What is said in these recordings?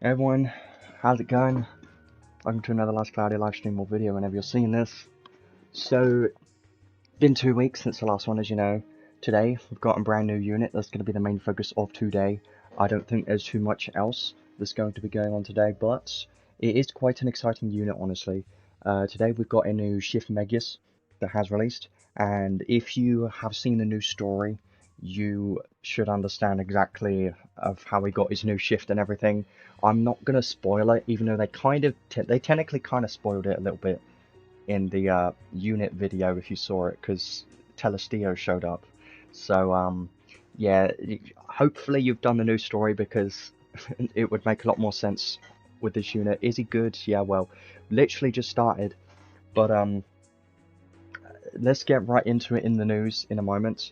Everyone, how's it going? Welcome to another Last Cloudia livestream or video whenever you're seeing this. So, been 2 weeks since the last one, as you know. Today, we've got a brand new unit that's going to be the main focus of today. I don't think there's too much else that's going to be going on today, but it is quite an exciting unit, honestly. Today, we've got a new shift Megius that has released, and if you have seen the new story, you should understand exactly of how he got his new shift and everything. I'm not gonna spoil it, even though they they technically kind of spoiled it a little bit in the unit video if you saw it, because Telestio showed up. So yeah, hopefully you've done the new story because it would make a lot more sense with this unit. Is he good? Yeah, well, literally just started, but let's get right into it in the news in a moment.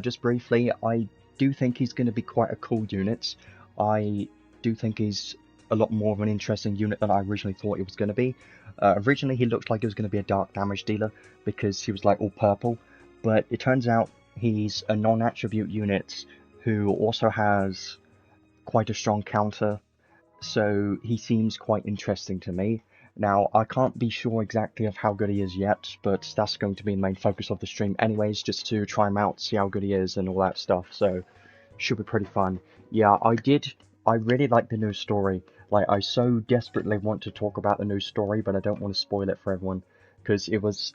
Just briefly, I do think he's going to be quite a cool unit. I do think he's a lot more of an interesting unit than I originally thought he was going to be. Originally, he looked like he was going to be a dark damage dealer because he was like all purple, but it turns out he's a non-attribute unit who also has quite a strong counter, so he seems quite interesting to me. Now, I can't be sure exactly of how good he is yet, but that's going to be the main focus of the stream anyways, just to try him out, see how good he is and all that stuff, so should be pretty fun. Yeah, I really like the new story. Like, I so desperately want to talk about the new story, but I don't want to spoil it for everyone, because it was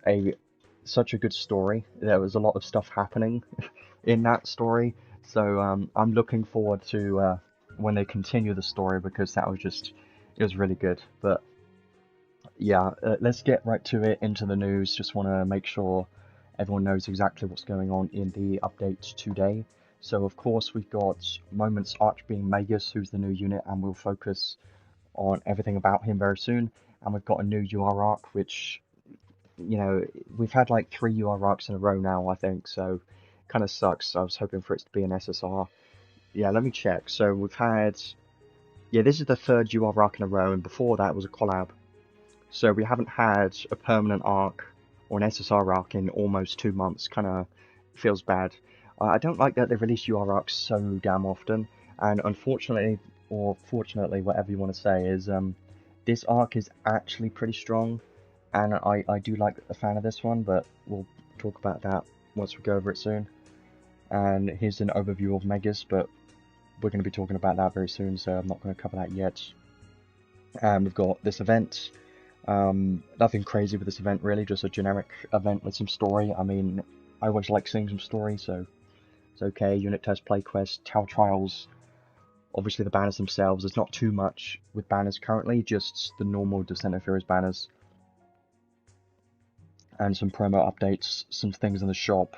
such a good story. There was a lot of stuff happening in that story, so I'm looking forward to when they continue the story, because it was really good. But yeah, let's get right to it, into the news. Just want to make sure everyone knows exactly what's going on in the updates today. So of course we've got Moment's Archbeing Megius, who's the new unit, and we'll focus on everything about him very soon. And we've got a new UR arc, which, you know, we've had like 3 UR arcs in a row now, I think, so kind of sucks. I was hoping for it to be an SSR. Yeah, let me check. So we've had, yeah, this is the 3rd UR arc in a row, and before that was a collab. So we haven't had a permanent arc or an SSR arc in almost 2 months. Kind of feels bad. I don't like that they release UR arcs so damn often, and unfortunately, or fortunately, whatever you want to say, is this arc is actually pretty strong, and I do like a fan of this one, but we'll talk about that once we go over it soon. And here's an overview of Megius, but we're going to be talking about that very soon, so I'm not going to cover that yet. And we've got this event. Nothing crazy with this event really, just a generic event with some story. I mean, I always like seeing some story, so it's okay. Unit test, play quest, Tau trials. Obviously the banners themselves, there's not too much with banners currently, just the normal Descent of Heroes banners. And some promo updates, some things in the shop.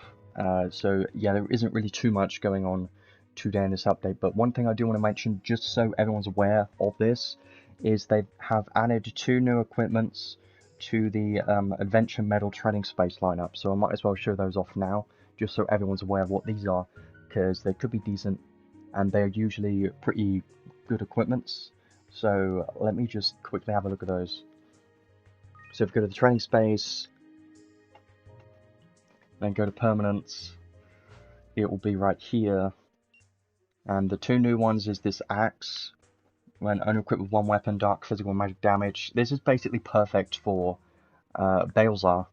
So yeah, there isn't really too much going on today in this update, but one thing I do want to mention, just so everyone's aware of this, is they have added 2 new equipments to the Adventure Medal Trading Space lineup, so I might as well show those off now, just so everyone's aware of what these are, because they could be decent, and they're usually pretty good equipments. So let me just quickly have a look at those. So if we go to the Trading Space, then go to Permanents, it will be right here, and the 2 new ones is this Axe, when only equipped with 1 weapon, dark physical and magic damage. This is basically perfect for Balezar,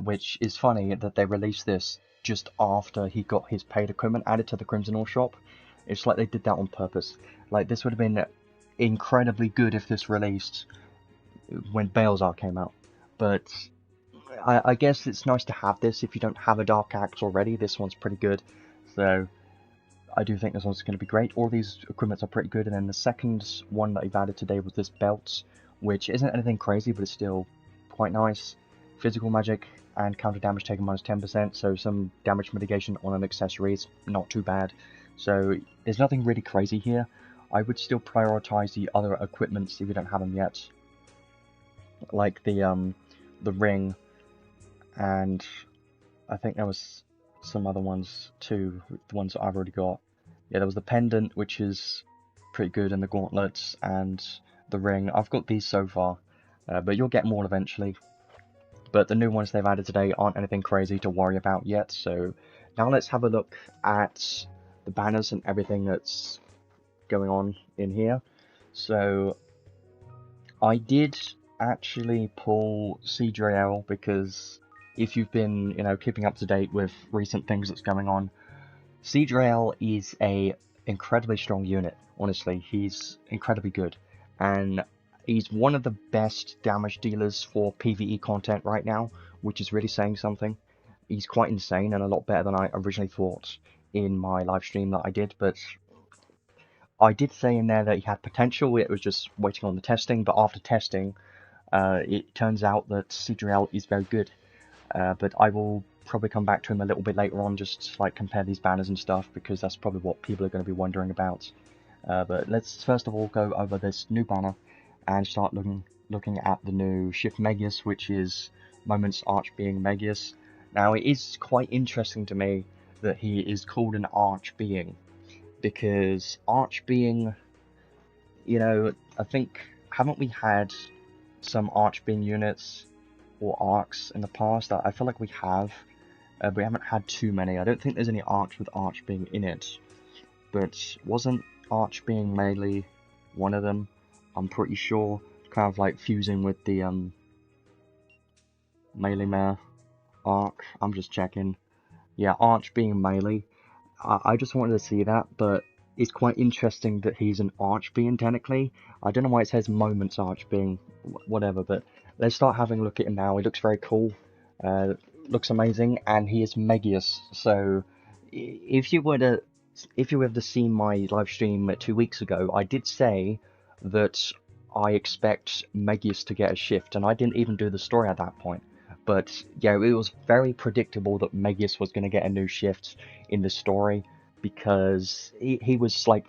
which is funny that they released this just after he got his paid equipment added to the Crimson Ore shop. It's like they did that on purpose. Like, this would have been incredibly good if this released when Balezar came out, but I guess it's nice to have this if you don't have a Dark Axe already. This one's pretty good, so I do think this one's going to be great. All these equipments are pretty good, and then the second one that I've added today was this belt, which isn't anything crazy, but it's still quite nice. Physical magic and counter damage taken minus 10%, so some damage mitigation on an accessory is not too bad. So there's nothing really crazy here. I would still prioritize the other equipments if you don't have them yet, like the ring, and I think there was some other ones too, the ones that I've already got. Yeah, there was the pendant, which is pretty good, and the gauntlets, and the ring. I've got these so far, but you'll get more eventually. But the new ones they've added today aren't anything crazy to worry about yet, so now let's have a look at the banners and everything that's going on in here. So I did actually pull Cdrail because if you've been, keeping up to date with recent things that's going on, Cdrail is a incredibly strong unit. Honestly, he's incredibly good, and he's one of the best damage dealers for PvE content right now, which is really saying something. He's quite insane and a lot better than I originally thought in my live stream that I did, but I did say in there that he had potential. It was just waiting on the testing, but after testing, it turns out that Cdrail is very good. But I will probably come back to him a little bit later on, just like compare these banners and stuff, because that's probably what people are going to be wondering about. But let's first of all go over this new banner and start looking at the new Shift Megius, which is Moments Archbeing Megius. Now it is quite interesting to me that he is called an Archbeing, because Archbeing, I think, haven't we had some Archbeing units or arcs in the past? I feel like we have, but we haven't had too many. I don't think there's any arcs with Archbeing in it, but wasn't Archbeing melee one of them? I'm pretty sure, kind of like fusing with the melee mare arc. I'm just checking. Yeah, Archbeing melee. I just wanted to see that, but it's quite interesting that he's an Archbeing technically. I don't know why it says Moments Archbeing, whatever, but let's start having a look at him now. He looks very cool, looks amazing, and he is Megius. So if you were to see my live stream 2 weeks ago, I did say that I expect Megius to get a shift, and I didn't even do the story at that point. But yeah, it was very predictable that Megius was going to get a new shift in the story, because he was like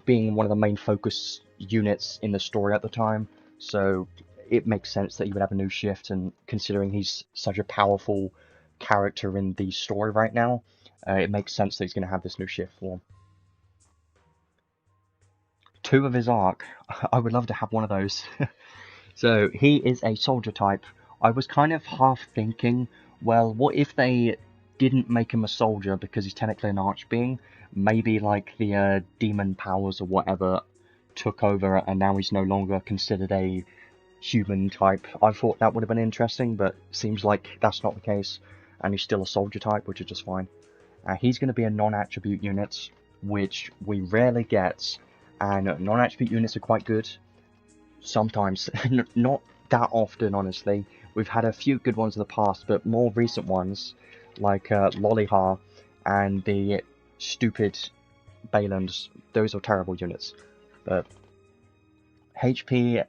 being one of the main focus units in the story at the time. So it makes sense that he would have a new shift, and considering he's such a powerful character in the story right now, it makes sense that he's going to have this new shift form. 2 of his arc, I would love to have one of those. So he is a soldier type. I was kind of half thinking, well, what if they didn't make him a soldier because he's technically an Archbeing? Maybe like the demon powers or whatever took over and now he's no longer considered a human type. I thought that would have been interesting, but seems like that's not the case, and he's still a soldier type, which is just fine. He's going to be a non-attribute unit, which we rarely get, and non-attribute units are quite good. Sometimes, not that often, honestly. We've had a few good ones in the past, but more recent ones, like Lollyha and the stupid Balands, those are terrible units. But HP,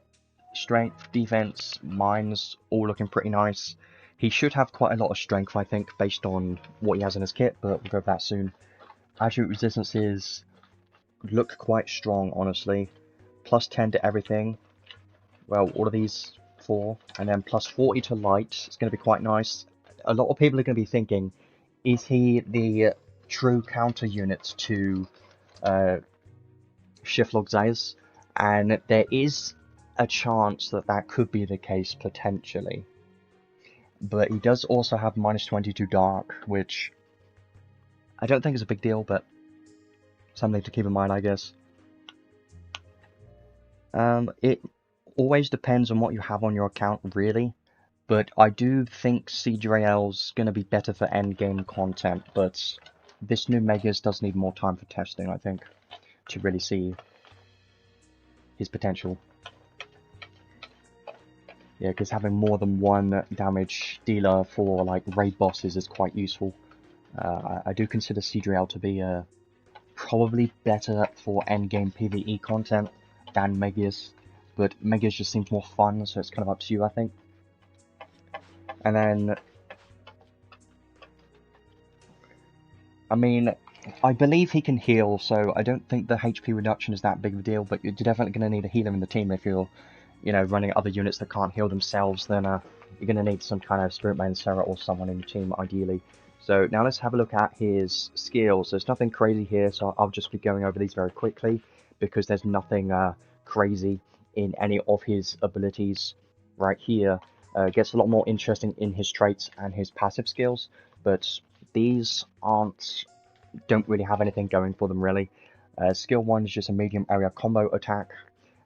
strength, defense, mines, all looking pretty nice. He should have quite a lot of strength, I think, based on what he has in his kit, but we'll go over that soon. Attribute resistances look quite strong, honestly. Plus 10 to everything. Well, all of these 4, and then plus 40 to light. It's going to be quite nice. A lot of people are going to be thinking, is he the true counter unit to Shiftlog Zayas? And there is a chance that that could be the case, potentially. But he does also have minus 22 dark, which I don't think is a big deal, but something to keep in mind, I guess. It always depends on what you have on your account, really. But I do think Cdrail's going to be better for endgame content, but this new Megius does need more time for testing, I think, to really see his potential. Yeah, because having more than one damage dealer for like raid bosses is quite useful. I do consider Cdrail to be probably better for endgame PvE content than Megius, but Megius just seems more fun, so it's kind of up to you, I think. And then, I mean, I believe he can heal, so I don't think the HP reduction is that big of a deal, but you're definitely going to need a healer in the team if you're, running other units that can't heal themselves. Then you're going to need some kind of Spirit Maiden Sarah or someone in your team, ideally. So now let's have a look at his skills. There's nothing crazy here, so I'll just be going over these very quickly, because there's nothing crazy in any of his abilities right here. Gets a lot more interesting in his traits and his passive skills, but these don't really have anything going for them, really. Skill 1 is just a medium area combo attack.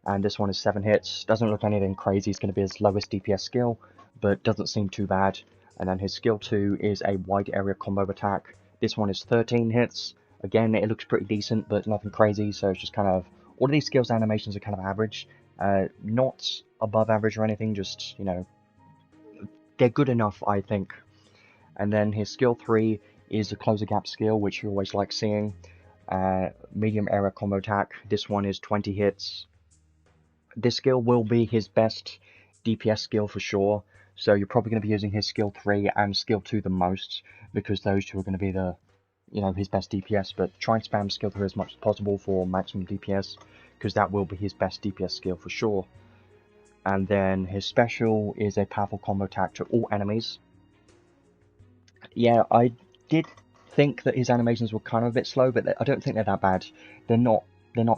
and this one is 7 hits. Doesn't look anything crazy. It's going to be his lowest DPS skill, but doesn't seem too bad. And then his skill 2 is a wide area combo attack. This one is 13 hits. Again, it looks pretty decent, but nothing crazy, so it's just kind of... all of these skills animations are kind of average. Not above average or anything, just, you know, they're good enough, I think. And then his skill 3 is the close the gap skill, which you always like seeing. Medium area combo attack. This one is 20 hits. This skill will be his best DPS skill for sure, so you're probably going to be using his skill 3 and skill 2 the most, because those two are going to be the, you know, his best DPS. But try and spam skill 3 as much as possible for maximum DPS, because that will be his best DPS skill for sure. And then his special is a powerful combo attack to all enemies. Yeah, I did think that his animations were kind of a bit slow, but I don't think they're that bad. They're not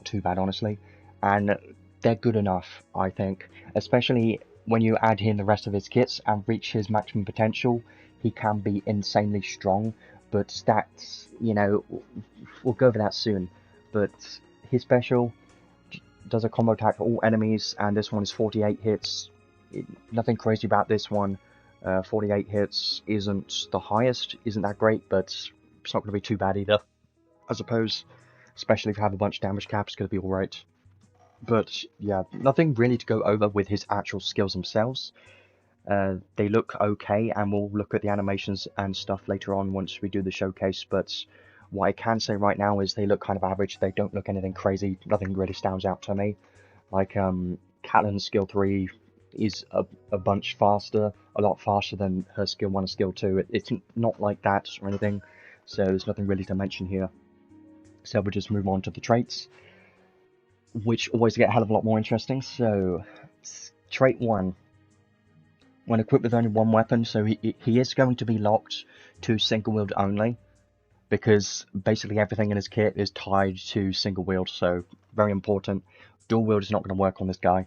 too bad, honestly, and they're good enough, I think. Especially when you add in the rest of his kits and reach his maximum potential, he can be insanely strong. But stats, you know, we'll go over that soon. But his special does a combo attack for all enemies, and this one is 48 hits. Nothing crazy about this one. 48 hits isn't the highest, isn't that great, but it's not going to be too bad either, I suppose. Especially if you have a bunch of damage cap, it's going to be alright. But yeah, nothing really to go over with his actual skills themselves. They look okay, and we'll look at the animations and stuff later on once we do the showcase, but what I can say right now is they look kind of average. They don't look anything crazy. Nothing really stands out to me. Like, Catelyn's skill 3 is a bunch faster, a lot faster than her skill 1 and skill 2. It's not like that or anything, so there's nothing really to mention here. So we'll just move on to the traits, which always get a hell of a lot more interesting. So, trait 1. When equipped with only one weapon, so he is going to be locked to single wield only, because basically everything in his kit is tied to single wield, so very important. Dual wield is not going to work on this guy.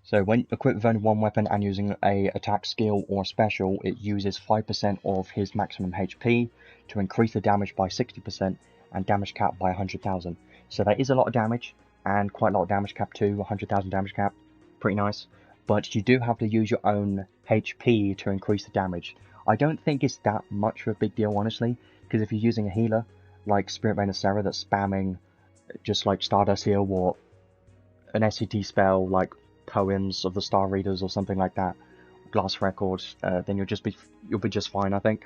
So when equipped with only one weapon and using a attack skill or special, it uses 5% of his maximum HP to increase the damage by 60% and damage cap by 100,000. So that is a lot of damage, and quite a lot of damage cap too, 100,000 damage cap, pretty nice. But you do have to use your own HP to increase the damage. I don't think it's that much of a big deal, honestly, because if you're using a healer, like Spirit Vein of Sarah, that's spamming just like Stardust Heal or an SCT spell like Poems of the Star Readers or something like that, Glass Records, then you'll be just fine, I think.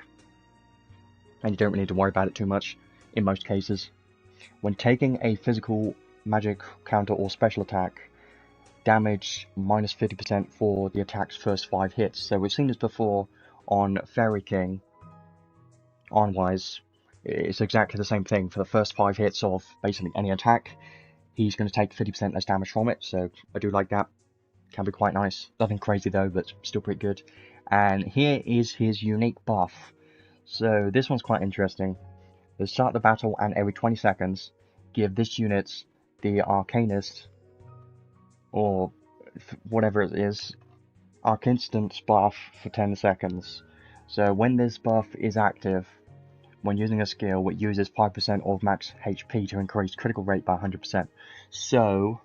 And you don't really need to worry about it too much, in most cases. When taking a physical, magic, counter or special attack, damage minus 50% for the attack's first 5 hits. So we've seen this before on Fairy King. Onwise, it's exactly the same thing. For the first 5 hits of basically any attack, he's going to take 50% less damage from it, so I do like that. Can be quite nice. Nothing crazy though, but still pretty good. And here is his unique buff. So this one's quite interesting. At the start of the battle and every 20 seconds, give this unit the Arcanist, or whatever it is, Arc Instant buff for 10 seconds. So when this buff is active, when using a skill, it uses 5% of max HP to increase critical rate by 100%. So,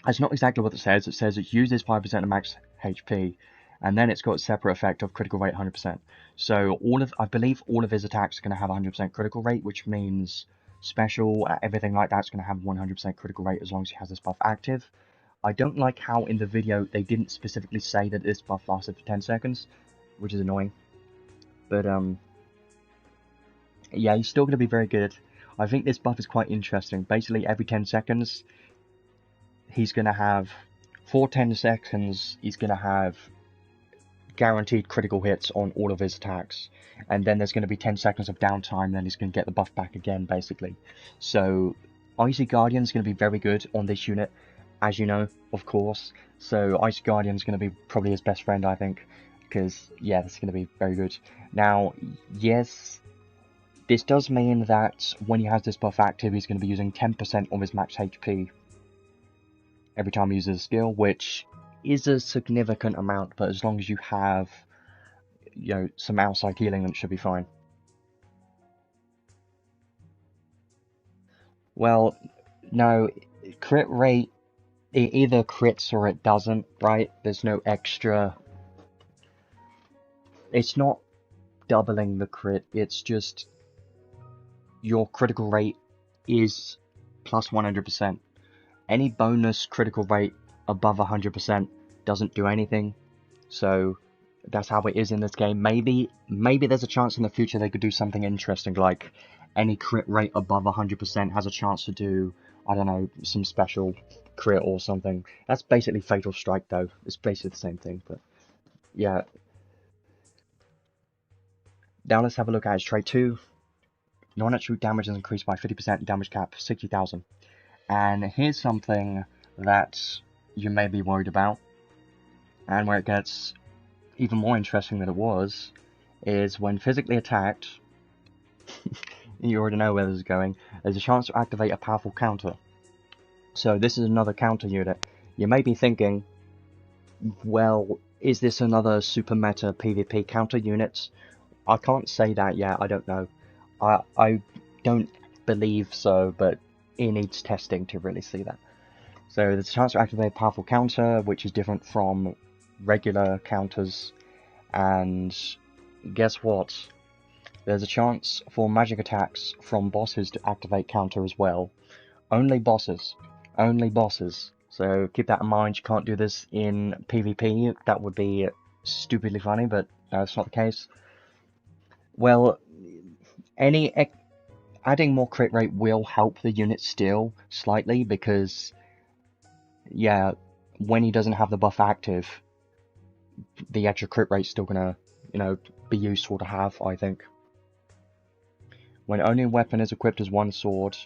that's not exactly what it says. It says it uses 5% of max HP, and then it's got a separate effect of critical rate 100%. So I believe all of his attacks are going to have 100% critical rate, which means special, everything like that's going to have 100% critical rate as long as he has this buff active. I don't like how in the video they didn't specifically say that this buff lasted for 10 seconds, which is annoying. But, yeah, he's still going to be very good. I think this buff is quite interesting. Basically, every 10 seconds, he's going to have, for 10 seconds, he's going to have guaranteed critical hits on all of his attacks. And then there's going to be 10 seconds of downtime, then he's going to get the buff back again, basically. So, Icy Guardian is going to be very good on this unit, as you know, of course. So, Icy Guardian is going to be probably his best friend, I think. Because, yeah, this is going to be very good. Now, yes, this does mean that when he has this buff active, he's going to be using 10% of his max HP every time he uses a skill, which is a significant amount, but as long as you have, you know, some outside healing, then it should be fine. Well, No, crit rate, it either crits or it doesn't, right? There's no extra... It's not doubling the crit, it's just your critical rate is plus 100%. Any bonus critical rate above 100% doesn't do anything, so that's how it is in this game. Maybe there's a chance in the future they could do something interesting, like any crit rate above 100% has a chance to do, I don't know, some special crit or something. That's basically Fatal Strike though, it's basically the same thing, but yeah. Now let's have a look at his trait 2. Non-natural damage is increased by 50%, damage cap 60,000. And here's something that you may be worried about, and where it gets even more interesting than it was, is when physically attacked, you already know where this is going, there's a chance to activate a powerful counter. So this is another counter unit. You may be thinking, well, is this another super meta PvP counter unit? I can't say that yet, I don't know. I don't believe so, but it needs testing to really see that. So there's a chance to activate a powerful counter, which is different from regular counters, and guess what? There's a chance for magic attacks from bosses to activate counter as well. Only bosses. Only bosses. So keep that in mind, you can't do this in PvP, that would be stupidly funny, but no, it's not the case. Well, adding more crit rate will help the unit still, slightly, because, yeah, when he doesn't have the buff active, the extra crit rate's still gonna, be useful to have, I think. When only a weapon is equipped as one sword,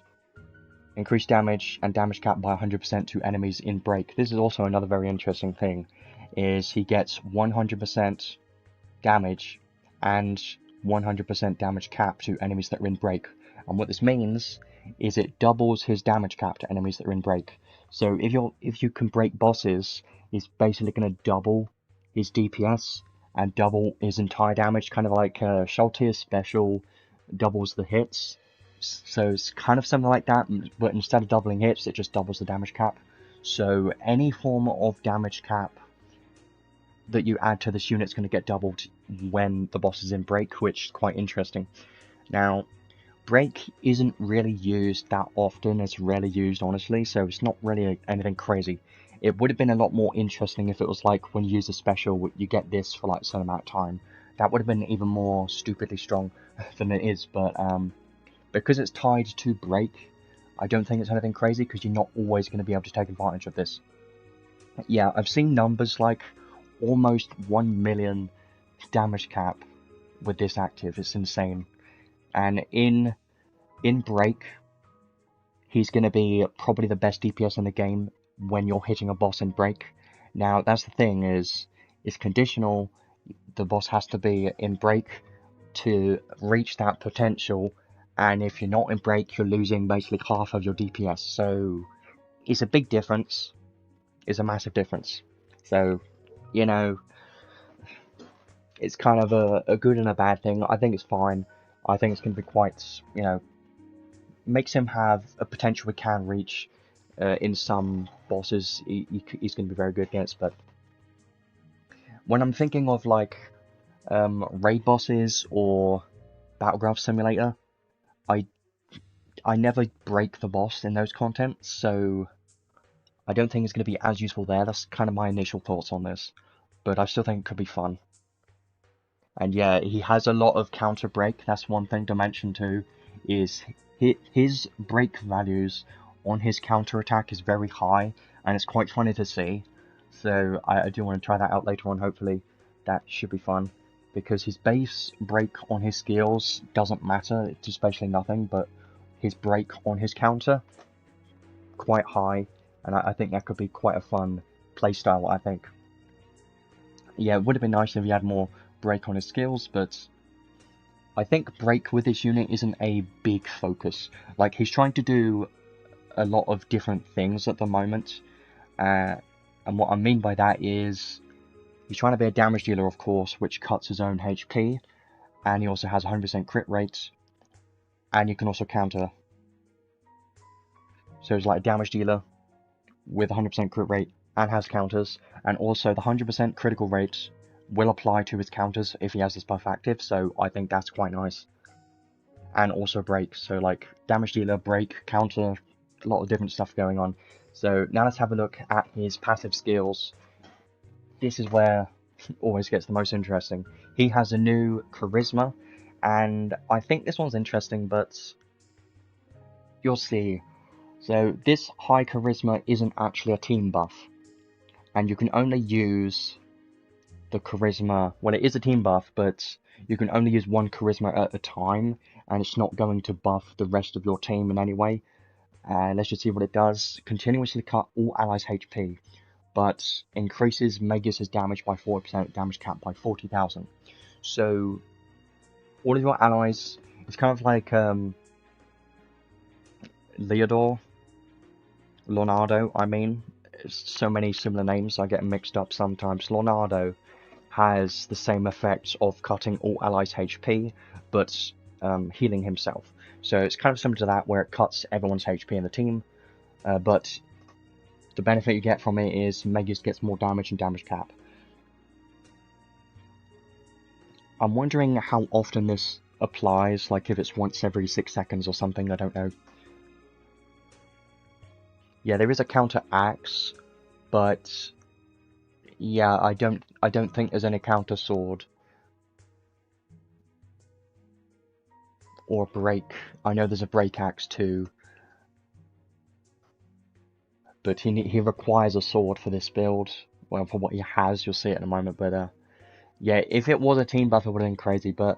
increase damage and damage cap by 100% to enemies in break. This is also another very interesting thing, is he gets 100% damage and 100% damage cap to enemies that are in break. And what this means is it doubles his damage cap to enemies that are in break. So if you can break bosses, he's basically going to double his DPS and double his entire damage, kind of like Showcase special doubles the hits. So it's kind of something like that, but instead of doubling hits, it just doubles the damage cap. So any form of damage cap that you add to this unit is going to get doubled when the boss is in break, which is quite interesting. Now, break isn't really used that often, it's rarely used honestly, so it's not really anything crazy. It would have been a lot more interesting if it was like when you use a special, you get this for like a certain amount of time. That would have been even more stupidly strong than it is, but because it's tied to break, I don't think it's anything crazy, because you're not always going to be able to take advantage of this. Yeah, I've seen numbers like almost 1 million damage cap with this active. It's insane. And in break, he's going to be probably the best DPS in the game when you're hitting a boss in break. Now, that's the thing, is it's conditional. The boss has to be in break to reach that potential, and if you're not in break, you're losing basically half of your DPS. So it's a big difference. It's a massive difference. So, it's kind of a good and a bad thing. I think it's fine. I think it's going to be quite, makes him have a potential he can reach in some bosses. He's going to be very good against, but when I'm thinking of like raid bosses or Battleground Simulator, I never break the boss in those contents, so I don't think it's going to be as useful there. That's kind of my initial thoughts on this, but I still think it could be fun. And yeah, he has a lot of counter break. That's one thing to mention too, is his break values on his counter attack is very high, and it's quite funny to see. So I do want to try that out later on, hopefully. That should be fun, because his base break on his skills doesn't matter, it's just basically nothing, but his break on his counter, quite high, and I think that could be quite a fun playstyle, I think. Yeah, it would have been nice if he had more break on his skills, but I think break with this unit isn't a big focus. Like, he's trying to do a lot of different things at the moment, and what I mean by that is he's trying to be a damage dealer, of course, which cuts his own HP, and he also has 100% crit rate, and you can also counter. So it's like a damage dealer with 100% crit rate and has counters, and also the 100% critical rate will apply to his counters if he has this buff active, so I think that's quite nice. And also break, so like damage dealer, break, counter, a lot of different stuff going on. So now let's have a look at his passive skills. This is where it always gets the most interesting. He has a new charisma, and I think this one's interesting, but you'll see. So this high charisma isn't actually a team buff, and you can only use the charisma, well, it is a team buff, but you can only use one charisma at a time, and it's not going to buff the rest of your team in any way. Let's just see what it does. Continuously cut all allies' HP, but increases Megius' damage by 40%, damage cap by 40,000. So, all of your allies, it's kind of like Leonardo, I mean. So many similar names, I get them mixed up sometimes. Leonardo has the same effects of cutting all allies' HP, but healing himself. So it's kind of similar to that, where it cuts everyone's HP in the team, but the benefit you get from it is Megius gets more damage and damage cap. I'm wondering how often this applies, like if it's once every 6 seconds or something, I don't know. Yeah, there is a counter axe, but yeah, I don't think there's any counter sword or break. I know there's a break axe too, but he requires a sword for this build. Well, for what he has, you'll see it in a moment. But yeah, if it was a team buff, it would have been crazy. But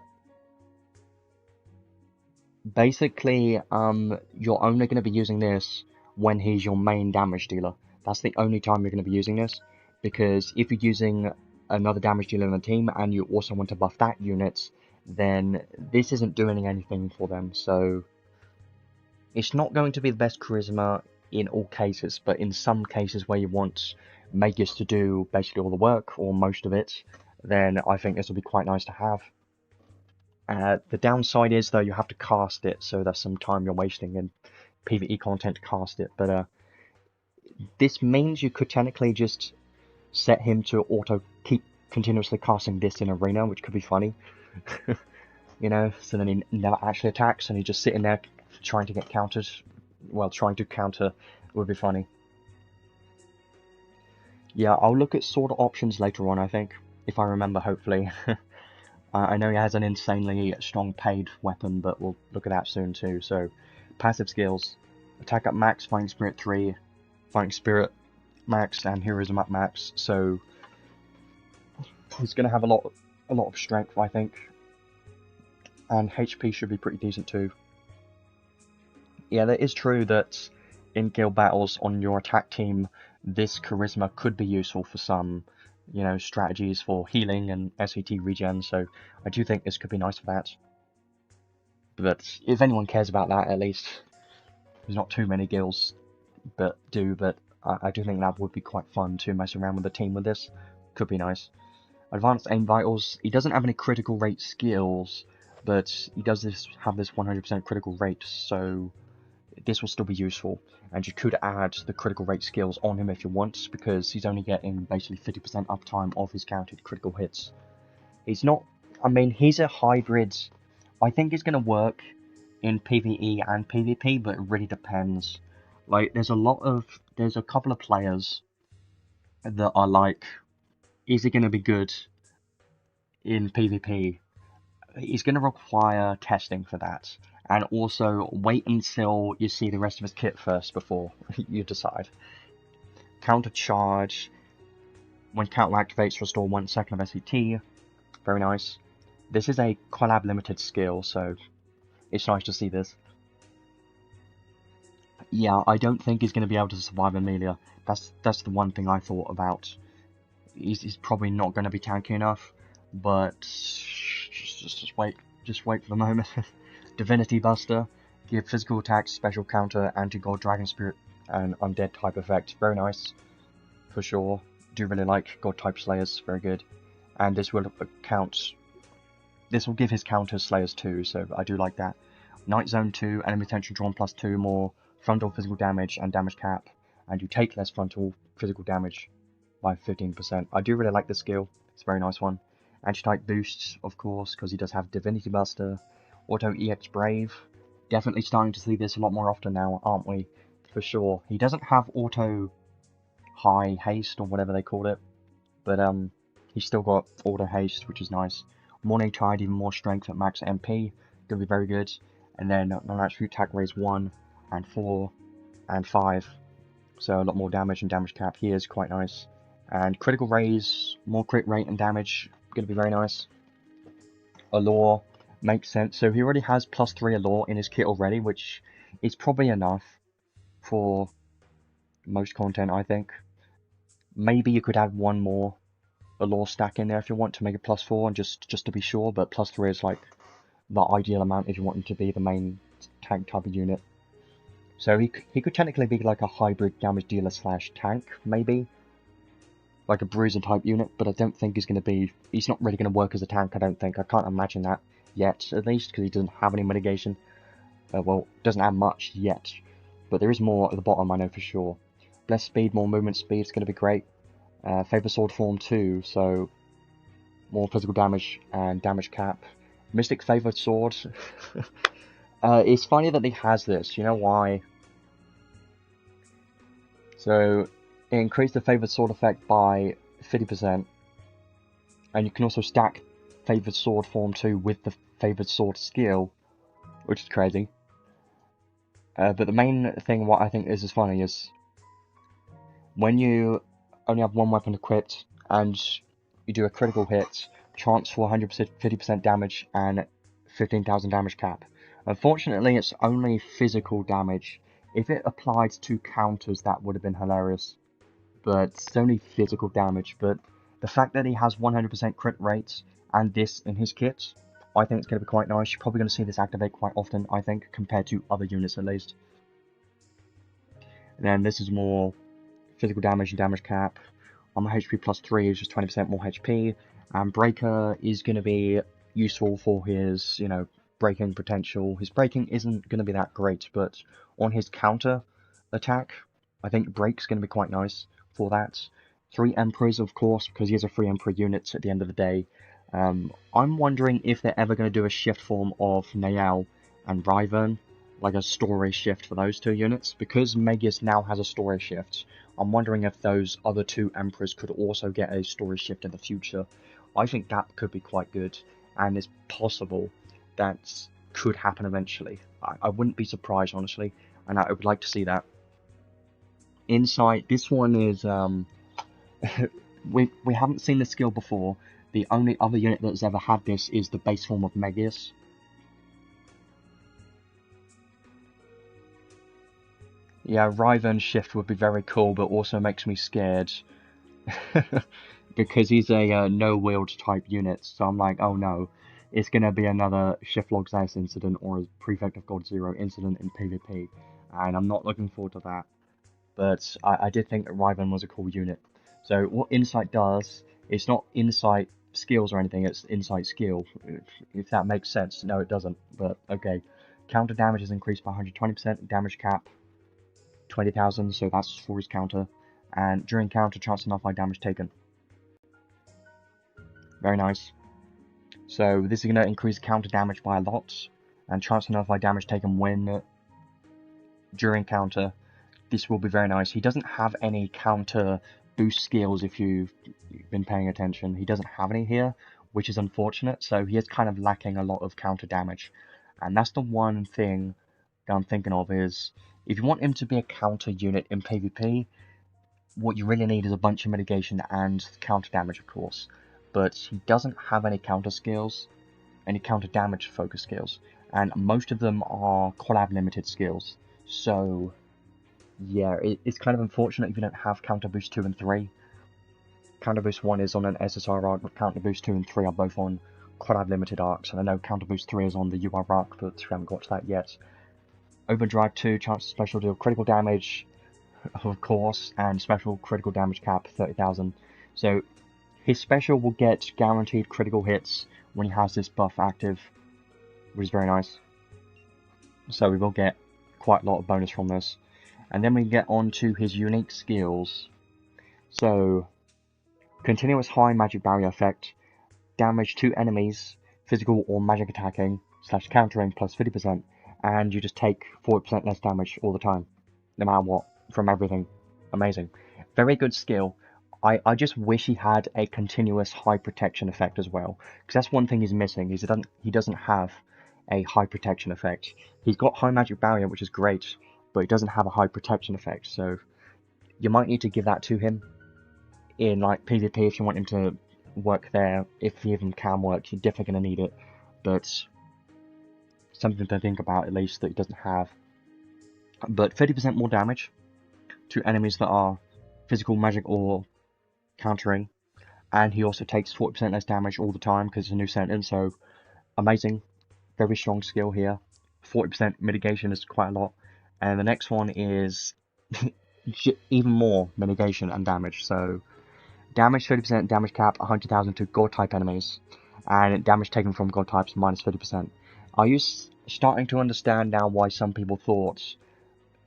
basically, you're only going to be using this when he's your main damage dealer. That's the only time you're going to be using this, because if you're using another damage dealer in the team and you also want to buff that unit, then this isn't doing anything for them. So it's not going to be the best charisma in all cases, but in some cases where you want Megius to do basically all the work, or most of it, then I think this will be quite nice to have. The downside is, though, you have to cast it, so there's some time you're wasting in PvE content to cast it, but this means you could technically just set him to keep continuously casting this in arena, which could be funny. You know, so then he never actually attacks, and he's just sitting there trying to get countered. Well, trying to counter would be funny. Yeah, I'll look at sword options later on, I think, if I remember, hopefully. I know he has an insanely strong paid weapon, but we'll look at that soon too. So, passive skills. Attack at max, Fighting Spirit 3, Fighting Spirit max, and Heroism at max. So, he's going to have a lot of strength, I think. And HP should be pretty decent too. Yeah, that is true that in guild battles on your attack team, this charisma could be useful for some, you know, strategies for healing and SAT regen, so I do think this could be nice for that. But if anyone cares about that, at least, there's not too many guilds but I do think that would be quite fun to mess around with a team with this. Could be nice. Advanced aim vitals. He doesn't have any critical rate skills, but he does have this 100% critical rate, so this will still be useful. And you could add the critical rate skills on him if you want, because he's only getting basically 50% uptime of his counted critical hits. He's not, I mean, he's a hybrid. I think he's going to work in PvE and PvP, but it really depends. Like, there's a couple of players that are like, is he going to be good in PvP? He's going to require testing for that. And also, wait until you see the rest of his kit first before you decide. Counter charge. When counter activates, restore 1 second of SET. Very nice. This is a collab limited skill, so it's nice to see this. Yeah, I don't think he's going to be able to survive Amelia. That's the one thing I thought about. He's probably not going to be tanky enough, but just wait for the moment. Divinity Buster, give physical attacks, special counter, anti-god, dragon spirit, and undead type effect. Very nice, for sure. Do really like god type slayers, very good. And this will this will give his counters slayers too, so I do like that. Night Zone 2, enemy attention drawn +2 more, frontal physical damage and damage cap, and you take less frontal physical damage by 15%. I do really like this skill, it's a very nice one. Anti-type boosts, of course, because he does have Divinity Buster, Auto EX Brave. Definitely starting to see this a lot more often now, aren't we? For sure. He doesn't have Auto High Haste, or whatever they called it, but he's still got Auto Haste, which is nice. Morning Tide, even more strength at max MP, gonna be very good. And then non-attribute attack raise 1 and 4 and 5, so a lot more damage and damage cap here is quite nice. And critical raise, more crit rate and damage, gonna be very nice. Allure makes sense, so he already has +3 Allure in his kit already, which is probably enough for most content, I think. Maybe you could add one more Allure stack in there if you want to make it +4, and just to be sure, but +3 is like the ideal amount if you want him to be the main tank type of unit. So he could technically be like a hybrid damage dealer / tank, maybe. Like a bruiser type unit, but I don't think he's not really going to work as a tank, I don't think. I can't imagine that yet, at least, because he doesn't have any mitigation. Well, doesn't have much yet, but there is more at the bottom, I know for sure. Less speed, more movement speed is going to be great. Favor Sword Form 2, so more physical damage and damage cap. Mystic Favored Sword. It's funny that he has this, you know why? So, it increased the Favored Sword effect by 50%, and you can also stack Favored Sword Form 2 with the Favored Sword skill, which is crazy. But the main thing, what I think is funny, is when you only have one weapon equipped, and you do a critical hit, chance for 150% damage and 15,000 damage cap. Unfortunately, it's only physical damage. If it applied to counters, that would have been hilarious. But it's only physical damage. But the fact that he has 100% crit rates and this in his kit, I think it's going to be quite nice. You're probably going to see this activate quite often, I think, compared to other units at least. And then this is more physical damage and damage cap. On my HP +3 is just 20% more HP. And Breaker is going to be useful for his, breaking potential. His breaking isn't going to be that great, but on his counter attack, I think Break's going to be quite nice for that. 3 Emperors, of course, because he has a 3 Emperor unit at the end of the day. I'm wondering if they're ever going to do a shift form of Nael and Ryvern, like a story shift for those 2 units. Because Megius now has a story shift, I'm wondering if those other 2 Emperors could also get a story shift in the future. I think that could be quite good, and it's possible that could happen eventually. I wouldn't be surprised, honestly, and I would like to see that. Insight, this one is, we haven't seen the skill before. The only other unit that's ever had this is the base form of Megius. Yeah, Ryvern shift would be very cool, but also makes me scared. Because he's a no-wield type unit, so I'm like, oh no, it's going to be another Shift Log Zeus incident or a Prefect of God Zero incident in PvP, and I'm not looking forward to that. But I did think that Ryvern was a cool unit. So what Insight does, it's not Insight skills or anything, it's Insight skill, if that makes sense. No, it doesn't, but okay. Counter damage is increased by 120%, damage cap 20,000, so that's for his counter. And during counter, chance to nullify damage taken. Very nice. So this is going to increase counter damage by a lot, and chance to nullify damage taken when during counter. This will be very nice. He doesn't have any counter boost skills if you've been paying attention. He doesn't have any here, which is unfortunate, so he is kind of lacking a lot of counter damage. And that's the one thing that I'm thinking of is, if you want him to be a counter unit in PvP, what you really need is a bunch of mitigation and counter damage, of course. But he doesn't have any counter skills, any counter damage focus skills, and most of them are collab limited skills. So yeah, it's kind of unfortunate if you don't have counter boost 2 and 3. Counter boost 1 is on an SSR arc, but counter boost 2 and 3 are both on collab limited arcs, and I know counter boost 3 is on the UR arc, but we haven't got to that yet. Overdrive 2, chance to special deal critical damage, of course, and special critical damage cap 30,000. So his special will get guaranteed critical hits when he has this buff active, which is very nice. So we will get quite a lot of bonus from this. And then we get on to his unique skills. So, continuous high magic barrier effect, damage to enemies, physical or magic attacking, / countering plus 50%, and you just take 40% less damage all the time, no matter what, from everything. Amazing. Very good skill. I just wish he had a continuous high protection effect as well, because that's one thing he's missing, is he doesn't have a high protection effect. He's got high magic barrier, which is great, but he doesn't have a high protection effect, so you might need to give that to him in like PvP if you want him to work there. If he even can work, you're definitely going to need it, but something to think about at least that he doesn't have. But 30% more damage to enemies that are physical, magic, or countering, and he also takes 40% less damage all the time because it's a new sentence, so amazing. Very strong skill here. 40% mitigation is quite a lot. And the next one is even more mitigation and damage. So damage 30% damage cap 100,000 to god type enemies, and damage taken from god types minus 30%. Are you starting to understand now why some people thought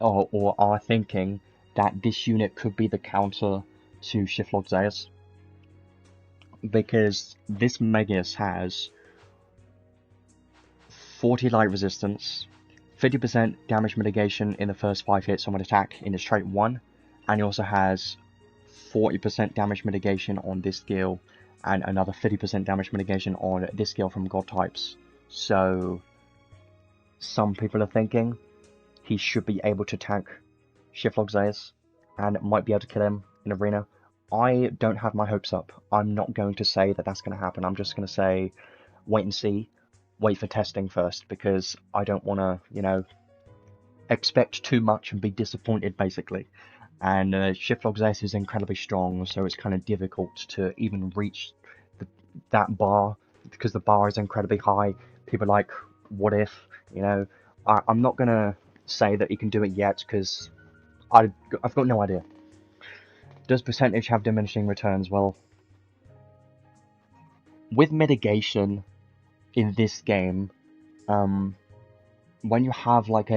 or are thinking that this unit could be the counter to Shiftlock Zeus? Because this Megius has 40 light resistance, 50% damage mitigation in the first 5 hits on an attack in his trait 1, and he also has 40% damage mitigation on this skill, and another 50% damage mitigation on this skill from god types. So some people are thinking he should be able to tank Shiftlock Zeus and might be able to kill him in arena. I don't have my hopes up. I'm not going to say that that's going to happen. I'm just going to say wait and see. Wait for testing first, because I don't want to, you know, expect too much and be disappointed, basically. And Shiftlock Zeus is incredibly strong, so it's kind of difficult to even reach that bar, because the bar is incredibly high. People are like, what if, you know? I'm not going to say that he can do it yet, because I've got no idea. Does percentage have diminishing returns? Well, with mitigation in this game, when you have like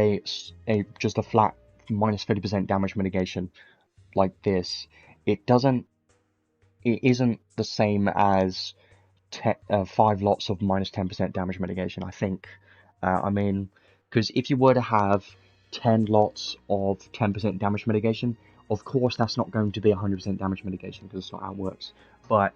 just a flat minus 50% damage mitigation like this, it isn't the same as 5 lots of minus 10% damage mitigation, I think. I mean, because if you were to have 10 lots of 10% damage mitigation, of course that's not going to be 100% damage mitigation, because it's not how it works. But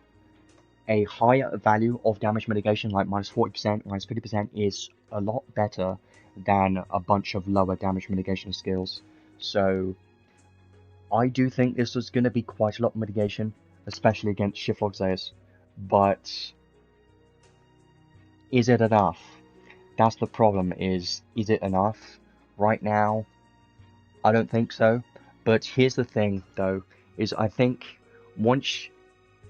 a higher value of damage mitigation, like minus 40%, minus 50%, is a lot better than a bunch of lower damage mitigation skills. So I do think this was going to be quite a lot of mitigation, especially against Shiftlock Zeus. But is it enough? That's the problem, is it enough? Right now, I don't think so. But here's the thing, though, is I think once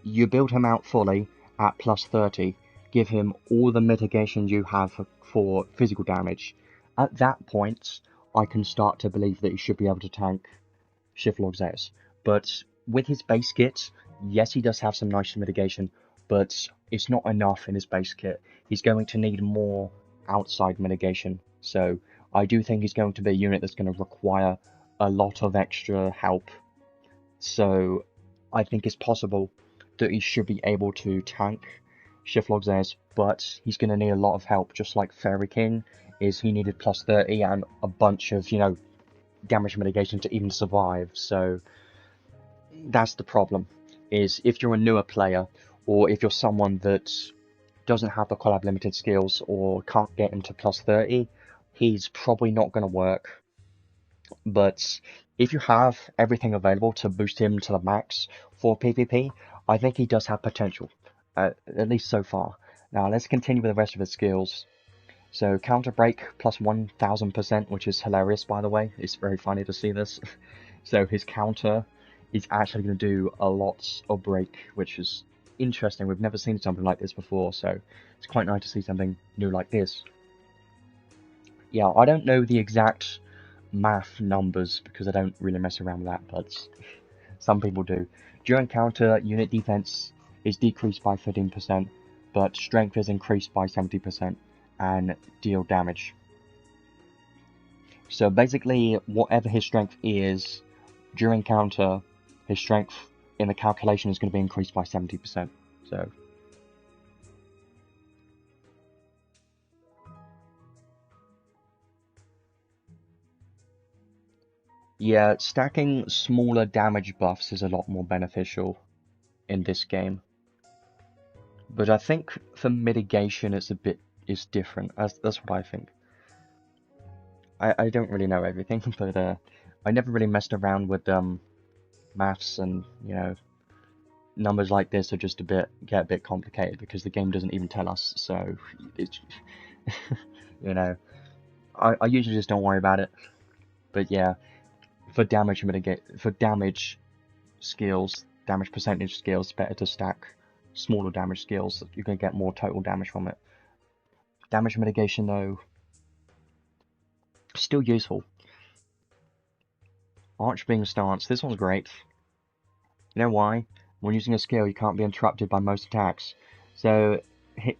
you build him out fully at plus 30, give him all the mitigation you have for physical damage. At that point, I can start to believe that he should be able to tank Shiftlock Zeus. But with his base kit, yes, he does have some nice mitigation, but it's not enough in his base kit. He's going to need more outside mitigation. So I do think he's going to be a unit that's going to require a lot of extra help. So I think it's possible that he should be able to tank Shiftlock Zeus, but he's going to need a lot of help, just like Fairy King he needed plus 30 and a bunch of, you know, damage mitigation to even survive. So that's the problem, is if you're a newer player, or if you're someone that doesn't have the collab limited skills or can't get him to plus 30, he's probably not going to work. But if you have everything available to boost him to the max for PvP, I think he does have potential, at least so far. Now let's continue with the rest of his skills. So counter break plus 1000%, which is hilarious, by the way. It's very funny to see this. So his counter is actually going to do a lot of break, which is interesting. We've never seen something like this before, so it's quite nice to see something new like this. Yeah, I don't know the exact math numbers because I don't really mess around with that, but some people do. During counter, unit defense is decreased by 13%, but strength is increased by 70%, and deal damage. So basically, whatever his strength is, during counter, his strength in the calculation is going to be increased by 70%. So, yeah, stacking smaller damage buffs is a lot more beneficial in this game. But I think for mitigation, it's different. That's what I think. I don't really know everything, but I never really messed around with maths, and numbers like this are just get a bit complicated because the game doesn't even tell us. So it's I usually just don't worry about it. But yeah, for damage skills, damage percentage skills, it's better to stack smaller damage skills. You're gonna get more total damage from it. Damage mitigation though, still useful. Archbeing stance, this one's great. You know why? When using a skill, you can't be interrupted by most attacks. So,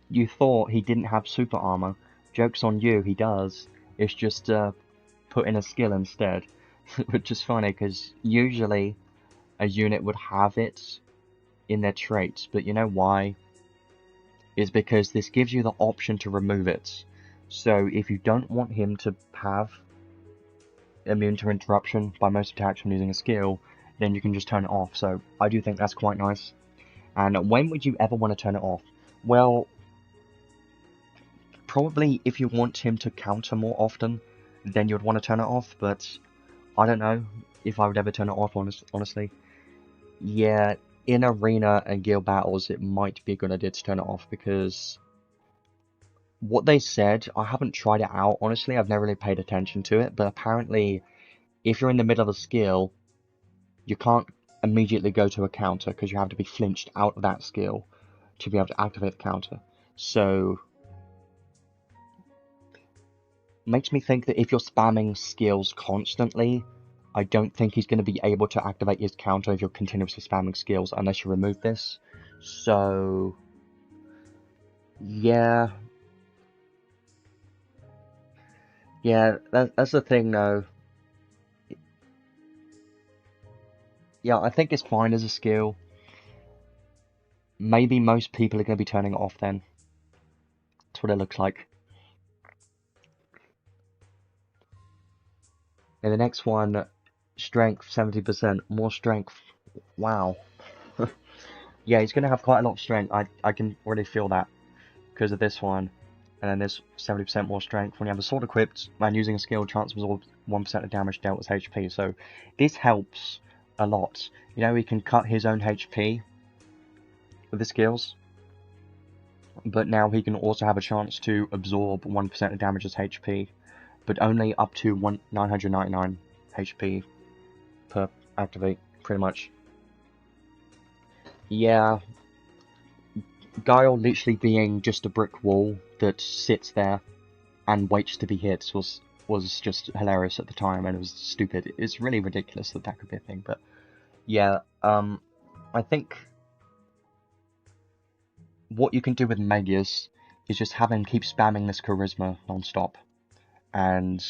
you thought he didn't have super armor. Joke's on you, he does. It's just put in a skill instead. Which is funny, because usually a unit would have it in their traits. But you know why? It's because this gives you the option to remove it. So, if you don't want him to have immune to interruption by most attacks from using a skill, then you can just turn it off. So I do think that's quite nice. And when would you ever want to turn it off? Well, probably if you want him to counter more often, then you'd want to turn it off, but I don't know if I would ever turn it off, honestly. Yeah, in arena and guild battles, it might be a good idea to turn it off, because what they said, I haven't tried it out, honestly, I've never really paid attention to it, but apparently, if you're in the middle of a skill, you can't immediately go to a counter, because you have to be flinched out of that skill to be able to activate the counter. So, makes me think that if you're spamming skills constantly, I don't think he's going to be able to activate his counter if you're continuously spamming skills unless you remove this. So, yeah. Yeah, that's the thing though. Yeah, I think it's fine as a skill. Maybe most people are going to be turning it off then. That's what it looks like. And the next one, strength 70%. More strength. Wow. Yeah, he's going to have quite a lot of strength. I can already feel that because of this one. And then there's 70% more strength. When you have a sword equipped and using a skill, chance to absorb 1% of damage dealt with HP. So this helps a lot. You know, he can cut his own HP with the skills. But now he can also have a chance to absorb 1% of damage as HP. But only up to 999 HP per activate, pretty much. Yeah, Guile literally being just a brick wall that sits there and waits to be hit was just hilarious at the time, and it was stupid. It's really ridiculous that that could be a thing, but yeah, I think what you can do with Megius is just have him keep spamming this charisma non-stop, and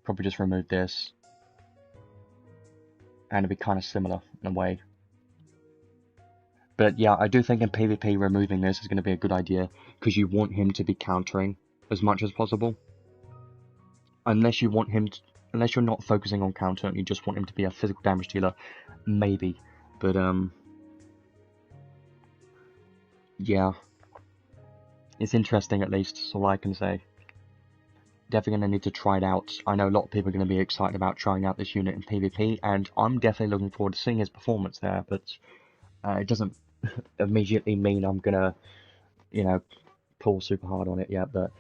probably just remove this, and it'd be kind of similar in a way. But yeah, I do think in PvP removing this is going to be a good idea, because you want him to be countering as much as possible. Unless you want him to, unless you're not focusing on counter and you just want him to be a physical damage dealer, maybe. But yeah, it's interesting at least, that's all I can say. Definitely going to need to try it out. I know a lot of people are going to be excited about trying out this unit in PvP, and I'm definitely looking forward to seeing his performance there, but it doesn't immediately mean I'm going to, pull super hard on it yet. But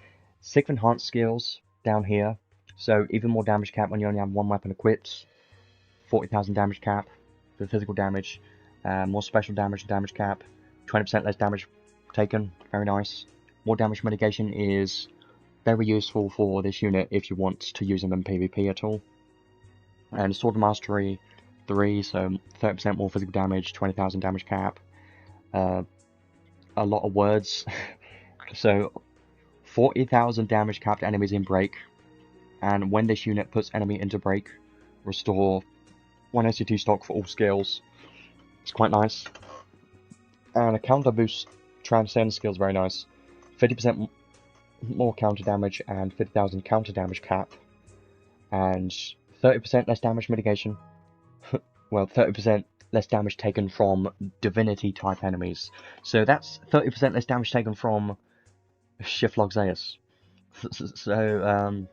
6 enhanced skills down here, so even more damage cap when you only have one weapon equipped, 40,000 damage cap for physical damage, more special damage and damage cap, 20% less damage taken, very nice. More damage mitigation is very useful for this unit if you want to use them in PvP at all. And Sword Mastery 3, so 30% more physical damage, 20,000 damage cap, a lot of words, so 40,000 damage cap to enemies in break, and when this unit puts enemy into break, restore 1 SCT stock for all skills. It's quite nice. And a counter boost transcend skill is very nice. 50% more counter damage and 50,000 counter damage cap. And 30% less damage mitigation. Well, 30% less damage taken from divinity type enemies. So that's 30% less damage taken from Shifloxeus. So,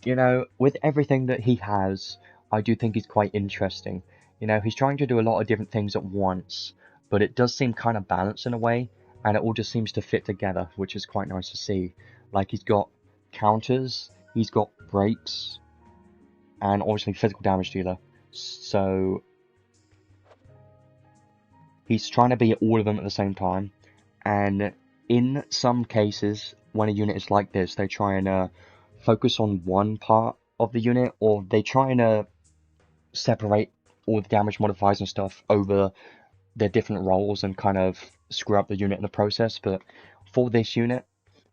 you know, with everything that he has, I do think he's quite interesting. You know, he's trying to do a lot of different things at once, but it does seem kind of balanced in a way, and it all just seems to fit together, which is quite nice to see. Like, he's got counters, he's got breaks, and obviously physical damage dealer. So, he's trying to be all of them at the same time, and in some cases, when a unit is like this, they try and focus on one part of the unit, or they try and separate all the damage modifiers and stuff over their different roles and kind of screw up the unit in the process. But for this unit,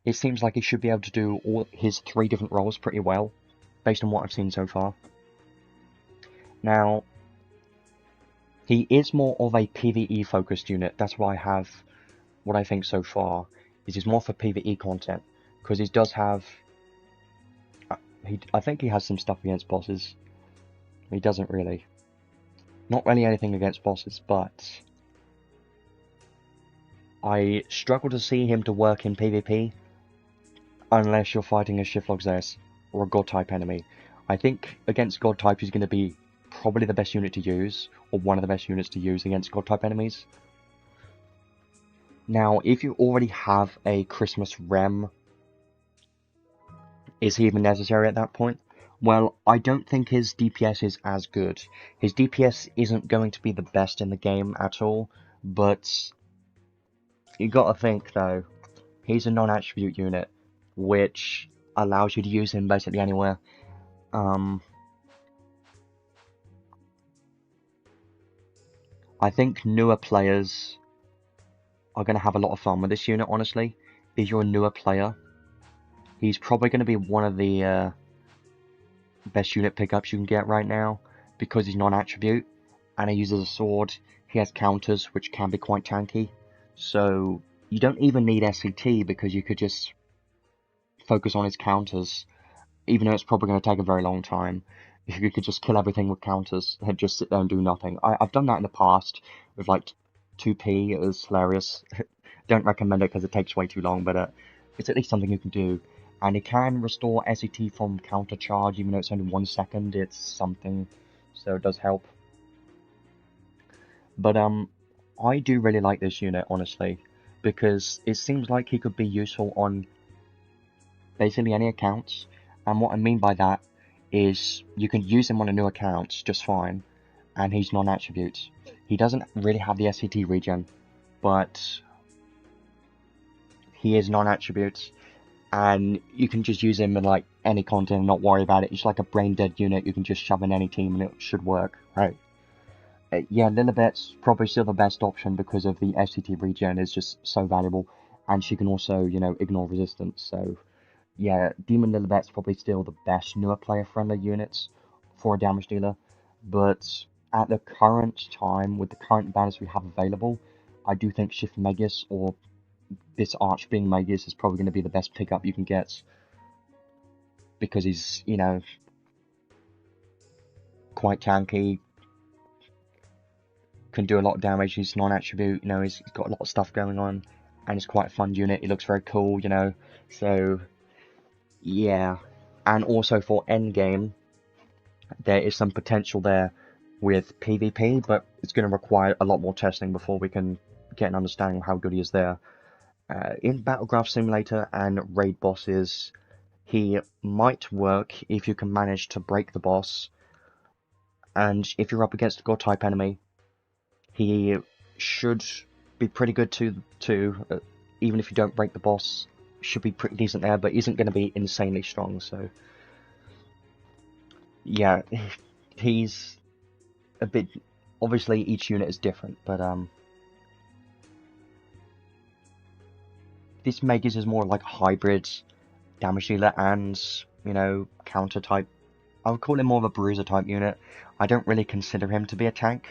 it seems like he should be able to do all his 3 different roles pretty well, based on what I've seen so far. Now, he is more of a PvE focused unit. That's why I have what I think so far is he's more for PvE content, because he does have I think he has some stuff against bosses. He doesn't really. Not really anything against bosses, but I struggle to see him to work in PvP unless you're fighting a Shifloxeus or a God type enemy. I think against God type he's going to be probably the best unit to use, or one of the best units to use against God type enemies. Now, if you already have a Christmas Rem, is he even necessary at that point? Well, I don't think his DPS is as good. His DPS isn't going to be the best in the game at all, but you gotta think though, he's a non-attribute unit, which allows you to use him basically anywhere. I think newer players are going to have a lot of fun with this unit, honestly. If you're a newer player, he's probably going to be one of the best unit pickups you can get right now, because he's non-attribute, and he uses a sword. He has counters, which can be quite tanky, so you don't even need SCT, because you could just focus on his counters, even though it's probably going to take a very long time. If you could just kill everything with counters and just sit there and do nothing. I've done that in the past with like 2P. It was hilarious. Don't recommend it because it takes way too long, but it's at least something you can do. And it can restore SCT from counter charge, even though it's only 1 second. It's something, so it does help. But I do really like this unit, honestly, because it seems like he could be useful on basically any accounts. And what I mean by that is you can use him on a new account just fine, and he's non-attributes. He doesn't really have the SCT regen, but he is non-attributes, and you can just use him in like any content and not worry about it. It's like a brain-dead unit you can just shove in any team and it should work, right? Yeah, Lilibet's probably still the best option because of the SCT regen is just so valuable, and she can also, you know, ignore resistance, so yeah, Demon Lilibet's probably still the best newer player-friendly units for a damage dealer, but at the current time, with the current banners we have available, I do think Shift Megius or this Archbeing Megius is probably going to be the best pickup you can get, because he's, you know, quite tanky, can do a lot of damage, he's non-attribute, you know, he's got a lot of stuff going on, and he's quite a fun unit, he looks very cool, you know, so yeah. And also for endgame, there is some potential there with PvP, but it's going to require a lot more testing before we can get an understanding of how good he is there. In Battleground Simulator and raid bosses, he might work if you can manage to break the boss, and if you're up against a god type enemy, he should be pretty good too. Even if you don't break the boss, should be pretty decent there, but isn't going to be insanely strong, so yeah, he's a bit, obviously each unit is different, but this Megius is more like a hybrid, damage dealer and, you know, counter type. I would call him more of a bruiser type unit. I don't really consider him to be a tank.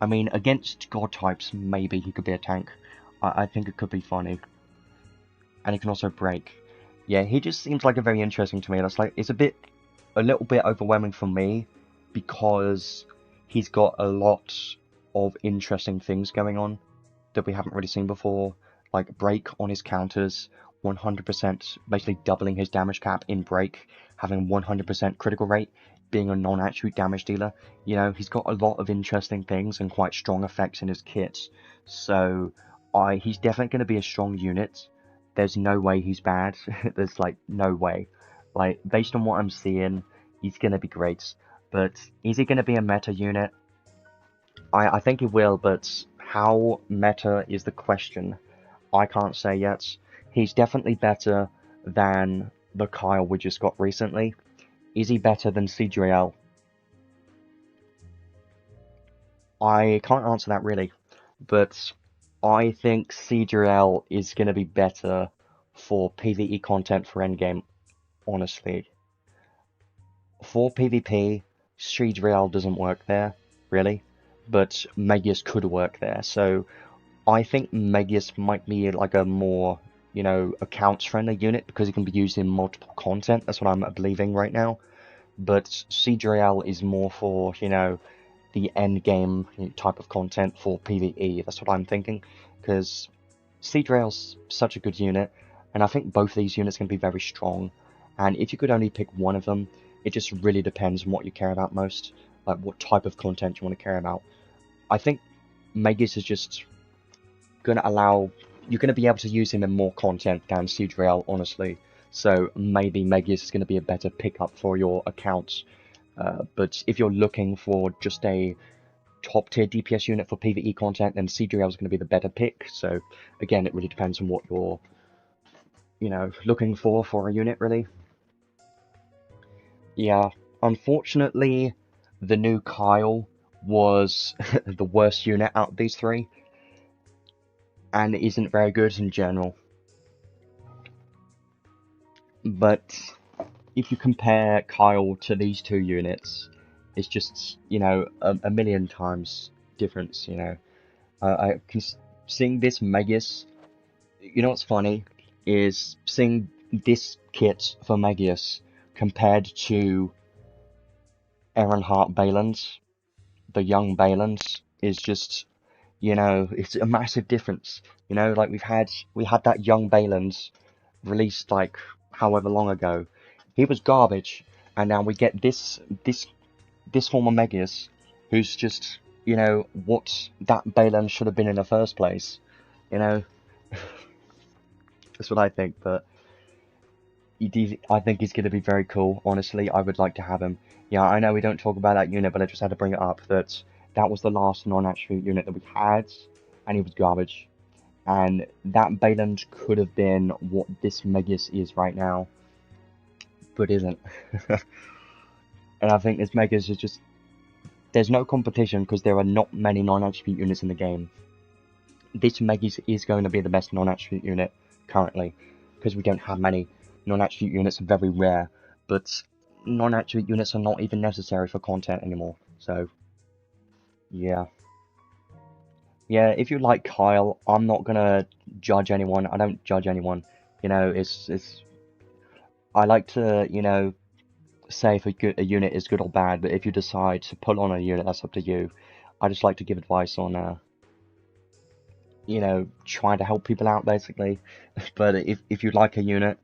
I mean, against god types, maybe he could be a tank. I think it could be funny. And he can also break. Yeah, he just seems like a very interesting to me. That's like, it's a little bit overwhelming for me because he's got a lot of interesting things going on that we haven't really seen before. Like break on his counters, 100%, basically doubling his damage cap in break, having 100% critical rate, being a non-attribute damage dealer. You know, he's got a lot of interesting things and quite strong effects in his kits. So, he's definitely going to be a strong unit. There's no way he's bad. There's like no way. Like, based on what I'm seeing, he's going to be great. But is he going to be a meta unit? I think he will, but how meta is the question. I can't say yet. He's definitely better than the Kyle we just got recently. Is he better than CGL? I can't answer that really, but I think CGL is going to be better for PvE content for endgame, honestly. For PvP, CGL doesn't work there, really, but Megius could work there, so I think Megius might be like a more, you know, accounts-friendly unit because it can be used in multiple content. That's what I'm believing right now. But CGL is more for, you know, the end game type of content for PvE. That's what I'm thinking, because CGL's such a good unit, and I think both of these units can be very strong. And if you could only pick one of them, it just really depends on what you care about most, like what type of content you want to care about. I think Megius is just going to allow, you're going to be able to use him in more content than CGL, honestly. So maybe Megius is going to be a better pickup for your accounts. But if you're looking for just a top tier DPS unit for PvE content, then CGL is going to be the better pick. So again, it really depends on what you're, you know, looking for a unit, really. Yeah, unfortunately, the new Kyle was the worst unit out of these three, and it isn't very good in general. But if you compare Kyle to these two units, it's just, you know, a million times difference, you know. I can seeing this Megius, you know what's funny is seeing this kit for Megius compared to Ehrenhart Balins, the young Balins, is just, you know, it's a massive difference. You know, like we had that young Balins released like however long ago. He was garbage, and now we get this former Megius, who's just, you know, what that Balin should have been in the first place. You know, that's what I think. But I think he's going to be very cool. Honestly, I would like to have him. Yeah, I know we don't talk about that unit, but I just had to bring it up that was the last non-attribute unit that we had, and he was garbage. And that Balin could have been what this Megius is right now, but isn't. And I think this Megius is just, there's no competition because there are not many non-attribute units in the game. This Megius is going to be the best non-attribute unit currently, because we don't have many. Non-attribute units are very rare, but non-attribute units are not even necessary for content anymore, so yeah. Yeah, if you like Kyle, I'm not gonna judge anyone. I don't judge anyone. You know, it's I like to, you know, say if a unit is good or bad, but if you decide to pull on a unit, that's up to you. I just like to give advice on, you know, trying to help people out, basically. But if you like a unit,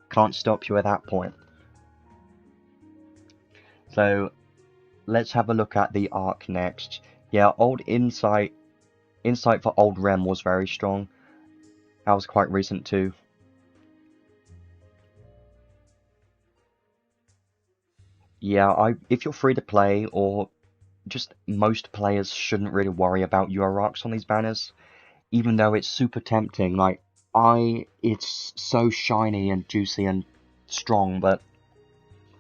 can't stop you at that point. So, let's have a look at the Arc next. Yeah, old Insight for old Rem was very strong. That was quite recent too. Yeah, if you're free to play, or just most players shouldn't really worry about UR arcs on these banners, even though it's super tempting. Like, it's so shiny and juicy and strong, but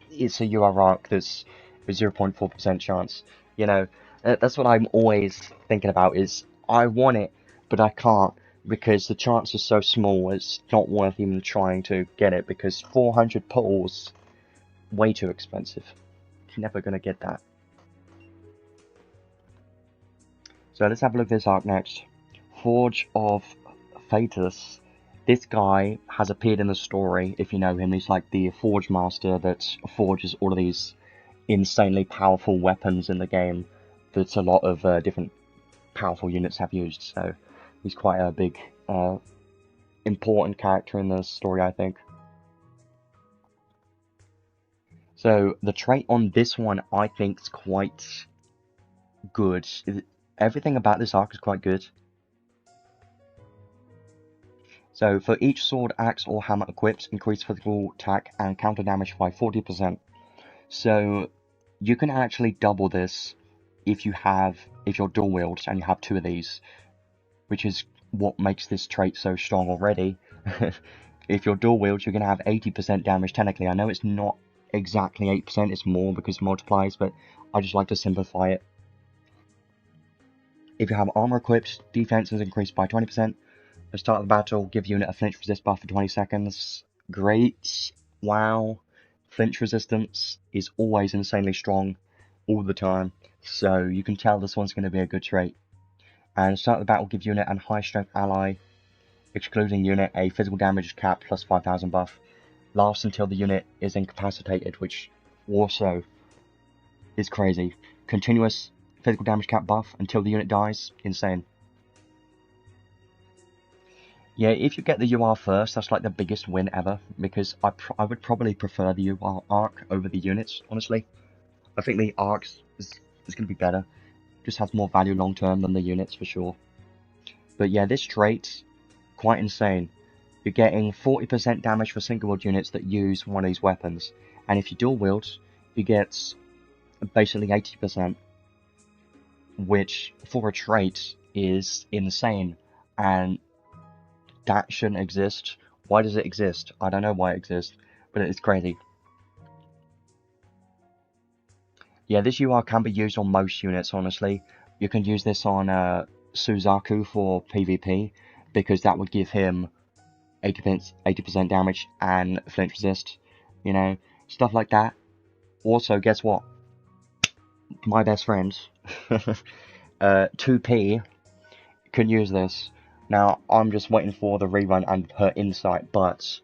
it's a UR arc that's a 0.4% chance. You know, that's what I'm always thinking about is, I want it, but I can't, because the chance is so small, it's not worth even trying to get it, because 400 pulls, way too expensive. You're never going to get that. So let's have a look at this arc next. Forge of Fatus. This guy has appeared in the story, if you know him. He's like the Forge Master that forges all of these insanely powerful weapons in the game that a lot of different powerful units have used. So he's quite a big, important character in the story, I think. So the trait on this one, I think, is quite good. Everything about this arc is quite good. So for each sword, axe, or hammer equipped, increase physical attack and counter damage by 40%. So you can actually double this if you're dual wield and you have 2 of these, which is what makes this trait so strong already. If you're dual wield, you're going to have 80% damage technically. I know it's not exactly 8%, it's more because it multiplies, but I just like to simplify it. If you have armor equipped, defense is increased by 20%. The start of the battle, give unit a flinch resist buff for 20 seconds. Great. Wow. Flinch resistance is always insanely strong all the time, so you can tell this one's going to be a good trait. And start of the battle, give unit and high strength ally, excluding unit, a physical damage cap plus 5000 buff. Lasts until the unit is incapacitated, which also is crazy. Continuous physical damage cap buff until the unit dies. Insane. Yeah, if you get the UR first, that's like the biggest win ever, because I would probably prefer the UR arc over the units, honestly. I think the arcs is going to be better. Just has more value long term than the units for sure. But yeah, this trait, quite insane. You're getting 40% damage for single wield units that use one of these weapons. And if you dual wield, you get basically 80%, which for a trait is insane. And that shouldn't exist. Why does it exist? I don't know why it exists, but it's crazy. Yeah, this UR can be used on most units, honestly. You can use this on Suzaku for PvP, because that would give him 80% damage and flinch resist, you know, stuff like that. Also, guess what? My best friend, 2P, can use this. Now, I'm just waiting for the rerun and her insight, but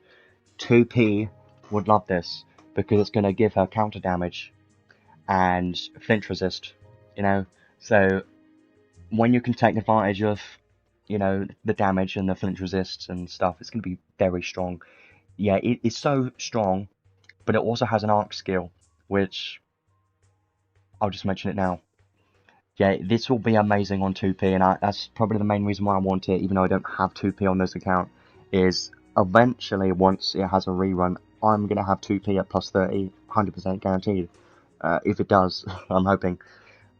2P would love this, because it's going to give her counter damage and flinch resist, you know. So when you can take advantage of, you know, the damage and the flinch resists and stuff, it's going to be very strong. Yeah, it's so strong, but it also has an arc skill, which I'll just mention it now. Yeah, this will be amazing on 2P, and that's probably the main reason why I want it, even though I don't have 2P on this account, is eventually, once it has a rerun, I'm going to have 2P at plus 30, 100% guaranteed. If it does, I'm hoping.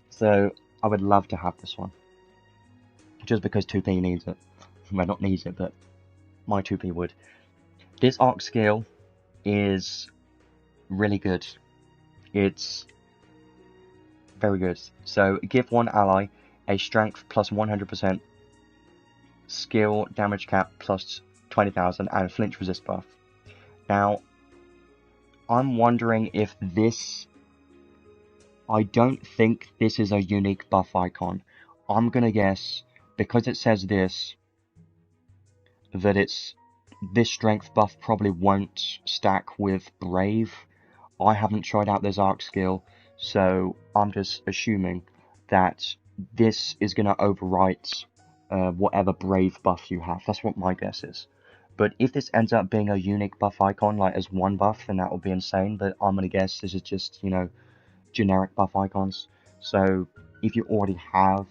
So, I would love to have this one. Just because 2P needs it. Well, not needs it, but my 2P would. This arc skill is really good. It's very good. So, give one ally a strength plus 100%, skill damage cap plus 20,000, and flinch resist buff. Now, I'm wondering if this... I don't think this is a unique buff icon. I'm gonna guess, because it says this, that this strength buff probably won't stack with Brave. I haven't tried out this arc skill, so I'm just assuming that this is going to overwrite whatever Brave buff you have. That's what my guess is. But if this ends up being a unique buff icon, like as one buff, then that would be insane. But I'm going to guess this is just, you know, generic buff icons. So if you already have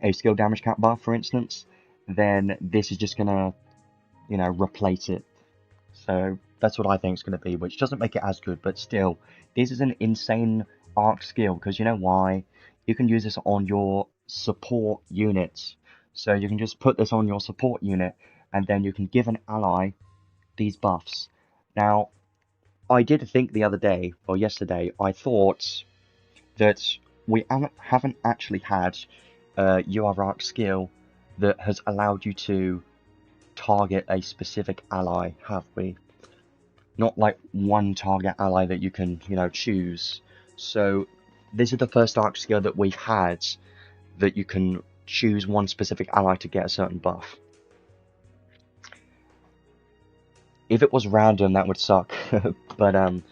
a skill damage cap buff, for instance, then this is just going to, you know, replace it. So that's what I think it's going to be, which doesn't make it as good, but still, this is an insane arc skill, because you know why? You can use this on your support units. So you can just put this on your support unit, and then you can give an ally these buffs. Now, I did think the other day, or yesterday, I thought that we haven't actually had UR arc skill that has allowed you to target a specific ally, have we? Not like one target ally that you can, choose. So this is the first arc skill that we've had that you can choose one specific ally to get a certain buff. If it was random, that would suck, but I'm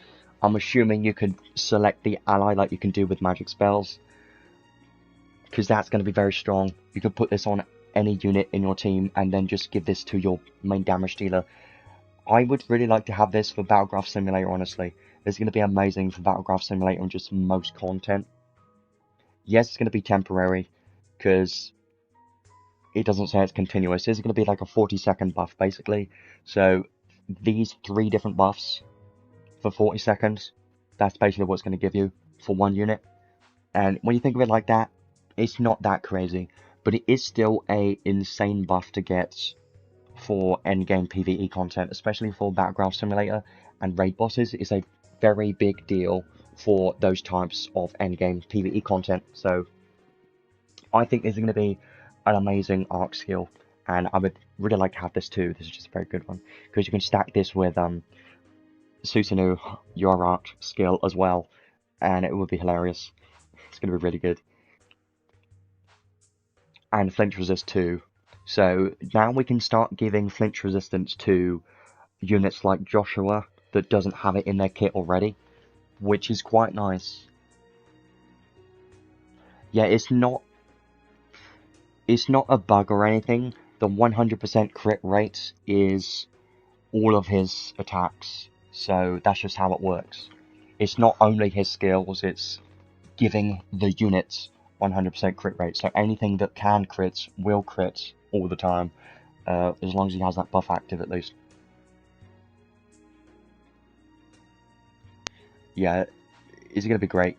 assuming you could select the ally like you can do with magic spells, because that's going to be very strong. You could put this on any unit in your team and then just give this to your main damage dealer. I would really like to have this for Battlegraph Simulator, honestly. It's going to be amazing for Battlegraph Simulator and just most content. Yes, it's going to be temporary, because it doesn't say it's continuous. It's going to be like a 40-second buff, basically. So these 3 different buffs for 40 seconds, that's basically what it's going to give you for one unit. And when you think of it like that, it's not that crazy. But it is still a insane buff to get for endgame PvE content, especially for Battleground Simulator and raid bosses. It's a very big deal for those types of endgame PvE content. So I think this is going to be an amazing arc skill, and I would really like to have this too. This is just a very good one, because you can stack this with Susanoo, your arc skill as well, and it would be hilarious. It's going to be really good. And flinch resist too. So now we can start giving flinch resistance to units like Joshua that doesn't have it in their kit already, which is quite nice. Yeah, it's not a bug or anything. The 100% crit rate is all of his attacks, so that's just how it works. It's not only his skills, it's giving the units 100% crit rate, so anything that can crit will crit all the time, as long as he has that buff active at least. Yeah, it's going to be great.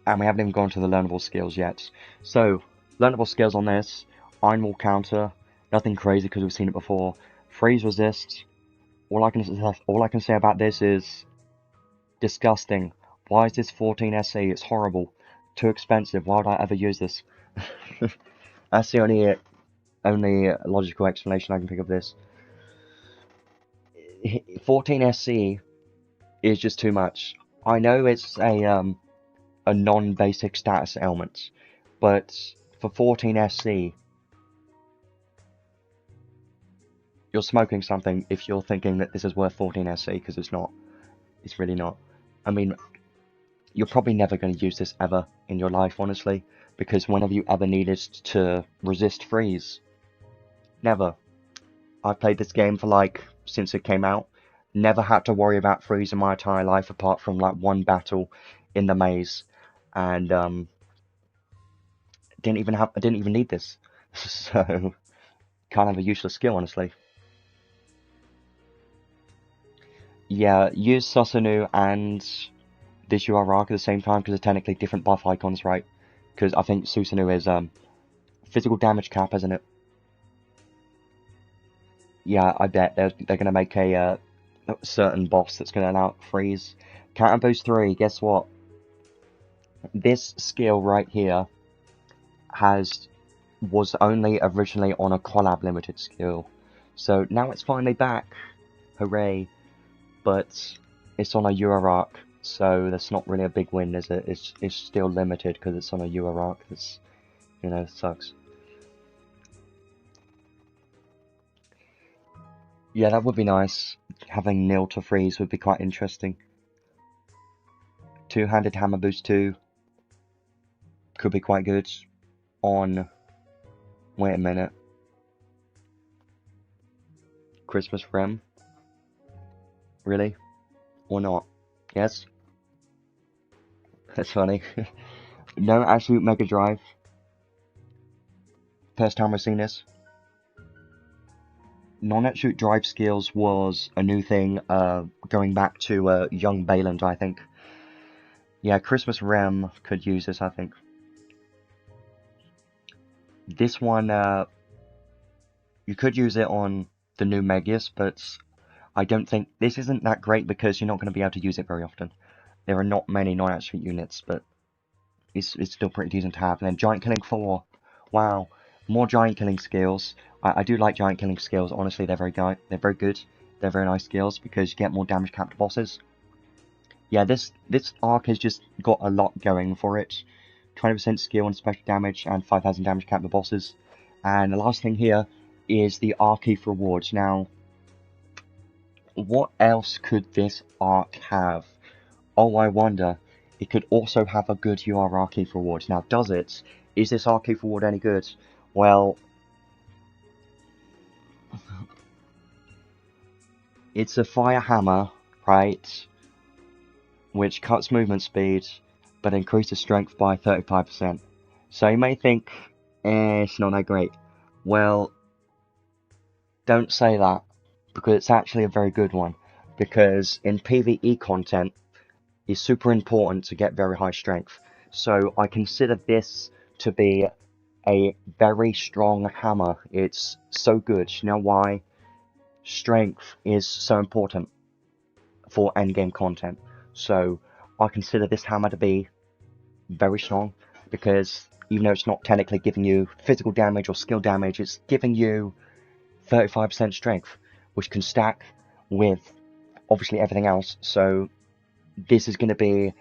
And we haven't even gone to the learnable skills yet. So, learnable skills on this: Iron Wall counter, nothing crazy because we've seen it before. Freeze resist. All I can say about this is disgusting. Why is this 14 SE? It's horrible. Too expensive. Why would I ever use this? That's the only logical explanation I can think of this. 14 SE is just too much. I know it's a non-basic status ailment, but for 14 SC, you're smoking something if you're thinking that this is worth 14 SC, because it's not. It's really not. I mean, you're probably never going to use this ever in your life, honestly, because whenever you ever needed to resist freeze, never. I've played this game for since it came out, never had to worry about freeze in my entire life apart from one battle in the maze, and I didn't even need this. So kind of a useless skill, honestly. Yeah, use Susanoo and this URARC at the same time, because they're technically different buff icons, right? Because I think Susanoo is physical damage cap, isn't it? Yeah, I bet they're gonna make a certain boss that's gonna allow freeze. Counter boost 3. Guess what? This skill right here was only originally on a collab limited skill, so now it's finally back. Hooray! But it's on a URARC, so that's not really a big win, is it? It's still limited because it's on a URARC. That's, sucks. Yeah, that would be nice. Having nil to freeze would be quite interesting. Two-handed hammer boost 2 could be quite good on... Wait a minute. Christmas Rem? Really? Or not? Yes? That's funny. No absolute Mega Drive. First time I've seen this. Non-absolute drive skills was a new thing, going back to young Bayland, I think. Yeah, Christmas Rem could use this, I think. This one, you could use it on the new Megius, but I don't think... This isn't that great because you're not going to be able to use it very often. There are not many non-absolute units, but it's still pretty decent to have. And then Giant Killing 4. Wow. More giant killing skills. I do like giant killing skills. Honestly, they're very good. They're very nice skills because you get more damage cap to bosses. Yeah, this arc has just got a lot going for it. 20% skill and special damage and 5,000 damage cap to bosses. And the last thing here is the arc for rewards. Now, what else could this arc have? Oh, I wonder. It could also have a good UR arc for rewards. Now, does it? Is this arc for reward any good? Well, it's a fire hammer, right? Which cuts movement speed, but increases strength by 35%. So you may think, it's not that great. Well, don't say that, because it's actually a very good one. Because in PvE content, it's super important to get very high strength. So I consider this to be a very strong hammer. It's so good. You know why? Strength is so important for endgame content. So I consider this hammer to be very strong, because even though it's not technically giving you physical damage or skill damage, it's giving you 35% strength, which can stack with obviously everything else. So this is going to be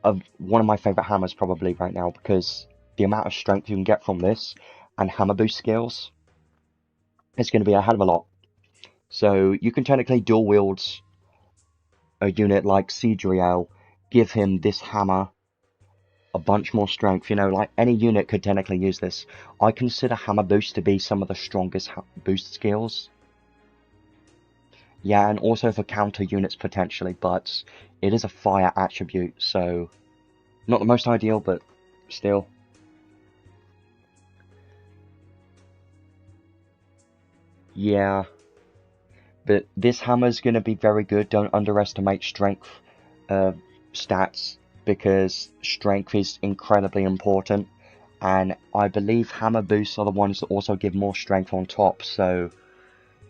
one of my favourite hammers probably right now, because the amount of strength you can get from this and hammer boost skills is going to be a hell of a lot. So you can technically dual wield a unit like Cedriel, give him this hammer a bunch more strength. You know, like any unit could technically use this. I consider hammer boost to be some of the strongest boost skills. Yeah, and also for counter units potentially, but it is a fire attribute, so not the most ideal, but still. Yeah, but this hammer is going to be very good. Don't underestimate strength stats, because strength is incredibly important, and I believe hammer boosts are the ones that also give more strength on top. So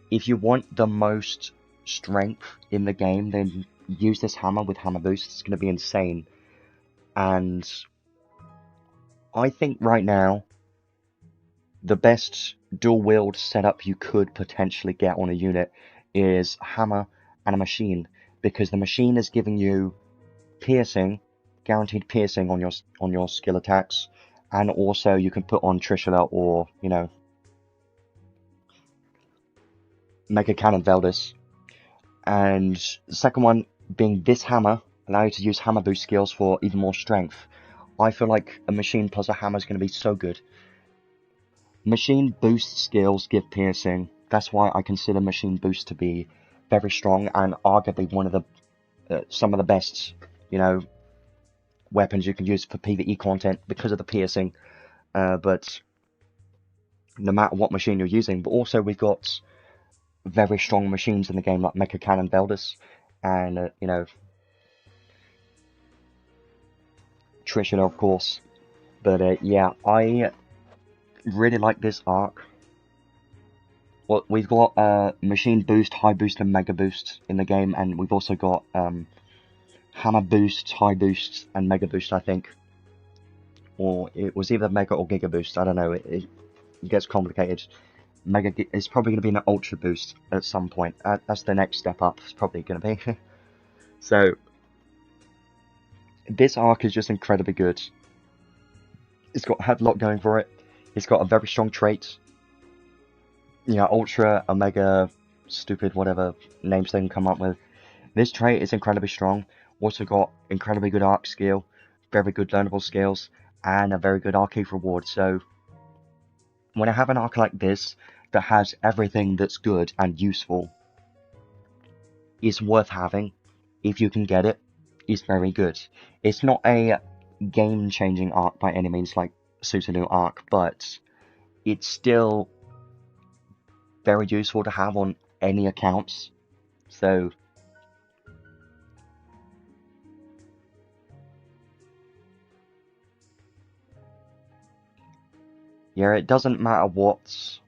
if you want the most strength in the game, then use this hammer with hammer boost. It's going to be insane. And I think right now the best dual wield setup you could potentially get on a unit is a hammer and a machine, because the machine is giving you piercing, guaranteed piercing on your skill attacks, and also you can put on Trishula or, you know, Mega Cannon Veldis. And the second one being this hammer, allow you to use hammer boost skills for even more strength. I feel like a machine plus a hammer is going to be so good. Machine boost skills give piercing. That's why I consider machine boost to be very strong and arguably one of the some of the best, you know, weapons you can use for PvE content because of the piercing. But no matter what machine you're using, but also we've got very strong machines in the game like Mecha Cannon Veldis and you know, Trishula of course. But yeah, I really like this arc. Well, we've got machine boost, high boost, and mega boost in the game, and we've also got hammer boost, high boost, and mega boost, I think. Or it was either mega or giga boost. I don't know. It gets complicated. Mega is probably going to be an ultra boost at some point. That's the next step up. It's probably going to be. So this arc is just incredibly good. It's had a lot going for it. It's got a very strong trait. You know, ultra, omega, stupid, whatever names they can come up with. This trait is incredibly strong. Also got incredibly good arc skill, very good learnable skills, and a very good arc reward. So when I have an arc like this that has everything that's good and useful, it's worth having. If you can get it, it's very good. It's not a game-changing arc by any means like Susanoo arc, but it's still very useful to have on any accounts. So yeah, it doesn't matter what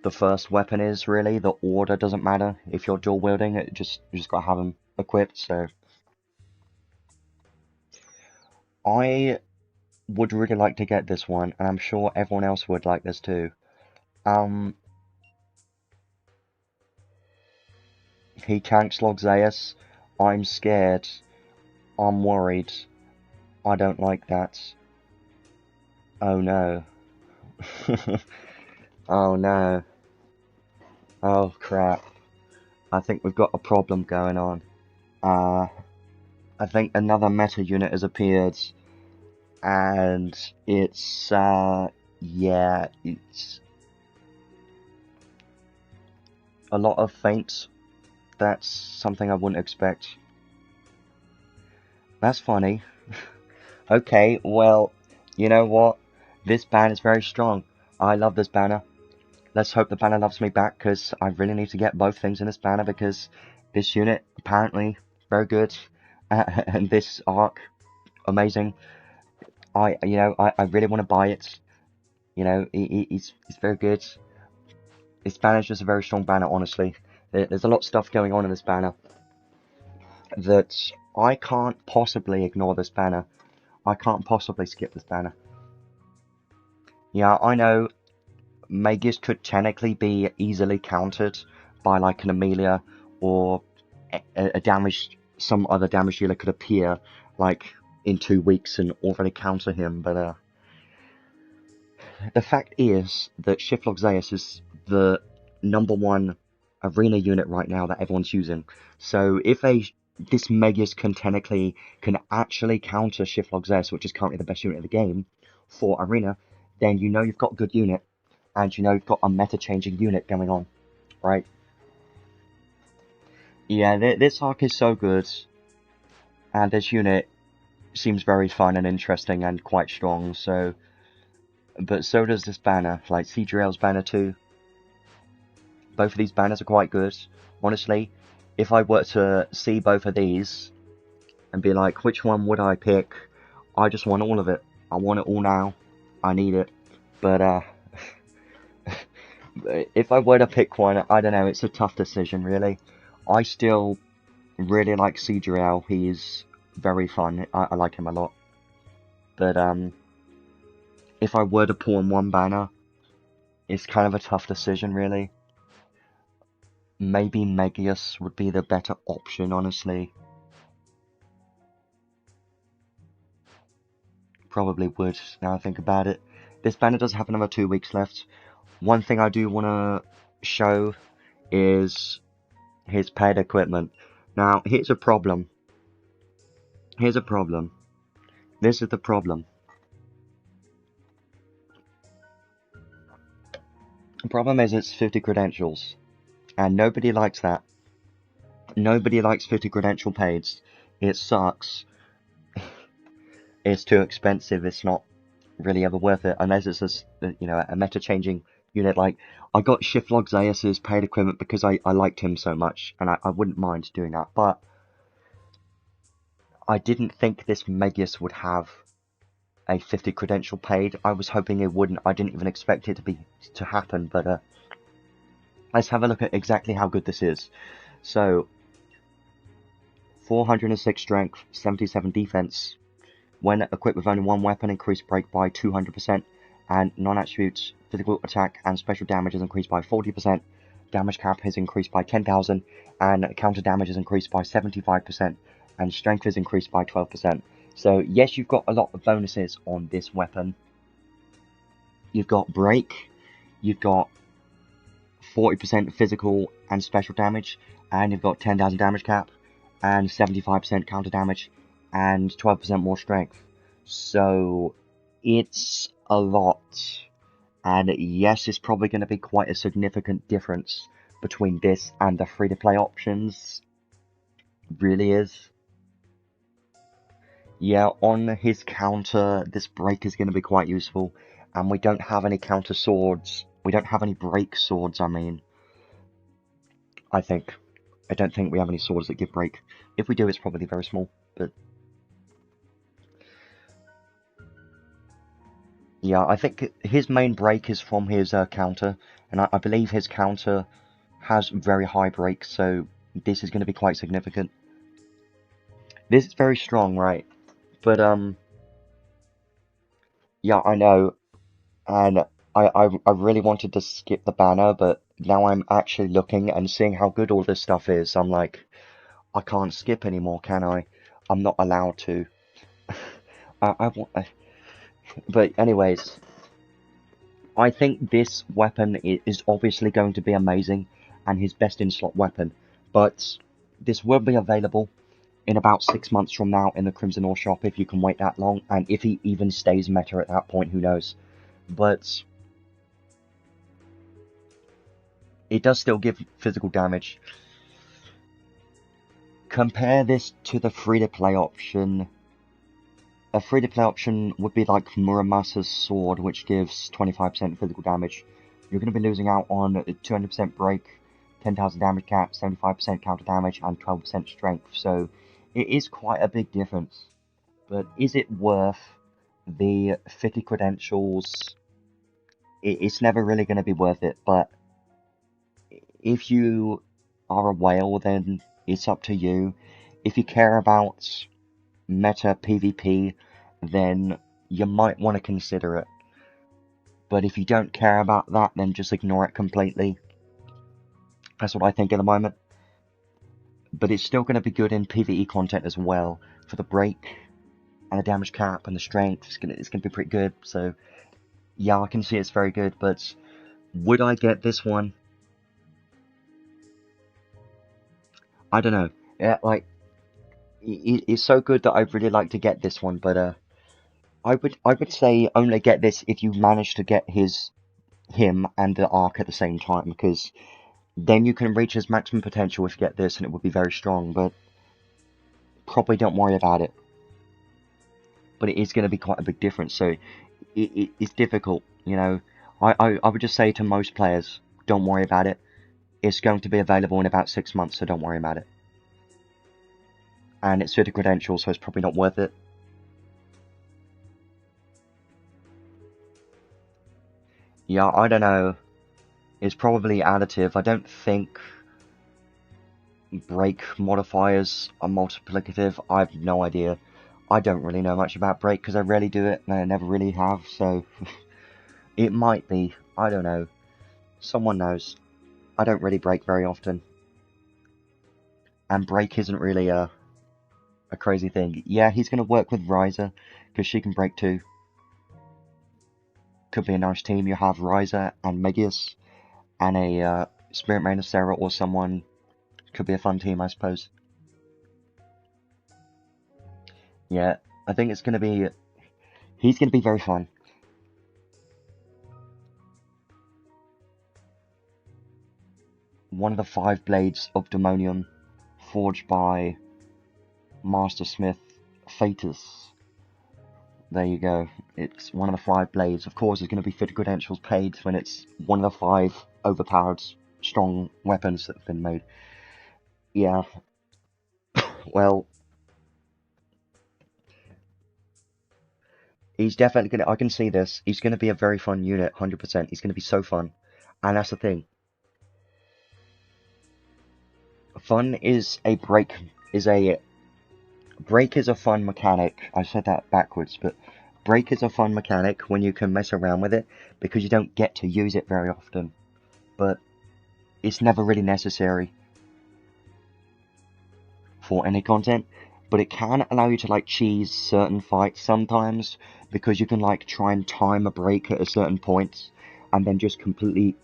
the first weapon is, really. The order doesn't matter. If you're dual wielding, you just gotta have them equipped. So I would really like to get this one, and I'm sure everyone else would like this too. He tanks Loxaeus. I'm scared. I'm worried. I don't like that. Oh no. Oh no. Oh crap. I think we've got a problem going on. I think another meta unit has appeared, and it's, yeah, it's a lot of feints. That's something I wouldn't expect. That's funny. Okay, well, you know what? This banner is very strong. I love this banner. Let's hope the banner loves me back, because I really need to get both things in this banner, because this unit, apparently, very good. And this arc, amazing. I really want to buy it. You know, he's very good. This banner is just a very strong banner, honestly. There's a lot of stuff going on in this banner that I can't possibly ignore this banner. I can't possibly skip this banner. Yeah, I know Megius could technically be easily countered by like an Amelia, or some other damage dealer could appear like in 2 weeks and already counter him, but the fact is that Shift Loxaeus is the #1 arena unit right now that everyone's using. So if this Megius can actually counter Shift Loxaeus, which is currently the best unit of the game for arena, then you know you've got a good unit, and you know you've got a meta-changing unit going on, right? Yeah, this arc is so good, and this unit seems very fun and interesting and quite strong, so... But so does this banner, like Seadriel's banner too. Both of these banners are quite good. Honestly, if I were to see both of these and be like, which one would I pick? I just want all of it. I want it all now. I need it. But, if I were to pick one, I don't know, it's a tough decision, really. I still really like Seadriel. He's very fun. I like him a lot. But, if I were to pull in one banner, it's kind of a tough decision, really. Maybe Megius would be the better option, honestly. Probably would, now I think about it. This banner does have another 2 weeks left. One thing I do want to show is his paid equipment. Now, here's a problem. Here's a problem. This is the problem. The problem is it's 50 credentials. And nobody likes that. Nobody likes 50 credential paids. It sucks. It's too expensive. It's not really ever worth it, unless it's a meta-changing unit. Like, I got Shift Loxaeus' paid equipment because I liked him so much, and I wouldn't mind doing that, but I didn't think this Megius would have a 50 credential paid. I was hoping it wouldn't. I didn't even expect it to happen, but let's have a look at exactly how good this is. So, 406 strength, 77 defense. When equipped with only one weapon, increased break by 200%, and non-attributes, physical attack and special damage is increased by 40%, damage cap is increased by 10,000, and counter damage is increased by 75%, and strength is increased by 12%. So yes, you've got a lot of bonuses on this weapon. You've got break, you've got 40% physical and special damage, and you've got 10,000 damage cap, and 75% counter damage, and 12% more strength. So it's a lot, and yes, it's probably going to be quite a significant difference between this and the free-to-play options. It really is. Yeah, on his counter, this break is going to be quite useful, and we don't have any counter swords. We don't have any break swords, I mean. I don't think we have any swords that give break. If we do, it's probably very small, but... Yeah, I think his main break is from his counter, and I believe his counter has very high break, so this is going to be quite significant. This is very strong, right? But, Yeah, I know, and I really wanted to skip the banner, but now I'm actually looking and seeing how good all this stuff is. I'm like, I can't skip anymore, can I? I'm not allowed to. I want, but anyways, I think this weapon is obviously going to be amazing, and his best in slot weapon. But this will be available in about 6 months from now in the Crimson Ore shop if you can wait that long, and if he even stays meta at that point, who knows. But it does still give physical damage. Compare this to the free-to-play option. A free-to-play option would be like Muramasa's sword, which gives 25% physical damage. You're going to be losing out on 200% break, 10,000 damage cap, 75% counter damage, and 12% strength. So it is quite a big difference. But is it worth the 50 credentials? It's never really going to be worth it. But if you are a whale, then it's up to you. If you care about meta PvP, then you might want to consider it. But if you don't care about that, then just ignore it completely. That's what I think at the moment. But it's still going to be good in PvE content as well. For the break, and the damage cap, and the strength, it's gonna be pretty good. So, yeah, I can see it's very good, but would I get this one? I don't know. Yeah, like, it's so good that I'd really like to get this one, but, I would say only get this if you manage to get him and the Arc at the same time, because then you can reach his maximum potential if you get this, and it would be very strong, but probably don't worry about it. But it is going to be quite a big difference, so it's difficult, you know. I would just say to most players, don't worry about it. It's going to be available in about 6 months, so don't worry about it. And it's 50 credentials, so it's probably not worth it. Yeah, I don't know. It's probably additive. I don't think break modifiers are multiplicative. I have no idea. I don't really know much about break because I rarely do it, and I never really have, so it might be. I don't know. Someone knows. I don't really break very often. And break isn't really a crazy thing. Yeah, he's going to work with Ryza, because she can break too. Could be a nice team. You have Ryza and Megius, and a Spirit Main of Sarah or someone. Could be a fun team, I suppose. Yeah, I think it's going to be... He's going to be very fun. One of the 5 blades of Demonium, forged by Master Smith Fatus. There you go. It's one of the 5 blades. Of course, there's going to be 50 credentials paid when it's one of the 5 overpowered, strong weapons that have been made. Yeah. Well, he's definitely going to... I can see this. He's going to be a very fun unit, 100%. He's going to be so fun. And that's the thing. Fun is a break... Break is a fun mechanic. I said that backwards, but break is a fun mechanic when you can mess around with it, because you don't get to use it very often. But it's never really necessary for any content. But it can allow you to like cheese certain fights sometimes, because you can like try and time a break at a certain point, and then just completely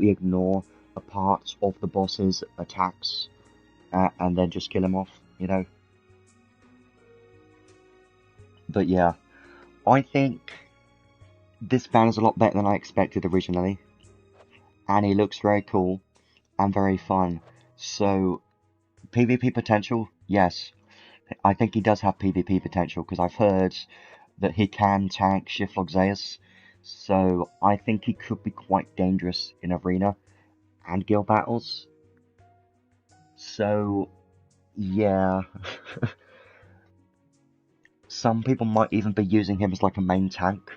ignore a part of the boss's attacks, and then just kill him off, you know. But yeah, I think this ban is a lot better than I expected originally, and he looks very cool and very fun. So, PvP potential, yes. I think he does have PvP potential, because I've heard that he can tank Shiflog Zeus, so I think he could be quite dangerous in arena and guild battles. So, yeah. Some people might even be using him as like a main tank.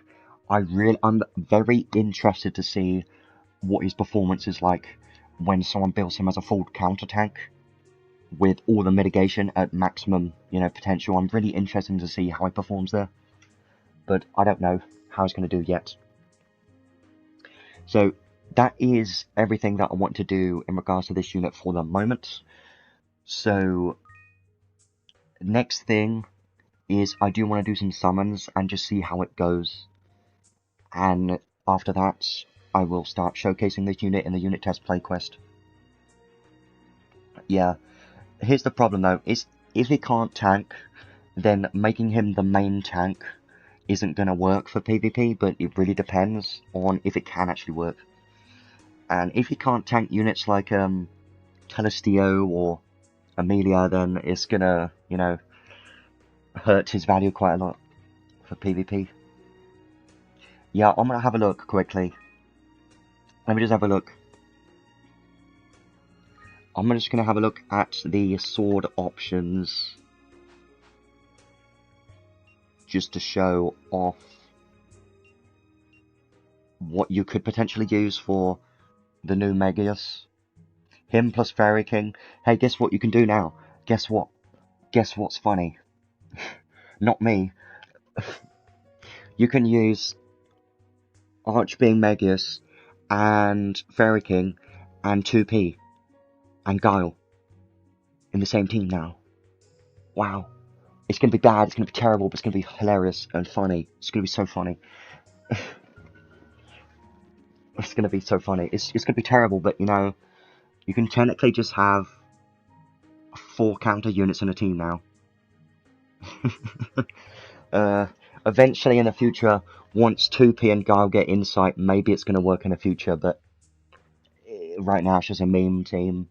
I'm very interested to see what his performance is like when someone builds him as a full counter tank with all the mitigation at maximum, you know, potential. I'm really interested to see how he performs there, but I don't know. how it's going to do yet. So that is everything that I want to do in regards to this unit for the moment. So next thing is I do want to do some summons and just see how it goes. And after that, I will start showcasing this unit in the unit test play quest. Yeah, here's the problem though, is if he can't tank, then making him the main tank isn't going to work for PvP, but it really depends on if it can actually work. And if he can't tank units like Telestio or Amelia, then it's gonna, you know, hurt his value quite a lot for PvP. Yeah, I'm gonna have a look quickly. Let me just have a look. I'm just gonna have a look at the sword options just to show off what you could potentially use for the new Megius. Him plus Fairy King. Hey, guess what you can do now? Guess what? Guess what's funny? Not me. You can use Archbeing Megius and Fairy King and 2P and Guile in the same team now. Wow. It's going to be bad, it's going to be terrible, but it's going to be hilarious and funny. It's going to be so funny. It's going to be so funny. It's going to be terrible, but you know, you can technically just have 4 counter units in a team now. Eventually in the future, once 2P and Guile get insight, maybe it's going to work in the future, but right now it's just a meme team,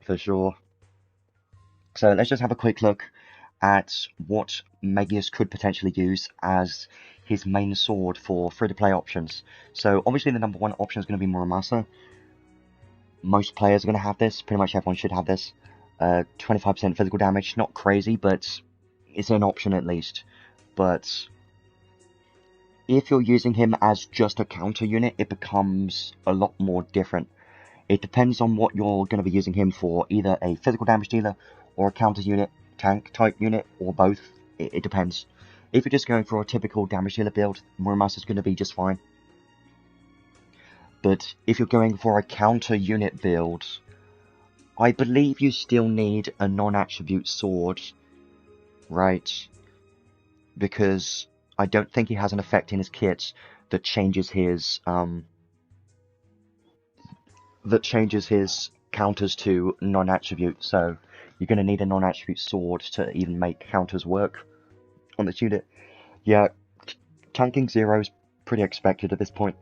for sure. So let's just have a quick look at what Megius could potentially use as his main sword for free-to-play options. So obviously the number one option is going to be Muramasa. Most players are going to have this, pretty much everyone should have this. 25% physical damage, not crazy, but it's an option at least. But if you're using him as just a counter unit, it becomes a lot more different. It depends on what you're going to be using him for, either a physical damage dealer or a counter unit, tank type unit, or both. It depends. If you're just going for a typical damage dealer build, Muramasa's going to be just fine. But if you're going for a counter unit build, I believe you still need a non-attribute sword, right? Because I don't think he has an effect in his kit that changes his counters to non-attribute. So you're going to need a non-attribute sword to even make counters work on this unit. Yeah, tanking 0 is pretty expected at this point,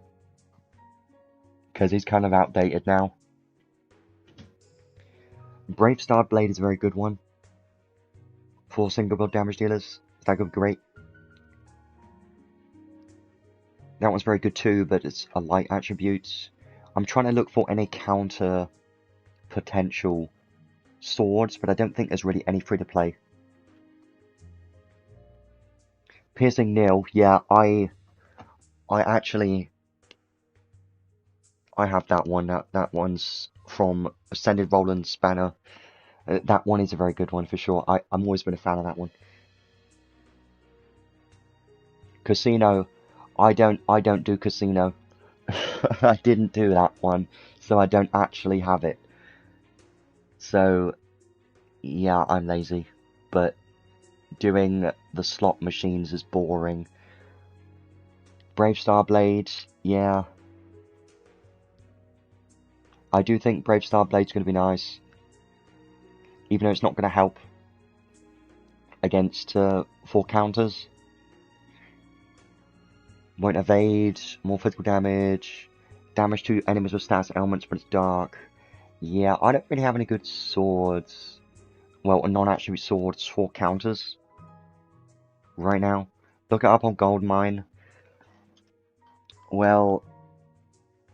because he's kind of outdated now. Brave Star Blade is a very good one for single build damage dealers. That could be great. That one's very good too, but it's a light attribute. I'm trying to look for any counter potential swords, but I don't think there's really any free to play. Piercing Nil, yeah, I have that one. That one's from Ascended Roland's Banner. That one is a very good one for sure. I'm always been a fan of that one. Casino, I don't do Casino. I didn't do that one, so I don't actually have it. So yeah, I'm lazy, but doing the slot machines is boring. Brave Star Blade, yeah. I do think Brave Star Blade's going to be nice, even though it's not going to help against 4 counters. Won't evade, more physical damage, damage to enemies with stats elements, but it's dark. Yeah, I don't really have any good swords. Well, non-attribute swords for counters right now. Look it up on Goldmine. Well,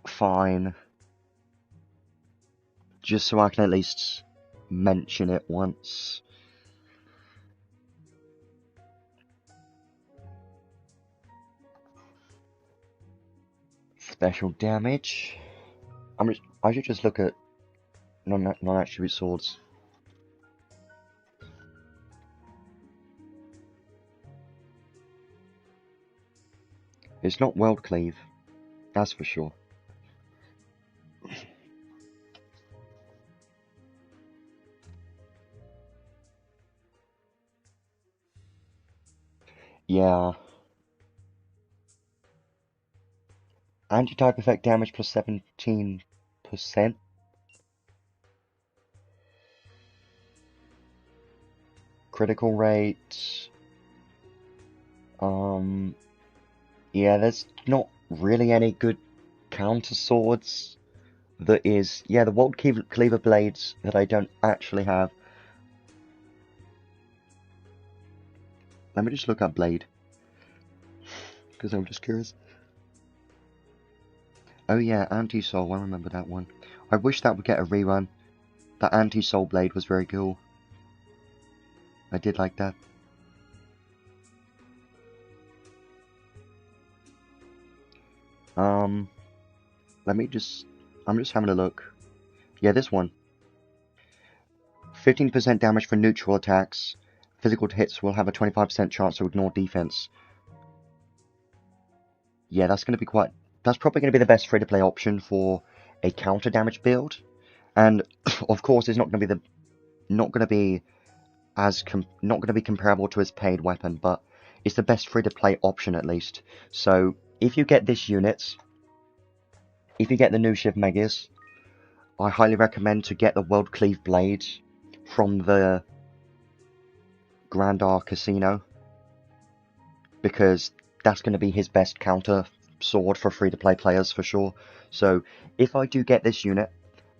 fine. Just so I can at least mention it once. Special damage. I should just look at non-attribute swords. It's not World Cleave, that's for sure. Yeah. Anti-type effect damage plus 17%. Critical rate. Yeah, there's not really any good counter swords. There is, yeah, the World Cleaver blades that I don't actually have. Let me just look up blade, because I'm just curious. Oh yeah, Anti-Soul, I remember that one. I wish that would get a rerun. That Anti-Soul blade was very cool. I did like that. Let me just... I'm just having a look. Yeah, this one. 15% damage for neutral attacks. Physical hits will have a 25% chance to ignore defense. Yeah, that's going to be quite... That's probably going to be the best free-to-play option for a counter damage build. And, of course, it's not going to be not going to be comparable to his paid weapon, but it's the best free-to-play option at least. So, if you get this unit, if you get the new Shiv Megius, I highly recommend to get the World Cleave Blade from the Grandar Casino, because that's going to be his best counter sword for free-to-play players for sure. So, if I do get this unit,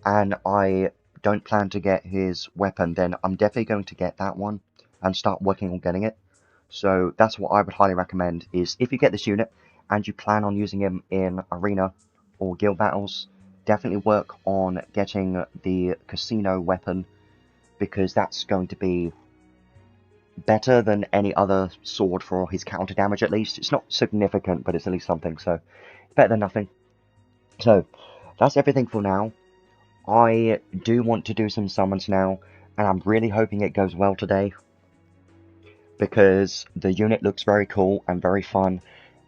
and I don't plan to get his weapon, then I'm definitely going to get that one and start working on getting it. So that's what I would highly recommend, is if you get this unit and you plan on using him in arena or guild battles, definitely work on getting the casino weapon, because that's going to be better than any other sword for his counter damage at least. It's not significant, but it's at least something, so better than nothing. So that's everything for now. I do want to do some summons now, and I'm really hoping it goes well today, because the unit looks very cool and very fun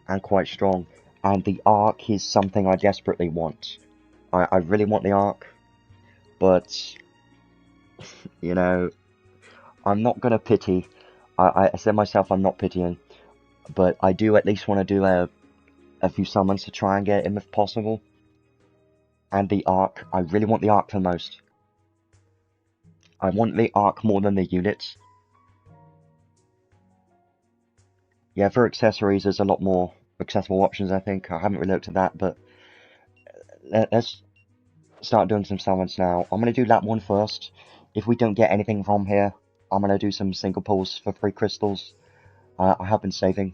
and quite strong, and the Arc is something I desperately want. I really want the Arc, but, you know, I'm not going to pity. I said myself I'm not pitying, but I do at least want to do a few summons to try and get him if possible. And the Arc, I really want the Arc the most. I want the Arc more than the units. Yeah, for accessories, there's a lot more accessible options, I think. I haven't really looked at that, but let's start doing some summons now. I'm going to do that one first. If we don't get anything from here, I'm going to do some single pulls for free crystals. I have been saving.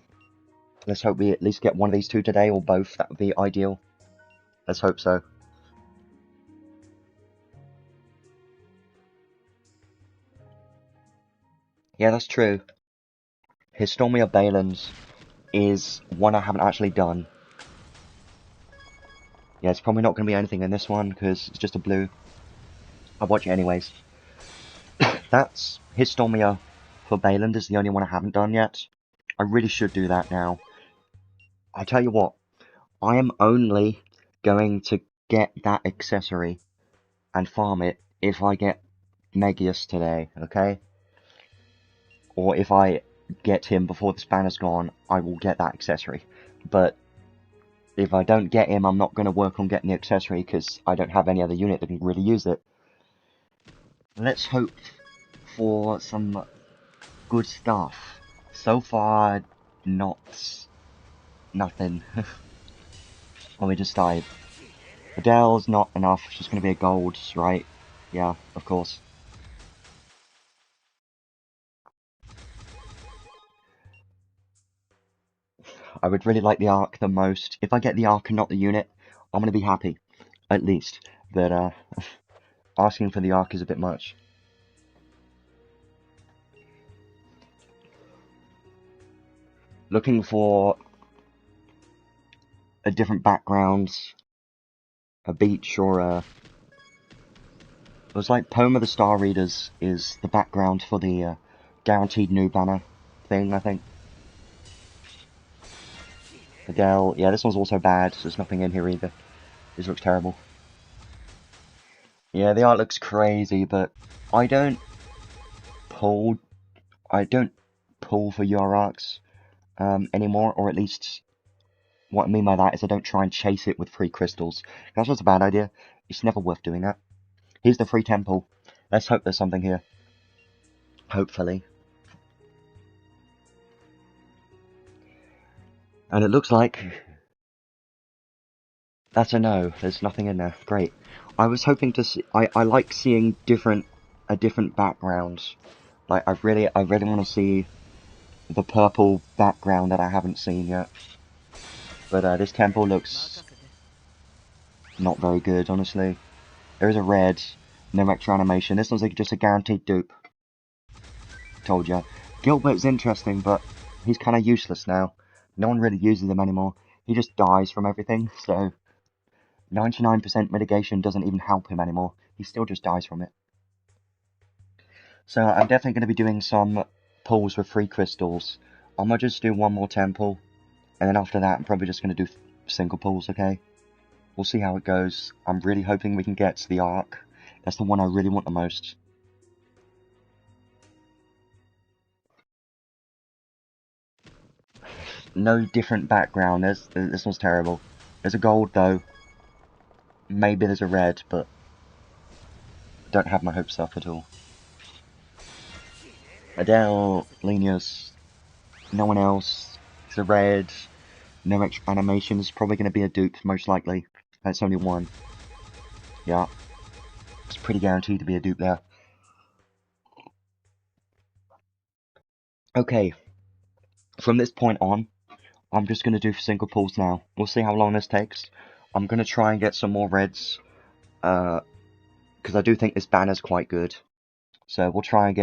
Let's hope we at least get one of these two today, or both. That would be ideal. Let's hope so. Yeah, that's true. Histomia Balins is one I haven't actually done. Yeah, it's probably not going to be anything in this one, because it's just a blue. I'll watch it anyways. That's Histomia for Baland is the only one I haven't done yet. I really should do that now. I tell you what, I am only going to get that accessory and farm it if I get Megius today, okay? Or if I get him before the spanner's gone, I will get that accessory. But if I don't get him, I'm not going to work on getting the accessory, because I don't have any other unit that can really use it. Let's hope for some good stuff. So far, nothing. Well, we just died. Adele's not enough, she's going to be a gold, right? Yeah, of course. I would really like the Arc the most. If I get the Arc and not the unit, I'm going to be happy. At least. But, asking for the Arc is a bit much. Looking for a different background, a beach, or a... It was like Poem of the Star Readers is the background for the guaranteed new banner thing, I think. Adele, yeah, this one's also bad. There's nothing in here either. This looks terrible. Yeah, the art looks crazy, but I don't pull. I don't pull for your arcs anymore, or at least what I mean by that is I don't try and chase it with free crystals. That's just a bad idea. It's never worth doing that. Here's the free temple. Let's hope there's something here. Hopefully. And it looks like that's a no. There's nothing in there. Great. I was hoping to see. I like seeing a different background. Like I really want to see the purple background that I haven't seen yet. But this temple looks not very good, honestly. There is a red, no extra animation. This looks like just a guaranteed dupe. Told ya. Gilbert's interesting, but he's kind of useless now. No one really uses him anymore. He just dies from everything, so 99% mitigation doesn't even help him anymore. He still just dies from it. So I'm definitely going to be doing some pulls with free crystals. I might just do one more temple, and then after that I'm probably just going to do single pulls, okay? We'll see how it goes. I'm really hoping we can get to the Ark. That's the one I really want the most. No different background. This one's terrible. There's a gold though. Maybe there's a red, but don't have my hopes up at all. Adele, Linus, no one else. It's a red. No extra animation. It's probably going to be a dupe, most likely. That's only one. Yeah. It's pretty guaranteed to be a dupe there. Okay. From this point on, I'm just going to do single pulls now. We'll see how long this takes. I'm going to try and get some more reds. Because I do think this banner's quite good. So we'll try and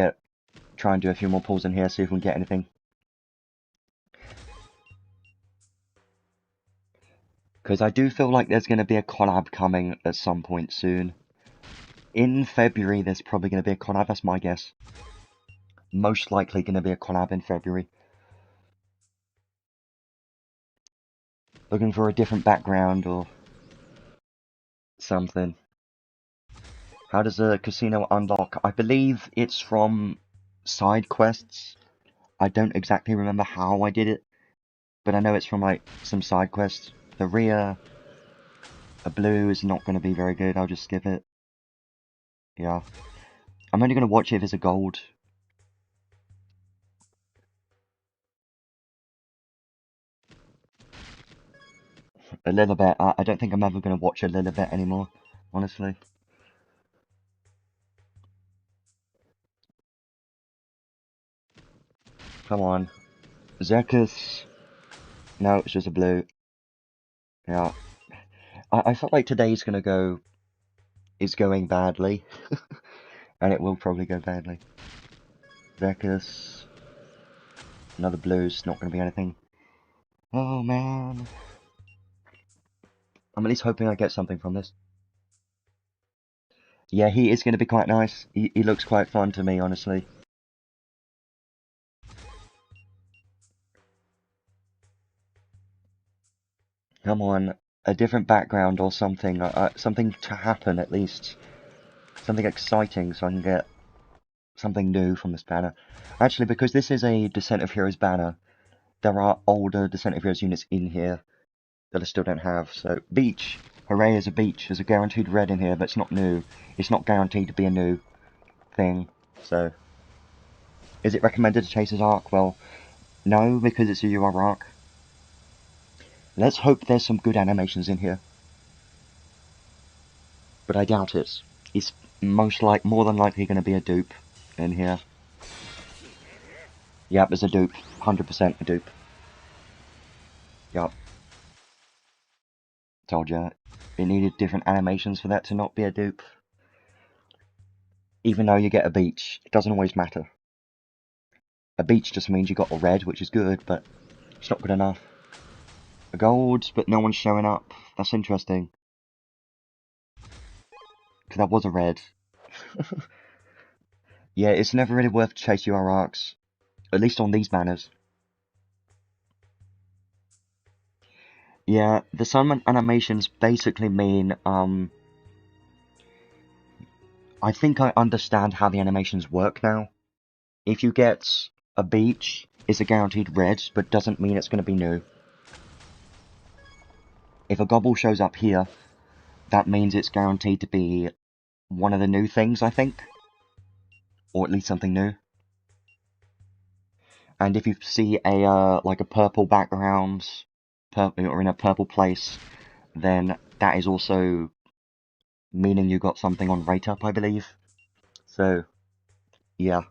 do a few more pulls in here, see if we can get anything. Because I do feel like there's going to be a collab coming at some point soon. In February, there's probably going to be a collab, that's my guess. Most likely going to be a collab in February. Looking for a different background or something. How does a casino unlock? I believe it's from side quests. I don't exactly remember how I did it, but I know it's from like some side quests. The rear, a blue is not going to be very good. I'll just skip it. Yeah. I'm only going to watch it if it's a gold. A little bit. I don't think I'm ever going to watch a little bit anymore, honestly. Come on. Zerkus. No, it's just a blue. Yeah. I felt like today's going to go... is going badly. And it will probably go badly. Zerkus. Another blue's not going to be anything. Oh, man. I'm at least hoping I get something from this. Yeah, he is going to be quite nice. He looks quite fun to me, honestly. Come on. A different background or something. Something to happen, at least. Something exciting so I can get something new from this banner. Actually, because this is a Descent of Heroes banner, there are older Descent of Heroes units in here that I still don't have. So, beach. Hooray is a beach. There's a guaranteed red in here, but it's not new. It's not guaranteed to be a new thing. So, is it recommended to chase his arc? Well, no, because it's a UR arc. Let's hope there's some good animations in here. But I doubt it. It's more than likely going to be a dupe in here. Yep, there's a dupe. 100% a dupe. Yep. Told ya. It needed different animations for that to not be a dupe. Even though you get a beach, it doesn't always matter. A beach just means you got a red, which is good, but it's not good enough. A gold, but no one's showing up. That's interesting. Because that was a red. Yeah, it's never really worth chase UR arcs. At least on these banners. Yeah, the summon animations basically mean, I think I understand how the animations work now. If you get a beach, it's a guaranteed red, but doesn't mean it's going to be new. If a gobble shows up here, that means it's guaranteed to be one of the new things, I think. Or at least something new. And if you see a, like a purple background, or in a purple place, then that is also meaning you got something on rate up, I believe. So, yeah.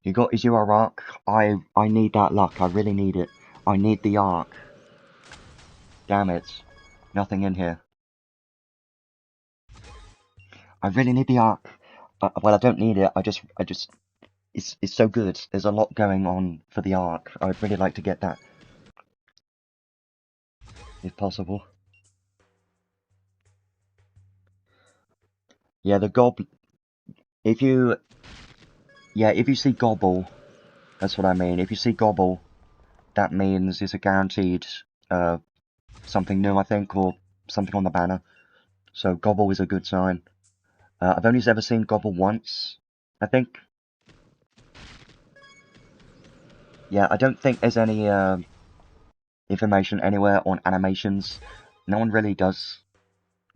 You got Izura Arc. I need that luck. I really need it. I need the Arc. Damn it. Nothing in here. I really need the Arc. Well, I don't need it. I just, it's so good. There's a lot going on for the Arc. I'd really like to get that. If possible. Yeah, the Gob... If you see Gobble, that's what I mean. If you see Gobble, that means it's a guaranteed, something new, I think, or something on the banner. So Gobble is a good sign. I've only ever seen Gobble once, I think. Yeah, I don't think there's any, information anywhere on animations. No one really does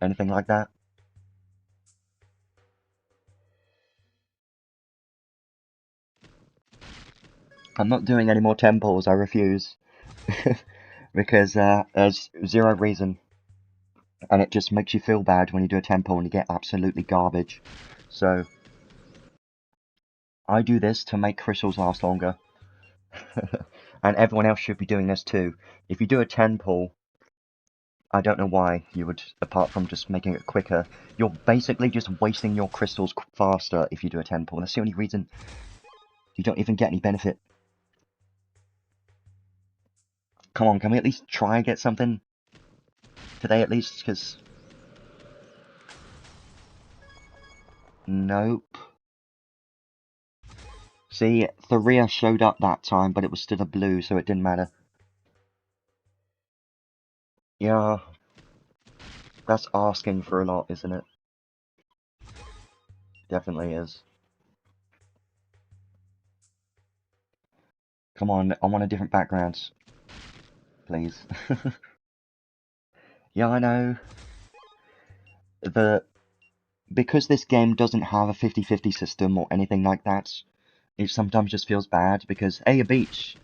anything like that. I'm not doing any more temples, I refuse. Because, there's zero reason. And it just makes you feel bad when you do a temple and you get absolutely garbage. So, I do this to make crystals last longer. And everyone else should be doing this too. If you do a temple, I don't know why you would, apart from just making it quicker, you're basically just wasting your crystals faster if you do a temple. That's the only reason you don't even get any benefit. Come on, can we at least try and get something today at least? Because... Nope. See, Thoria showed up that time, but it was still a blue, so it didn't matter. Yeah, that's asking for a lot, isn't it? Definitely is. Come on, I want a different background. Please. Yeah, I know. Because this game doesn't have a 50-50 system or anything like that, it sometimes just feels bad, because, hey, a beach!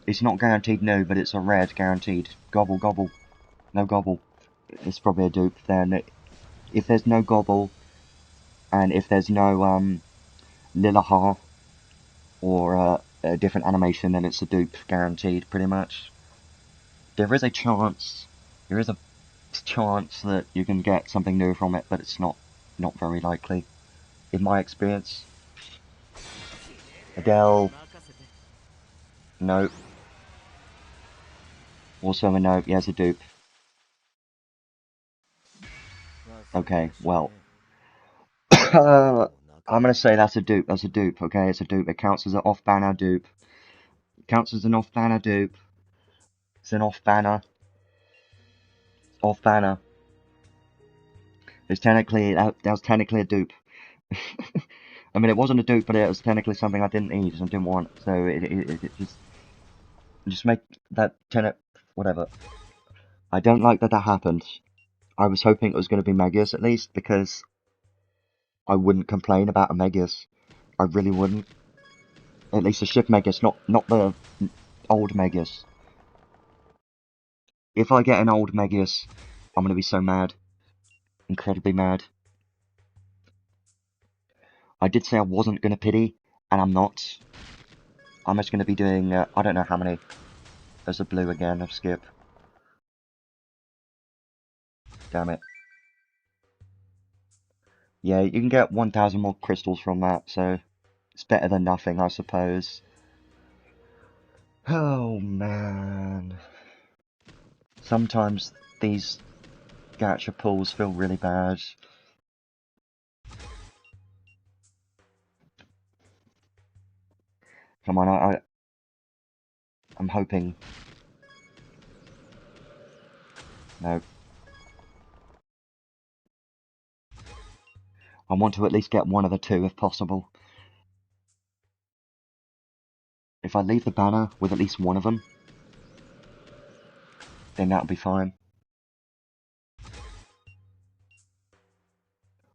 It's not guaranteed no, but it's a red guaranteed. Gobble, gobble. No gobble. It's probably a dupe then. If there's no gobble, and if there's no, Lilaha, or, a different animation, then it's a dupe, guaranteed, pretty much. There is a chance that you can get something new from it, but it's not very likely, in my experience. Adele, nope. Also a nope, yeah, it's a dupe. Okay, well. I'm gonna say that's a dupe, okay? It's a dupe. It counts as an off-banner dupe. It counts as an off-banner dupe. It's an off-banner. Off-banner. It's technically, that was technically a dupe. I mean, it wasn't a dupe, but it was technically something I didn't need and didn't want, so it just make that whatever. I don't like that happened. I was hoping it was going to be Megius at least, because I wouldn't complain about a Megius. I really wouldn't. At least a ship Megius, not the old Megius. If I get an old Megius, I'm going to be so mad. Incredibly mad. I did say I wasn't going to pity, and I'm not. I'm just going to be doing, I don't know how many. There's a blue again, I'll skip. Damn it. Yeah, you can get 1,000 more crystals from that, so it's better than nothing, I suppose. Oh, man. Sometimes these gacha pulls feel really bad. Come on, I'm hoping. No. I want to at least get one of the two if possible. If I leave the banner with at least one of them, then that'll be fine.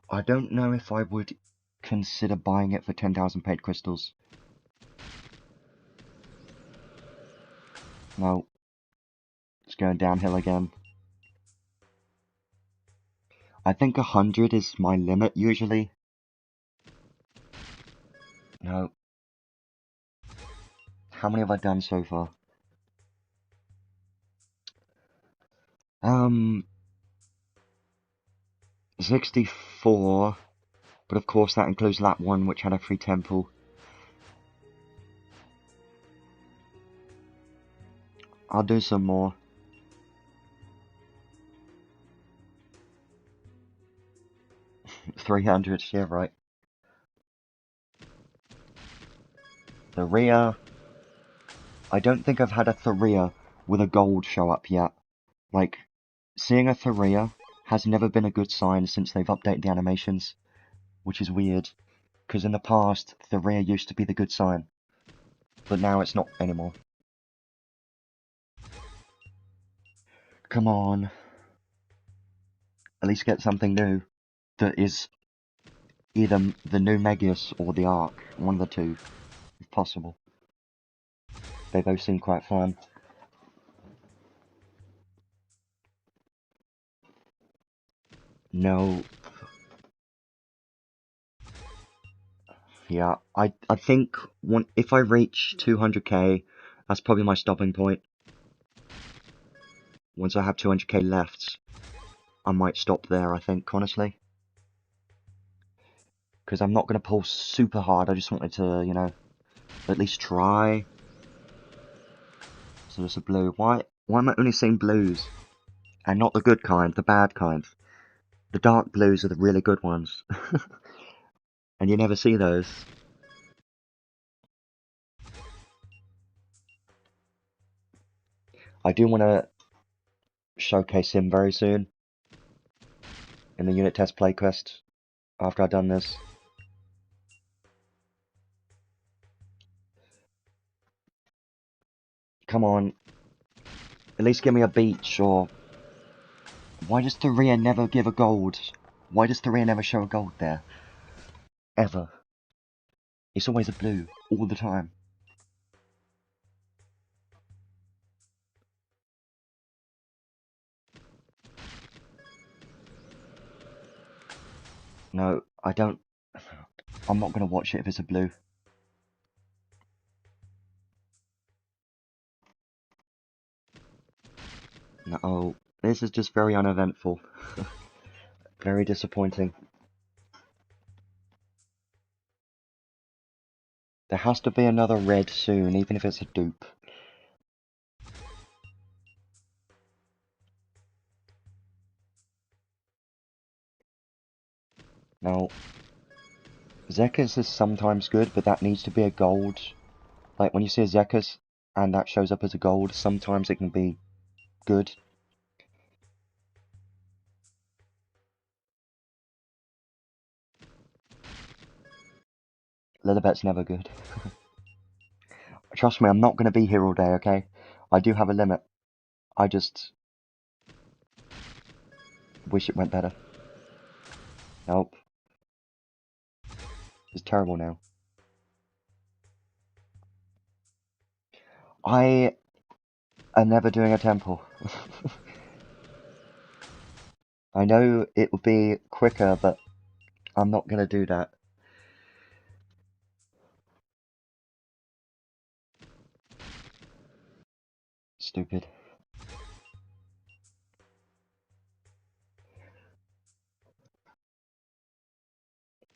I don't know if I would consider buying it for 10,000 paid crystals. No. It's going downhill again. I think 100 is my limit usually. No. How many have I done so far? 64. But of course that includes lap 1, which had a free temple. I'll do some more. $300, yeah, right. Thoria. I don't think I've had a Thoria with a gold show up yet. Like, seeing a Thoria has never been a good sign since they've updated the animations, which is weird, because in the past, Thoria used to be the good sign, but now it's not anymore. Come on. At least get something new that is either the new Megius or the Arc, one of the two, if possible. They both seem quite fun. No. Yeah, I think if I reach 200k, that's probably my stopping point. Once I have 200k left, I might stop there, I think, honestly. Because I'm not going to pull super hard, I just wanted to, you know, at least try. So there's a blue. Why am I only seeing blues? And not the good kind, the bad kind. The dark blues are the really good ones. And you never see those. I do want to showcase him very soon. In the unit test playquest. After I've done this. Come on. At least give me a beach, or... Why does Thoria never give a gold? Why does Thoria never show a gold there? Ever. It's always a blue, all the time. No, I don't... I'm not going to watch it if it's a blue. No, this is just very uneventful. Very disappointing. There has to be another red soon, even if it's a dupe. Now, Zekas is sometimes good, but that needs to be a gold. Like, when you see a Zekas, and that shows up as a gold, sometimes it can be good. Lilibet's never good. Trust me, I'm not going to be here all day, okay? I do have a limit. I just... wish it went better. Nope. It's terrible now. I am never doing a temple. I know it would be quicker, but I'm not going to do that. Stupid.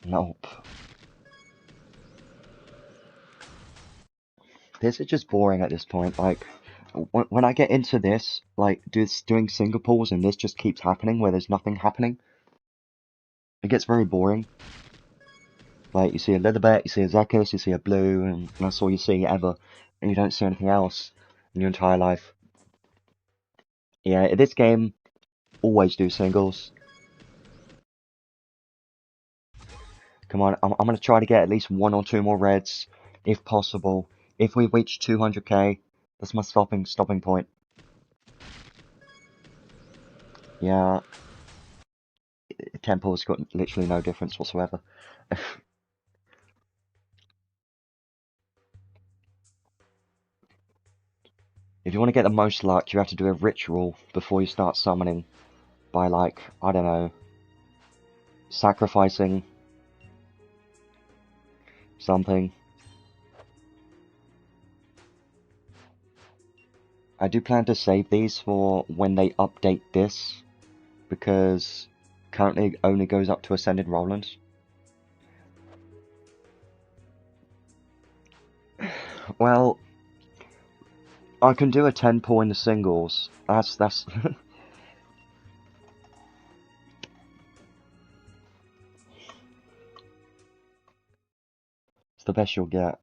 Nope. This is just boring at this point. Like, when I get into this, like, doing Singapores and this just keeps happening where there's nothing happening, it gets very boring. Like, you see a Lilibet, you see a Zekis, you see a blue, and that's all you see ever. And you don't see anything else in your entire life. Yeah, this game, always do singles. Come on, I'm going to try to get at least 1 or 2 more reds, if possible. If we reach 200k, that's my stopping point. Yeah, Temple's got literally no difference whatsoever. If you want to get the most luck, you have to do a ritual before you start summoning. By, like, I don't know, sacrificing something. I do plan to save these for when they update this, because currently it only goes up to Ascended Roland. Well, I can do a 10 pull in the singles. That's it's the best you'll get.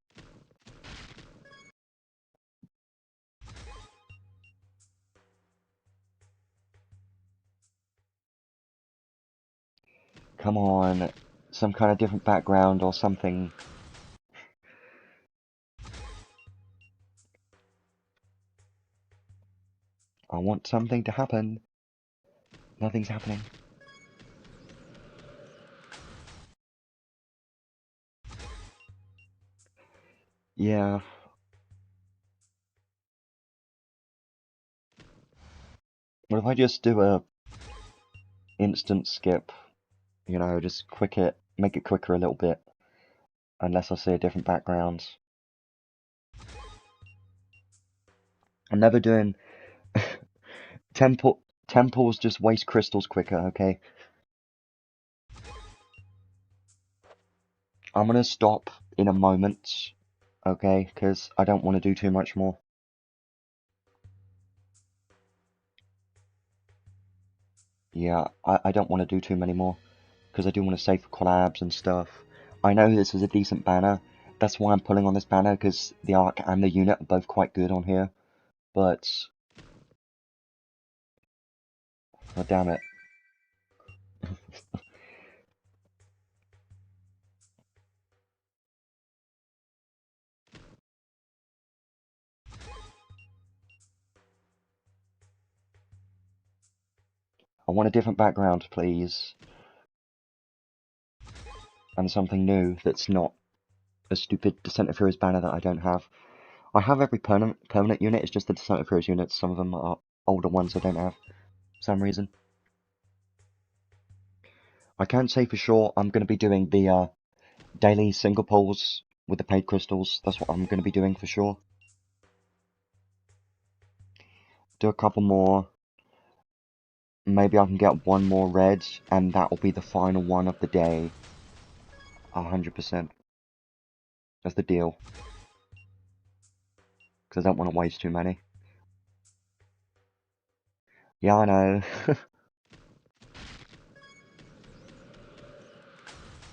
Come on, some kind of different background or something. I want something to happen. Nothing's happening. Yeah. What if I just do a instant skip? You know, just make it quicker a little bit. Unless I see a different background. I'm never doing... Temples just waste crystals quicker, okay? I'm gonna stop in a moment, okay? Because I don't want to do too much more. Yeah, I don't want to do too many more. Because I do want to save for collabs and stuff. I know this is a decent banner. That's why I'm pulling on this banner, because the Arc and the unit are both quite good on here. But... oh, damn it. I want a different background, please. And something new that's not a stupid Descent of Heroes banner that I don't have. I have every permanent unit, it's just the Descent of Heroes units. Some of them are older ones I don't have, for some reason. I can't say for sure I'm going to be doing the daily single pulls with the paid crystals. That's what I'm going to be doing for sure. Do a couple more. Maybe I can get 1 more red, and that will be the final one of the day. 100%. That's the deal. Because I don't want to waste too many. Yeah, I know.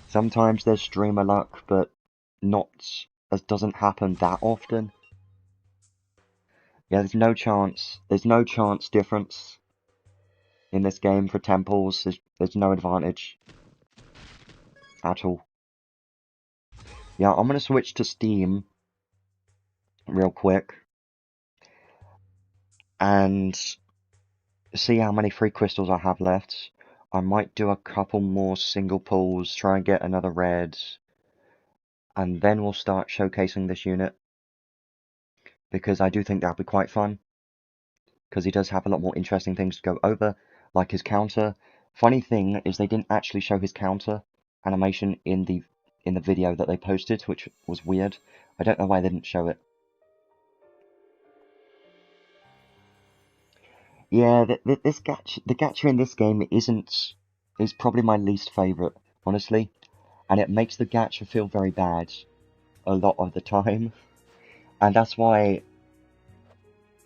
Sometimes there's streamer luck, but not as doesn't happen that often. Yeah, there's no chance. There's no chance difference in this game for temples. There's no advantage at all. Yeah, I'm gonna switch to Steam real quick and see how many free crystals I have left. I might do a couple more single pulls, try and get another red, and then we'll start showcasing this unit, because I do think that'll be quite fun, because he does have a lot more interesting things to go over, like his counter. Funny thing is they didn't actually show his counter animation in the video that they posted, which was weird. I don't know why they didn't show it. Yeah, the gacha in this game is probably my least favourite, honestly, and it makes the gacha feel very bad a lot of the time, and that's why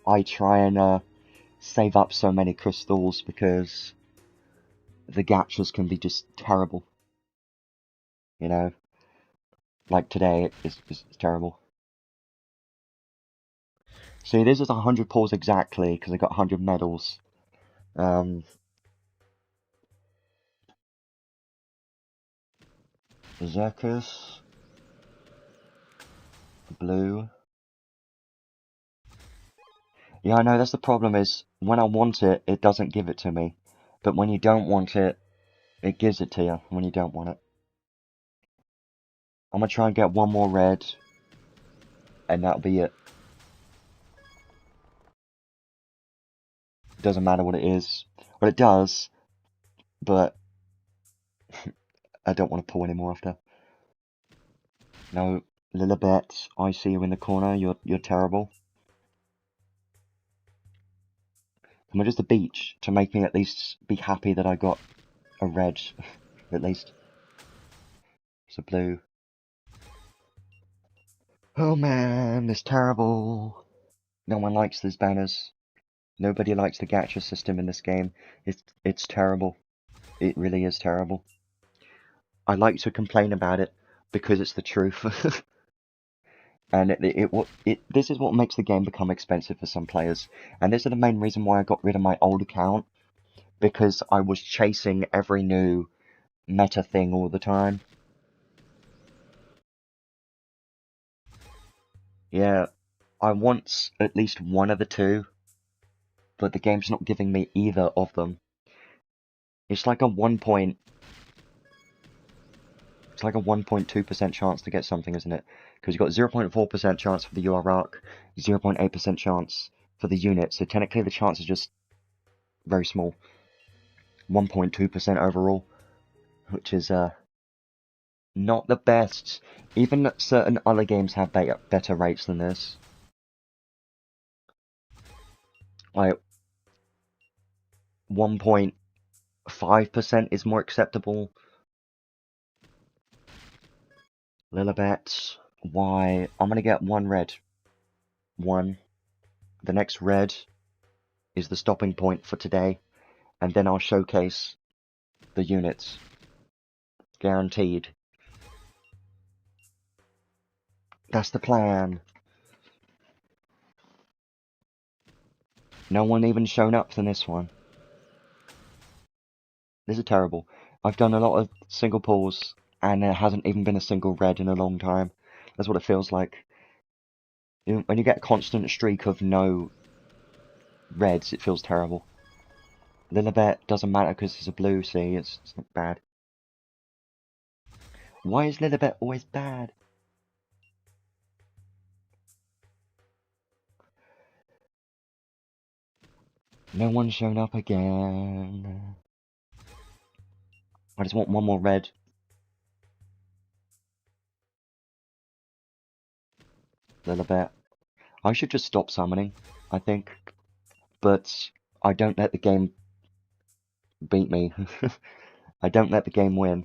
I try and save up so many crystals, because the gachas can be just terrible, you know, like today it's terrible. See, this is 100 pulls exactly, because I got 100 medals. Xerxes. Blue. Yeah, I know, that's the problem is, when I want it, it doesn't give it to me. But when you don't want it, it gives it to you when you don't want it. I'm gonna try and get one more red, and that'll be it. Doesn't matter what it is. Well, it does, but I don't want to pull anymore after. No, Lilibet, I see you in the corner. You're terrible. Am I just a beach to make me at least be happy that I got a red, at least? It's a blue. Oh man, it's terrible. No one likes these banners. Nobody likes the gacha system in this game. It's terrible. It really is terrible. I like to complain about it because it's the truth. And this is what makes the game become expensive for some players. And this is the main reason why I got rid of my old account. Because I was chasing every new meta thing all the time. Yeah, I want at least one of the two. But the game's not giving me either of them. It's like a 1.2% chance to get something, isn't it? Because you've got 0.4% chance for the UR arc, 0.8% chance for the unit, so technically the chance is just very small. 1.2% overall, which is not the best. Even certain other games have better rates than this. Like 1.5% is more acceptable. Lilibet, why? I'm gonna get one red. One. The next red is the stopping point for today, and then I'll showcase the units. Guaranteed. That's the plan. No one even shown up for this one. This is terrible. I've done a lot of single pulls, and there hasn't even been a single red in a long time. That's what it feels like. When you get a constant streak of no reds, it feels terrible. Lilibet doesn't matter because it's a blue, see, it's not bad. Why is Lilibet always bad? No one's shown up again. I just want one more red. Lilibet. I should just stop summoning, I think. But I don't let the game beat me. I don't let the game win.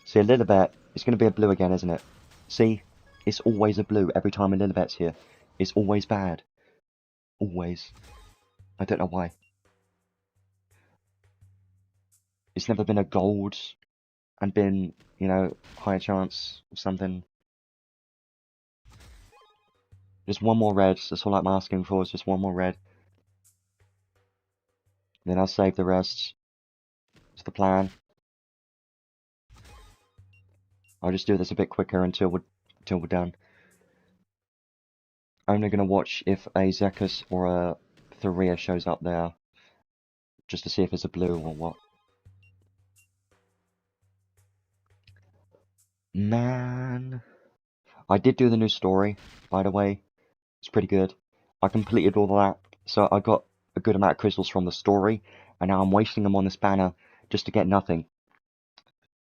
See, a Lilibet, it's going to be a blue again, isn't it? See? It's always a blue every time a Lilibet's here. It's always bad. Always. I don't know why. It's never been a gold and been, you know, higher chance of something. Just one more red. That's all I'm asking for, is just one more red. Then I'll save the rest. It's the plan. I'll just do this a bit quicker until we're done. I'm only going to watch if a Zekus or a Thoria shows up there. Just to see if it's a blue or what. Man. I did do the new story, by the way. It's pretty good. I completed all that, so I got a good amount of crystals from the story, and now I'm wasting them on this banner just to get nothing.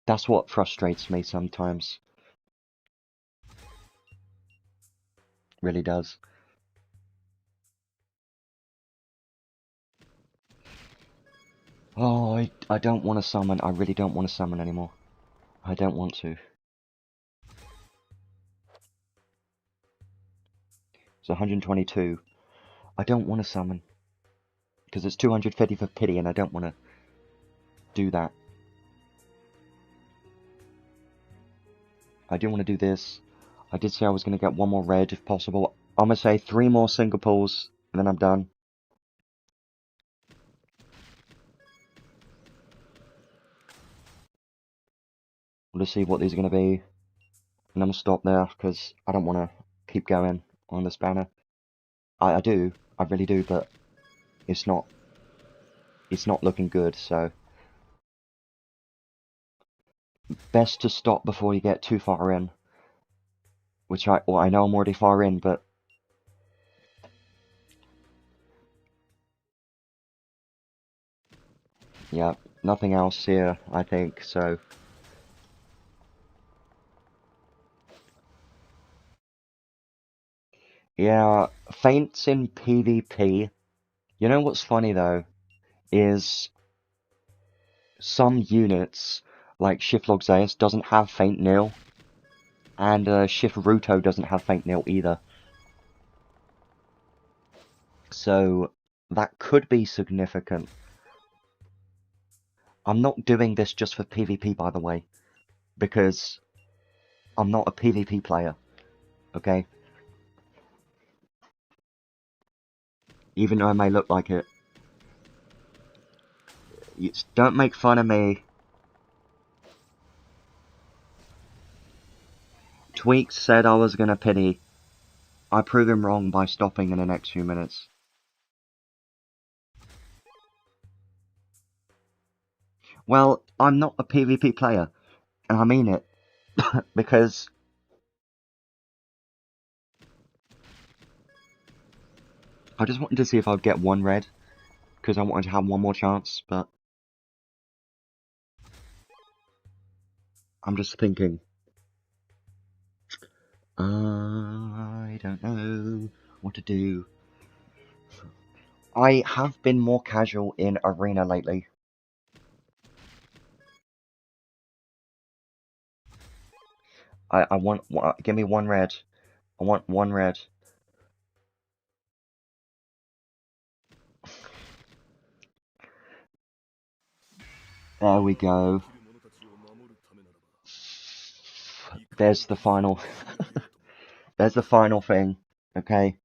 That's what frustrates me sometimes. Really does. Oh, I don't want to summon. I really don't want to summon anymore. I don't want to. It's 122. I don't want to summon. Because it's 250 for pity, and I don't want to do that. I do want to do this. I did say I was going to get one more red if possible. I'm going to say 3 more single pulls, and then I'm done. We'll just see what these are going to be. And I'm going to stop there, because I don't want to keep going on this banner. I do, I really do, but it's not looking good, so best to stop before you get too far in. Which I know I'm already far in, but yeah, nothing else here, I think, so yeah, feints in PvP. You know what's funny though, is some units, like Shiflog Zeus, doesn't have feint nil, and Shifruto doesn't have feint nil either. So that could be significant. I'm not doing this just for PvP, by the way, because I'm not a PvP player, okay? Even though I may look like it. Don't make fun of me. Tweaks said I was gonna pity. I proved him wrong by stopping in the next few minutes. Well, I'm not a PvP player, and I mean it, because I just wanted to see if I'd get one red, because I wanted to have one more chance, but I'm just thinking, I don't know what to do. I have been more casual in Arena lately. I want, give me one red. I want one red. There we go. There's the final. There's the final thing, okay?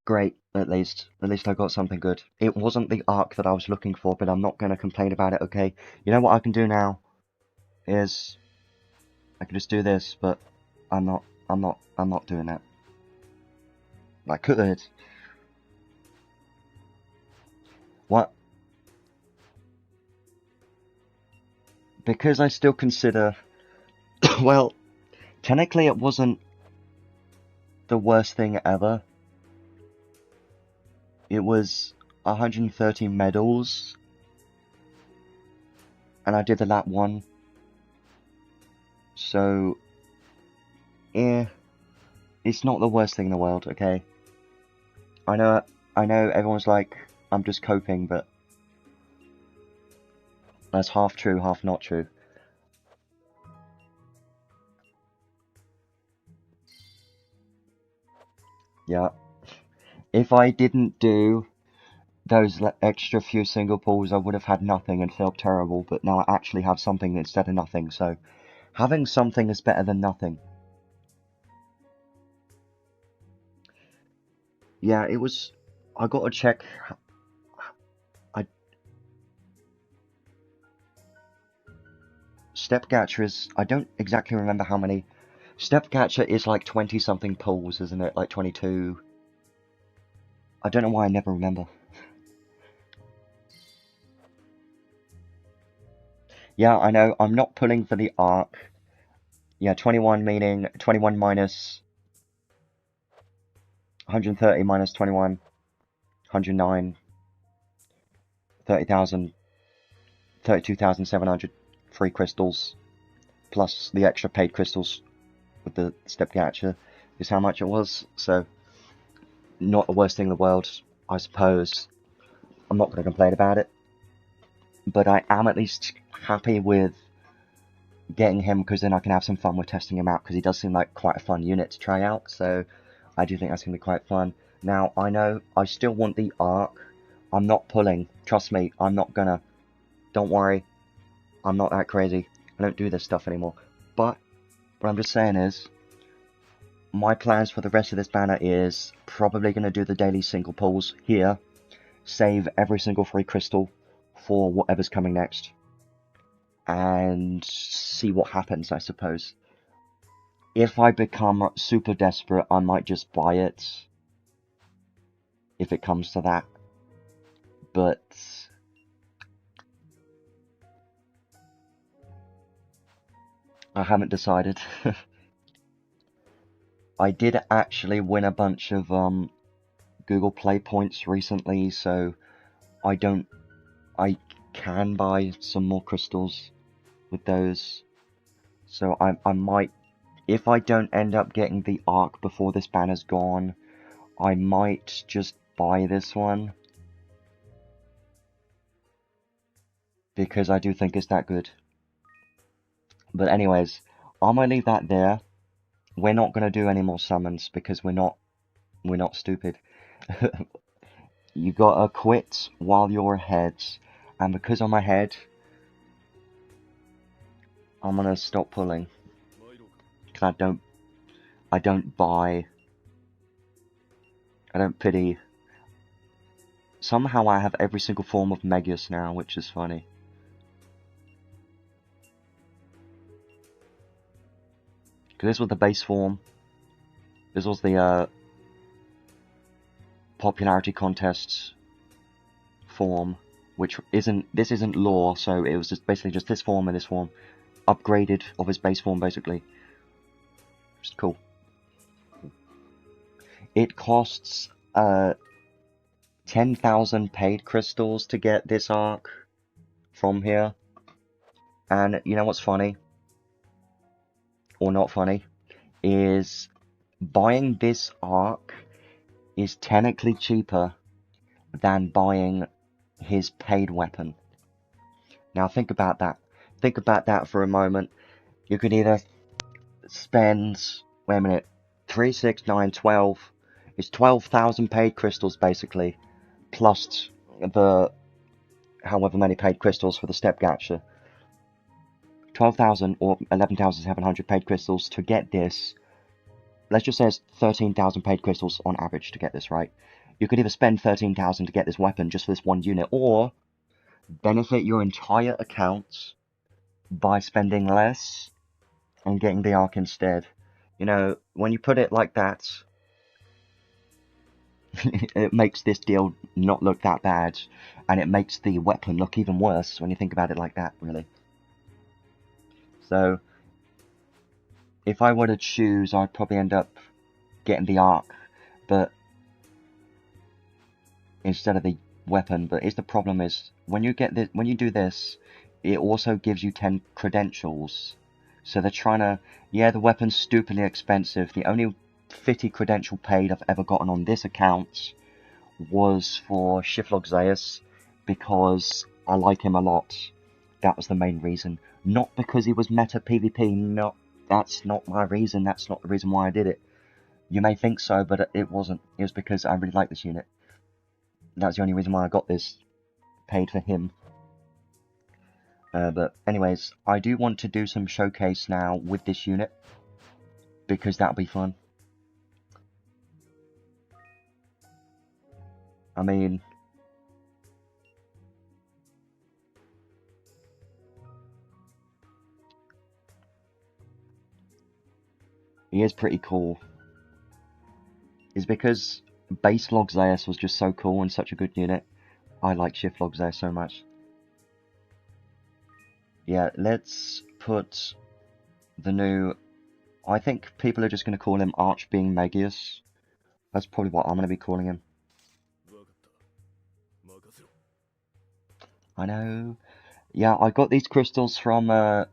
Great, at least. At least I got something good. It wasn't the arc that I was looking for, but I'm not going to complain about it, okay? You know what I can do now? Is I can just do this, but I'm not doing that. I could. What? Because I still consider... well, technically it wasn't the worst thing ever. It was 130 medals, and I did the lap 1. So, yeah, it's not the worst thing in the world, okay? I know everyone's like, I'm just coping, but that's half true, half not true. Yeah. If I didn't do those extra few single pulls, I would have had nothing and felt terrible, but now I actually have something instead of nothing, so having something is better than nothing. Yeah, it was... I gotta check... Step Gacha is... I don't exactly remember how many... Step Gacha is like 20-something pulls, isn't it? Like 22... I don't know why I never remember. Yeah, I know, I'm not pulling for the arc. Yeah, 21 meaning 21 minus 130 minus 21, 109, 30,000, 32,700 free crystals, plus the extra paid crystals with the step gacha is how much it was, so not the worst thing in the world, I suppose. I'm not going to complain about it, but I am at least happy with getting him, because then I can have some fun with testing him out, because he does seem like quite a fun unit to try out, so I do think that's going to be quite fun. Now, I know I still want the arc. I'm not pulling. Trust me, I'm not gonna. Don't worry. I'm not that crazy. I don't do this stuff anymore. But what I'm just saying is, my plans for the rest of this banner is probably going to do the daily single pulls here, save every single free crystal for whatever's coming next, and see what happens, I suppose. If I become super desperate, I might just buy it, if it comes to that, but I haven't decided. I did actually win a bunch of Google Play points recently, so I can buy some more crystals with those. So I might, if I don't end up getting the Arc before this banner's gone, I might just buy this one, because I do think it's that good. But anyways, I'm gonna leave that there. We're not gonna do any more summons because we're not stupid. You gotta quit while you're ahead, and because I'm ahead, I'm gonna stop pulling. Cause I don't pity. Somehow I have every single form of Megius now, which is funny. Because this was the base form. This was the popularity contests form, which this isn't lore, so it was just basically just this form and this form, upgraded of his base form basically. Which is cool. It costs 10,000 paid crystals to get this arc from here. And you know what's funny? Or not funny? Is buying this arc is technically cheaper than buying his paid weapon. Now think about that. Think about that for a moment. You could either spend, wait a minute, 3, 6, 9, 12. It's 12,000 paid crystals basically, plus the however many paid crystals for the step gacha. 12,000 or 11,700 paid crystals to get this. Let's just say it's 13,000 paid crystals on average to get this, right? You could either spend 13,000 to get this weapon just for this one unit, or benefit your entire account by spending less and getting the arc instead. You know, when you put it like that, it makes this deal not look that bad, and it makes the weapon look even worse when you think about it like that, really. So, if I were to choose, I'd probably end up getting the arc, but instead of the weapon. But the problem is when you get this, when you do this, it also gives you 10 credentials. So they're trying to, yeah, the weapon's stupidly expensive. The only 50 credential paid I've ever gotten on this account was for Shiflog Zeus, because I like him a lot. That was the main reason. Not because he was meta PvP, no, that's not my reason, that's not the reason why I did it. You may think so, but it wasn't. It was because I really like this unit. That's the only reason why I got this paid for him. But anyways, I do want to do some showcase now with this unit, because that'll be fun. I mean, he is pretty cool. It's because base Log Zeus was just so cool and such a good unit. I like Shift Log Zeus so much. Yeah, let's put the new... I think people are just going to call him Archbeing Megius. That's probably what I'm going to be calling him. I know. Yeah, I got these crystals from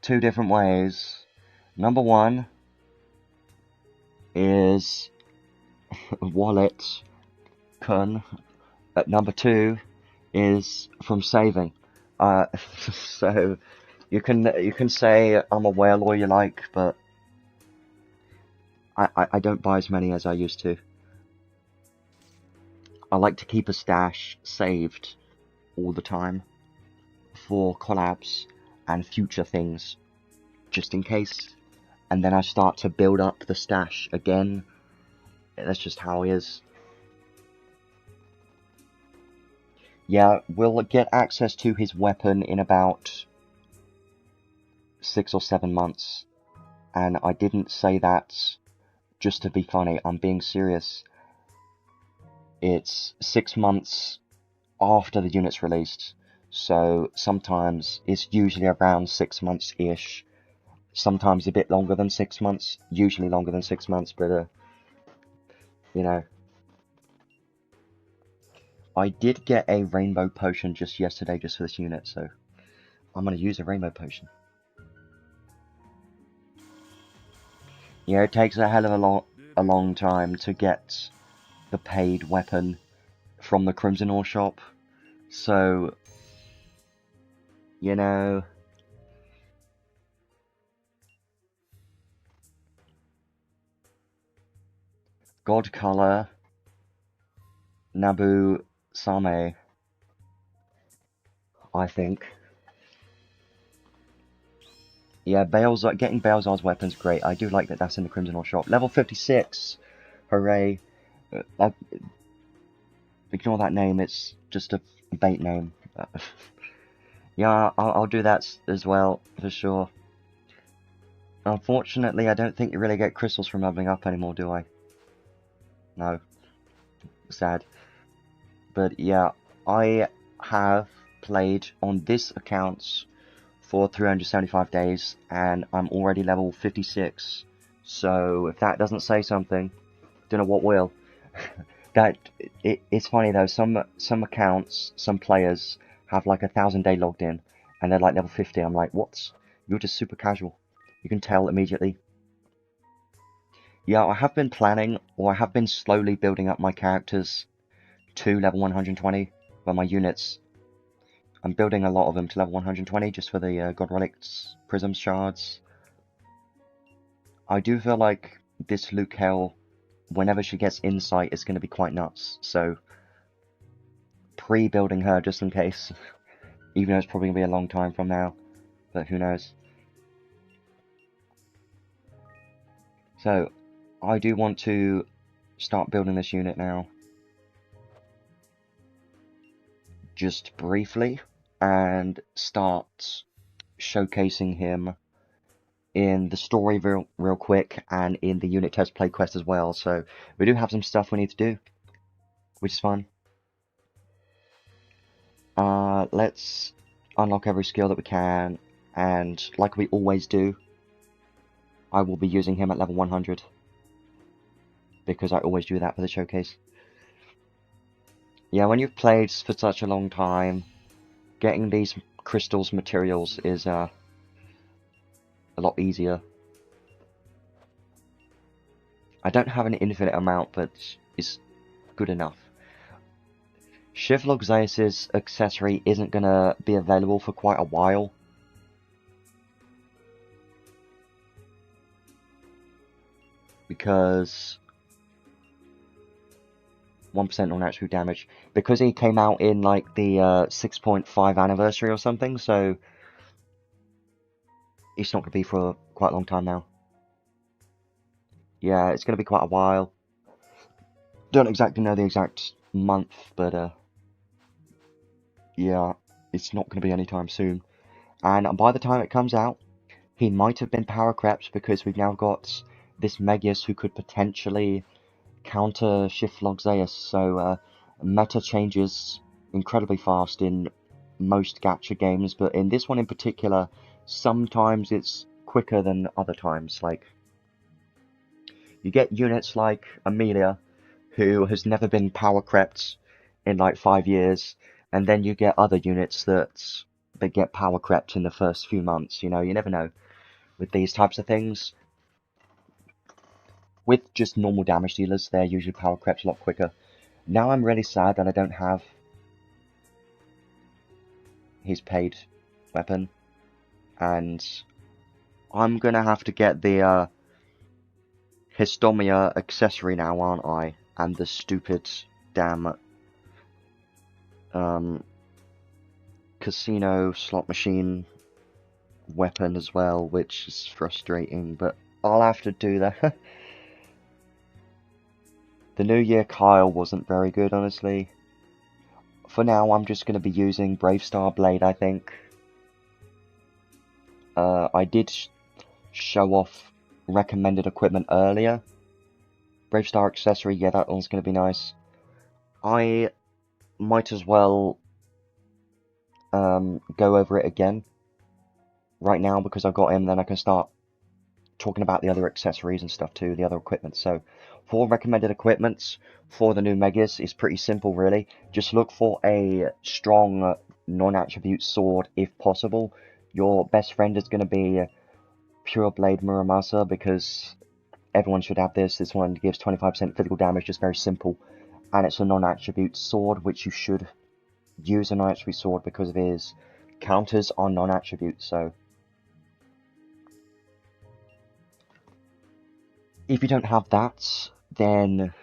2 different ways. Number 1 is wallet kun. Number 2 is from saving. So you can say I'm a whale all you like, but I don't buy as many as I used to. I like to keep a stash saved all the time for collabs and future things, just in case and then I start to build up the stash again. That's just how he is. Yeah, we'll get access to his weapon in about 6 or 7 months. And I didn't say that just to be funny, I'm being serious. It's 6 months after the unit's released, so sometimes it's usually around 6 months-ish. Sometimes a bit longer than 6 months, usually longer than 6 months, but you know. I did get a rainbow potion just yesterday just for this unit, so I'm gonna use a rainbow potion. Yeah, it takes a hell of a long time to get the paid weapon from the Crimson Ore shop, so, you know. God Color, Nabu Same, I think. Yeah, getting Balezar's weapon's great. I do like that that's in the Crimson Ore shop. Level 56! Hooray. Ignore that name, it's just a bait name. Yeah, I'll do that as well, for sure. Unfortunately, I don't think you really get crystals from leveling up anymore, do I? No. Sad. But yeah, I have played on this account for 375 days, and I'm already level 56. So, if that doesn't say something, don't know what will. It's funny though, some accounts, some players have like 1,000-day logged in, and they're like level 50. I'm like, what? You're just super casual. You can tell immediately. Yeah, I have been planning, or I have been slowly building up my characters to level 120, but my units, I'm building a lot of them to level 120 just for the God Relics, Prisms, Shards. I do feel like this Luke Hale, whenever she gets Insight, is going to be quite nuts, so pre-building her just in case, even though it's probably going to be a long time from now, but who knows. So, I do want to start building this unit now, just briefly, and start showcasing him in the story real quick, and in the unit test play quest as well. So we do have some stuff we need to do, which is fun. Let's unlock every skill that we can, and like we always do, I will be using him at level 100, because I always do that for the showcase. Yeah, when you've played for such a long time, getting these crystals materials is a lot easier. I don't have an infinite amount, but it's good enough. Shivlog Zeus's accessory isn't gonna be available for quite a while. Because 1% on actual damage. Because he came out in like the 6.5 anniversary or something, so it's not gonna be for quite a long time now. Yeah, it's gonna be quite a while. Don't exactly know the exact month, but yeah, it's not going to be anytime soon. And by the time it comes out, he might have been power crept, because we've now got this Megius who could potentially counter Shiflog Zeus. So meta changes incredibly fast in most gacha games, but in this one in particular, sometimes it's quicker than other times. Like, you get units like Amelia, who has never been power crept in like 5 years, and then you get other units that get power crept in the first few months. You know, you never know with these types of things. With just normal damage dealers, they're usually power crept a lot quicker. Now I'm really sad that I don't have his paid weapon, and I'm gonna have to get the Histomia accessory now, aren't I? And the stupid damn casino slot machine weapon as well, which is frustrating, but I'll have to do that. The New Year Kyle wasn't very good, honestly. For now, I'm just going to be using Brave Star Blade, I think. I did show off recommended equipment earlier. Brave Star accessory, yeah, that one's going to be nice. I might as well go over it again right now because I've got him, then I can start talking about the other accessories and stuff too, the other equipment. So, for recommended equipments for the new Megius, it's pretty simple really. Just look for a strong non-attribute sword if possible. Your best friend is going to be Pure Blade Muramasa because everyone should have this. This one gives 25% physical damage, just very simple. And it's a non-attribute sword, which you should use a non-attribute sword because of his counters on non-attributes. So, if you don't have that, then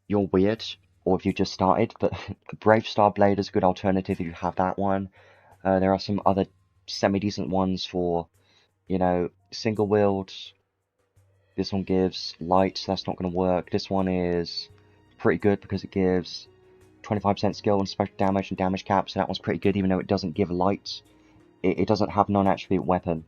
you're weird, or if you just started, but Brave Star Blade is a good alternative if you have that one. There are some other semi-decent ones for, you know, single wield. This one gives light, so that's not going to work. This one is pretty good because it gives 25% skill and special damage and damage cap, so that one's pretty good even though it doesn't give light. It doesn't have non-attribute weapon,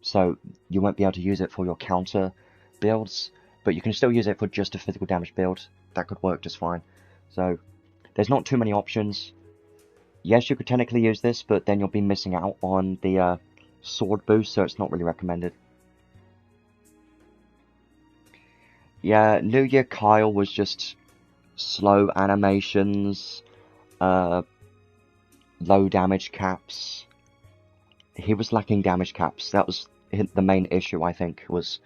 so you won't be able to use it for your counter builds, but you can still use it for just a physical damage build. That could work just fine. So, there's not too many options. Yes, you could technically use this, but then you'll be missing out on the sword boost, so it's not really recommended. Yeah, New Year Kyle was just slow animations, low damage caps. He was lacking damage caps. That was the main issue, I think, was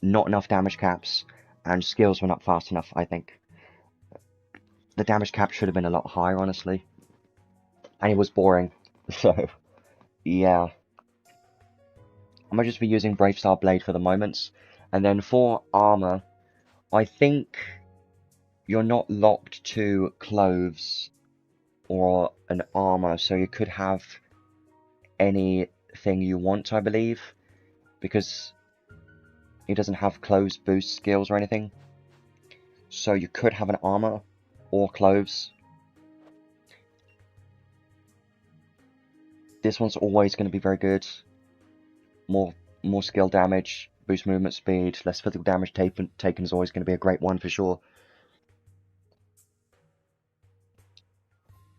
not enough damage caps, and skills were not fast enough, I think. The damage cap should have been a lot higher, honestly. And it was boring, so, yeah. I might just be using Brave Star Blade for the moment. And then for armor, I think you're not locked to clothes or an armor, so you could have anything you want, I believe, because he doesn't have clothes boost skills or anything. So you could have an armor or clothes. This one's always going to be very good. More skill damage, boost movement speed, less physical damage taken is always going to be a great one for sure.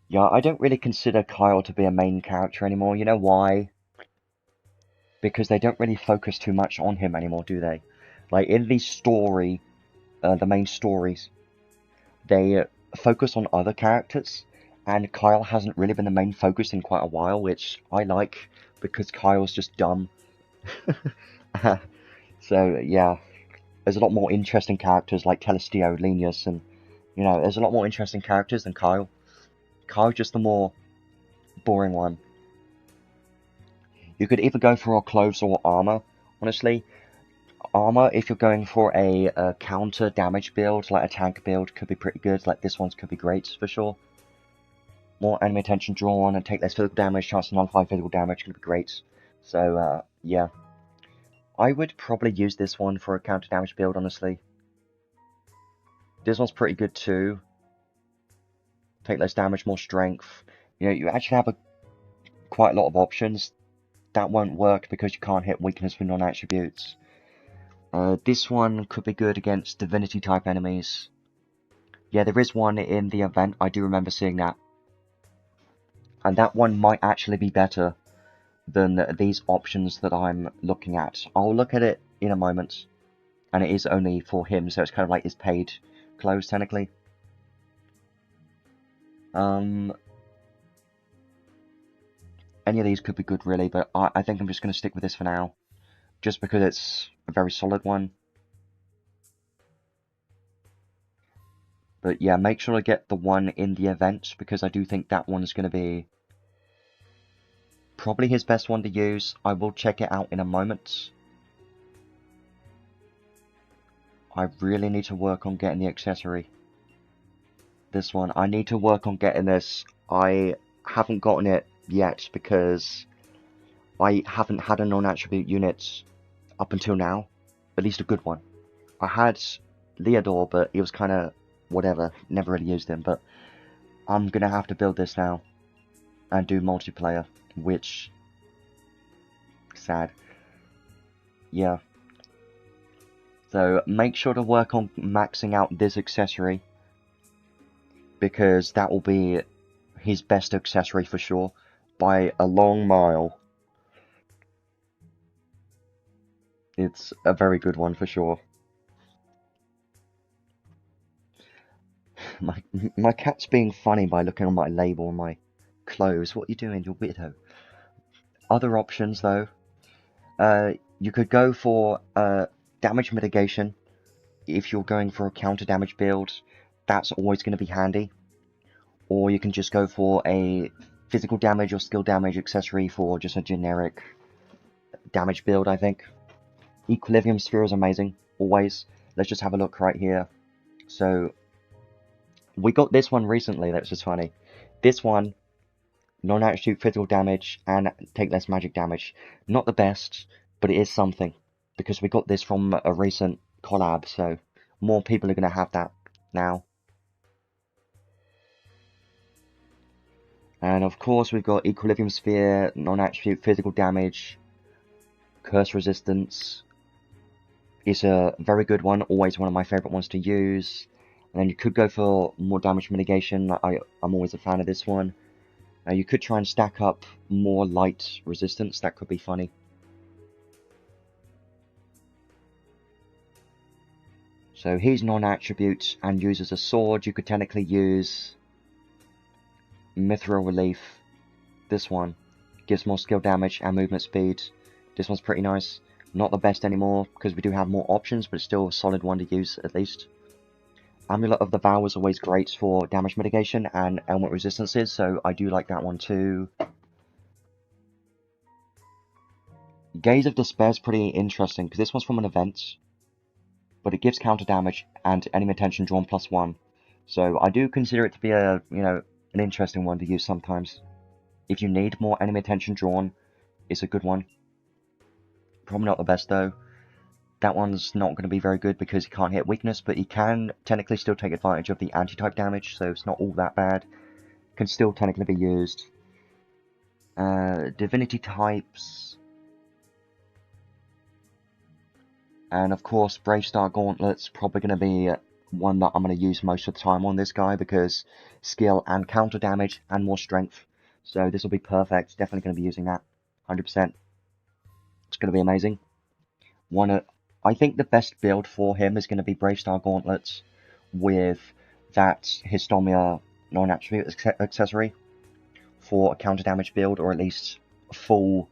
Yeah, I don't really consider Kyle to be a main character anymore. You know why? Because they don't really focus too much on him anymore, do they? Like, in the story, the main stories, they focus on other characters, and Kyle hasn't really been the main focus in quite a while, which I like, because Kyle's just dumb. So, yeah, there's a lot more interesting characters like Telestio, Linus, and, you know, there's a lot more interesting characters than Kyle. Kyle's just the more boring one. You could either go for clothes or armor, honestly. Armor, if you're going for a counter damage build, like a tank build, could be pretty good. Like this one's could be great, for sure. More enemy attention drawn and take less physical damage, chance to nullify physical damage could be great. So, yeah. I would probably use this one for a counter damage build, honestly. This one's pretty good too. Take less damage, more strength. You know, you actually have quite a lot of options. That won't work because you can't hit weakness with non-attributes. This one could be good against divinity type enemies. Yeah, there is one in the event, I do remember seeing that. And that one might actually be better than these options that I'm looking at. I'll look at it in a moment. And it is only for him, so it's kind of like his paid clothes, technically. Any of these could be good, really, but I think I'm just going to stick with this for now. Just because it's a very solid one. But yeah, make sure to get the one in the event, because I do think that one's going to be probably his best one to use. I will check it out in a moment. I really need to work on getting the accessory. This one. I need to work on getting this. I haven't gotten it yet because I haven't had a non-attribute unit up until now. at least a good one. I had Leodor, but he was kind of whatever, never really used him, but I'm gonna have to build this now and do multiplayer, which, sad. Yeah. So make sure to work on maxing out this accessory, because that will be his best accessory for sure, by a long mile. It's a very good one for sure. My cat's being funny by looking on my label on my clothes. What are you doing, you weirdo? Other options though, you could go for damage mitigation. If you're going for a counter damage build, that's always going to be handy. Or you can just go for a physical damage or skill damage accessory for just a generic damage build, I think. Equilibrium Sphere is amazing, always. Let's just have a look right here. So, we got this one recently, that's just funny. This one, non-attribute physical damage and take less magic damage. Not the best, but it is something. Because we got this from a recent collab, so more people are going to have that now. And of course we've got Equilibrium Sphere, non-attribute physical damage, Curse Resistance. It's a very good one, always one of my favourite ones to use. And then you could go for more damage mitigation, I'm always a fan of this one. You could try and stack up more light resistance, that could be funny. So he's non-attribute and uses a sword. You could technically use Mithril Relief. This one gives more skill damage and movement speed. This one's pretty nice. Not the best anymore because we do have more options, but it's still a solid one to use at least. Amulet of the Vow is always great for damage mitigation and ailment resistances, so I do like that one too. Gaze of Despair is pretty interesting because this one's from an event, but it gives counter damage and enemy attention drawn +1. So I do consider it to be a, an interesting one to use sometimes. If you need more enemy attention drawn, it's a good one. Probably not the best though. That one's not going to be very good because he can't hit weakness, but he can technically still take advantage of the anti-type damage, so it's not all that bad. Can still technically be used. Divinity types. And of course, Brave Star Gauntlet's probably going to be one that I'm going to use most of the time on this guy because skill and counter damage and more strength. So this will be perfect. Definitely going to be using that. 100%. It's going to be amazing. I think the best build for him is going to be Brave Star Gauntlets with that Histomia non-attribute accessory for a counter damage build, or at least a full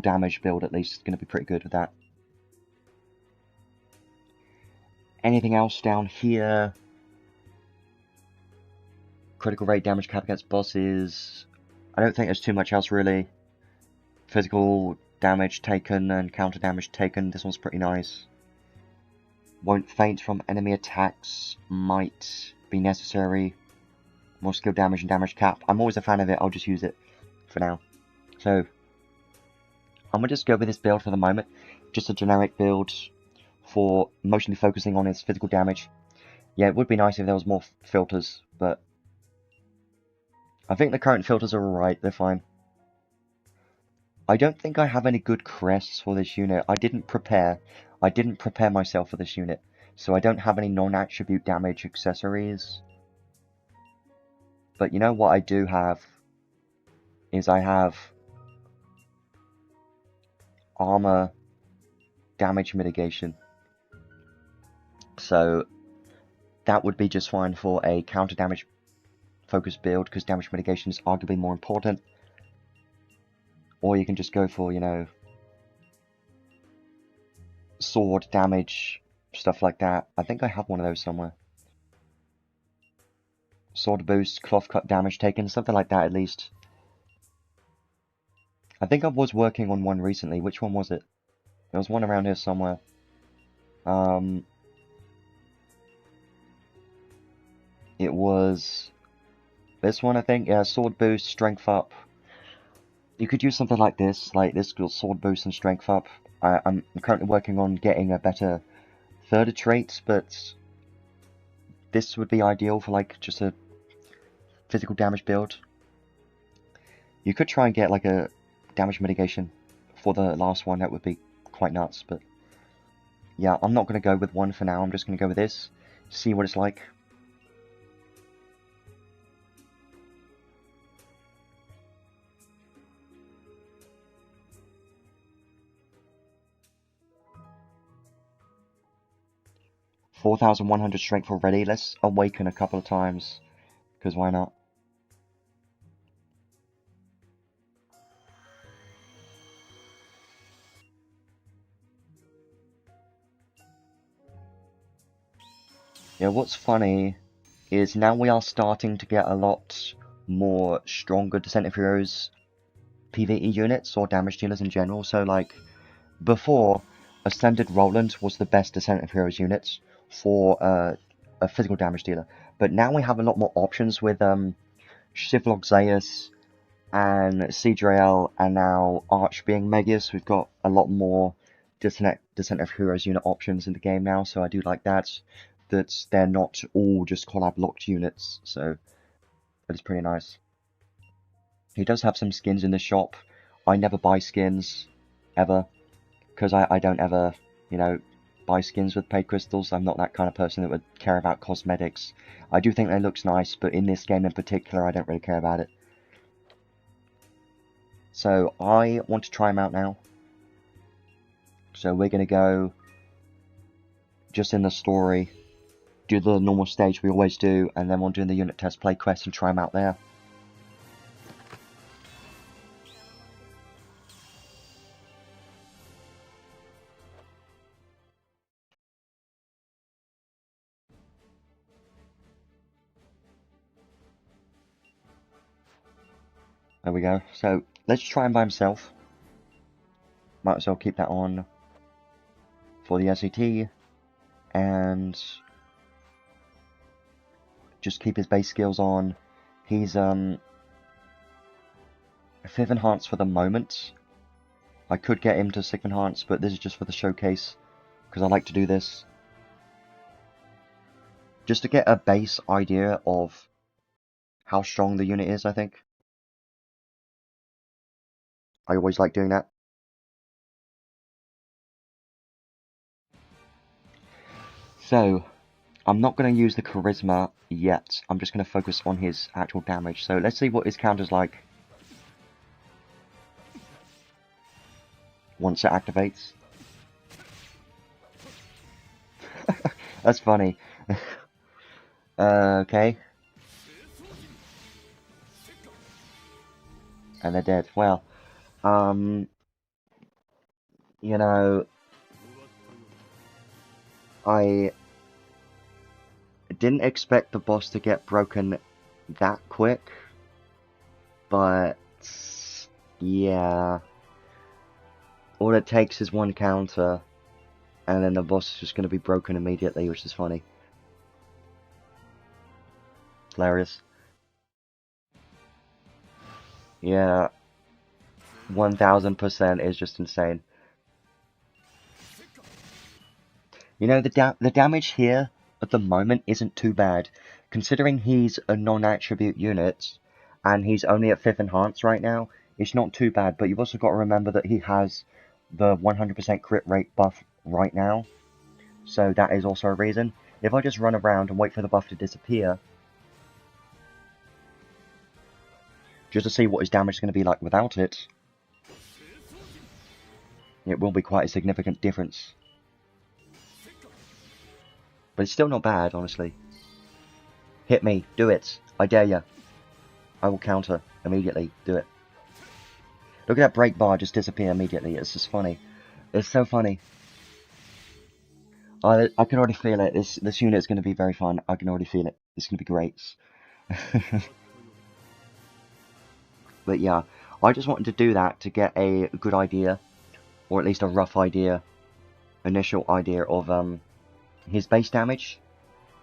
damage build at least. It's going to be pretty good with that. Anything else down here? Critical rate damage cap against bosses. I don't think there's too much else really. Physical damage taken and counter damage taken. This one's pretty nice. Won't faint from enemy attacks. Might be necessary. More skill damage and damage cap. I'm always a fan of it. I'll just use it for now. So I'm gonna just go with this build for the moment. Just a generic build for mostly focusing on his physical damage. Yeah, it would be nice if there was more filters, but I think the current filters are alright. They're fine. I don't think I have any good crests for this unit. I didn't prepare myself for this unit, so I don't have any non-attribute damage accessories. But you know what I do have is I have armor damage mitigation. So that would be just fine for a counter damage focused build because damage mitigation is arguably more important. Or you can just go for, sword damage, stuff like that. I think I have one of those somewhere. Sword boost, cloth cut damage taken, something like that at least. I think I was working on one recently. Which one was it? There was one around here somewhere. It was this one, I think. Yeah, sword boost, strength up. You could use something like this got sword boost and strength up. I'm currently working on getting a better third trait, but this would be ideal for like just a physical damage build. You could try and get like a damage mitigation for the last one, that would be quite nuts, but yeah, I'm not going to go with one for now, I'm just going to go with this, see what it's like. $4,100 strength already. Let's awaken a couple of times, because why not? Yeah, what's funny is now we are starting to get a lot more stronger Descent of Heroes PvE units, or damage dealers in general. So like, before, Ascended Roland was the best Descent of Heroes units for a physical damage dealer. But now we have a lot more options with Shivlog Zeus and Seadrael, and now Archbeing Megius. We've got a lot more Descent of Heroes unit options in the game now, so I do like that. That they're not all just collab locked units, so that is pretty nice. He does have some skins in the shop. I never buy skins, ever, because I don't ever, you know, buy skins with paid crystals. I'm not that kind of person that would care about cosmetics. I do think they looks nice, but in this game in particular, I don't really care about it. So I want to try him out now. So we're going to go just in the story, do the normal stage we always do, and then we'll do the unit test play quest and try him out there. There we go. So let's try him by himself. Might as well keep that on for the SCT, and just keep his base skills on. He's 5th enhanced for the moment. I could get him to 6th enhanced, but this is just for the showcase, because I like to do this. Just to get a base idea of how strong the unit is, I think. I always like doing that. So, I'm not going to use the charisma yet. I'm just going to focus on his actual damage. So let's see what his counter's like once it activates. That's funny. Okay. And they're dead. Well, you know, I didn't expect the boss to get broken that quick, but yeah, all it takes is one counter, and then the boss is just going to be broken immediately, which is funny. Hilarious. Yeah, 1000% is just insane. You know, the damage here at the moment isn't too bad, considering he's a non-attribute unit, and he's only at 5th enhance right now. It's not too bad, but you've also got to remember that he has the 100% crit rate buff right now, so that is also a reason. If I just run around and wait for the buff to disappear, just to see what his damage is going to be like without it, it will be quite a significant difference. But it's still not bad, honestly. Hit me. Do it. I dare ya. I will counter immediately. Do it. Look at that break bar just disappear immediately. It's just funny. It's so funny. I can already feel it. This unit is going to be very fun. I can already feel it. It's going to be great. But yeah, I just wanted to do that to get a good idea, or at least a rough idea, initial idea of his base damage,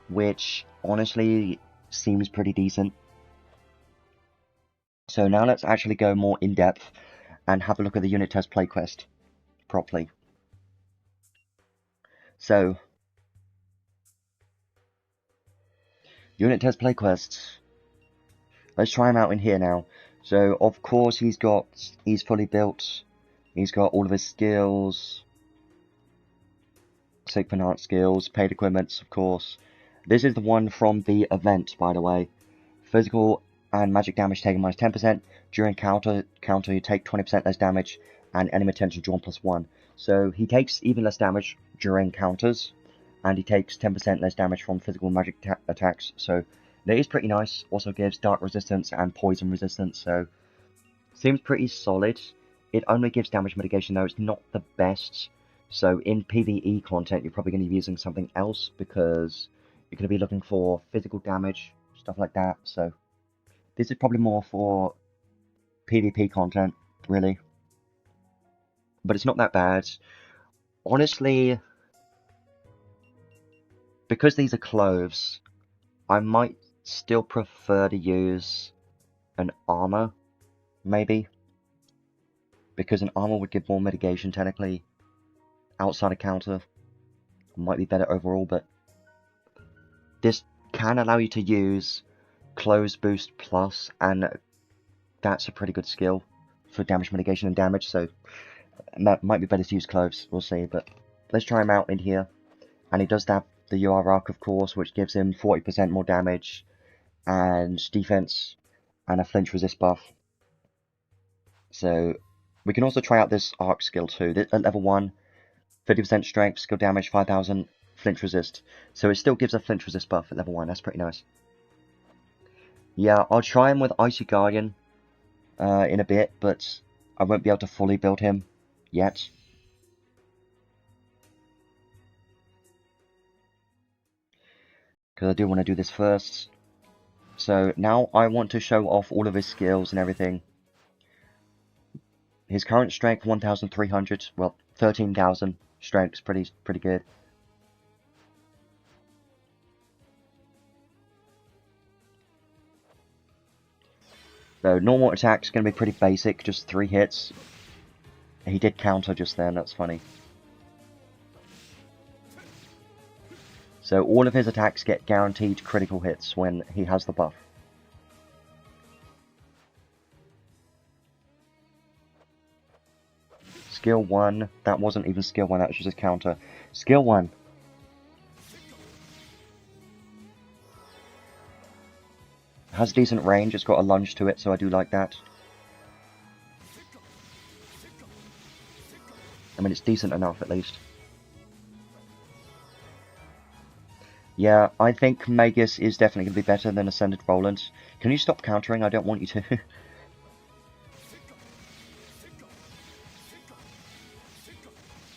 which honestly seems pretty decent. So now let's actually go more in depth and have a look at the unit test play quest properly. So, unit test play quests. Let's try him out in here now. So, of course, he's fully built. He's got all of his skills. Sick art skills, paid equipments, of course. This is the one from the event, by the way. Physical and magic damage taken minus 10%. During counter you take 20% less damage, and enemy attention drawn +1. So he takes even less damage during counters, and he takes 10% less damage from physical and magic attacks. So that is pretty nice. Also gives dark resistance and poison resistance, so seems pretty solid. It only gives damage mitigation though, it's not the best. So in PvE content, you're probably going to be using something else because you're going to be looking for physical damage, stuff like that. So this is probably more for PvP content, really. But it's not that bad. Honestly, because these are cloves, I might still prefer to use an armor, maybe. Because an armor would give more mitigation, technically. Outside of counter, might be better overall, but this can allow you to use Close Boost Plus, and that's a pretty good skill for damage mitigation and damage, so that might be better to use Cloves, we'll see, but let's try him out in here. And he does have the UR Arc, of course, which gives him 40% more damage, and defense, and a flinch resist buff. So, we can also try out this Arc skill too. At level 1, 50% strength, skill damage, 5000, flinch resist. So it still gives a flinch resist buff at level 1, that's pretty nice. Yeah, I'll try him with Icy Guardian in a bit, but I won't be able to fully build him yet. Because I do want to do this first. So now I want to show off all of his skills and everything. His current strength 1300, well 13,000 strength is pretty good. So normal attack's going to be pretty basic, just 3 hits. He did counter just then, that's funny. So all of his attacks get guaranteed critical hits when he has the buff. Skill 1, that wasn't even skill 1, that was just a counter. Skill 1. Has decent range, it's got a lunge to it, so I do like that. I mean, it's decent enough at least. Yeah, I think Megius is definitely going to be better than Ascended Roland. Can you stop countering? I don't want you to.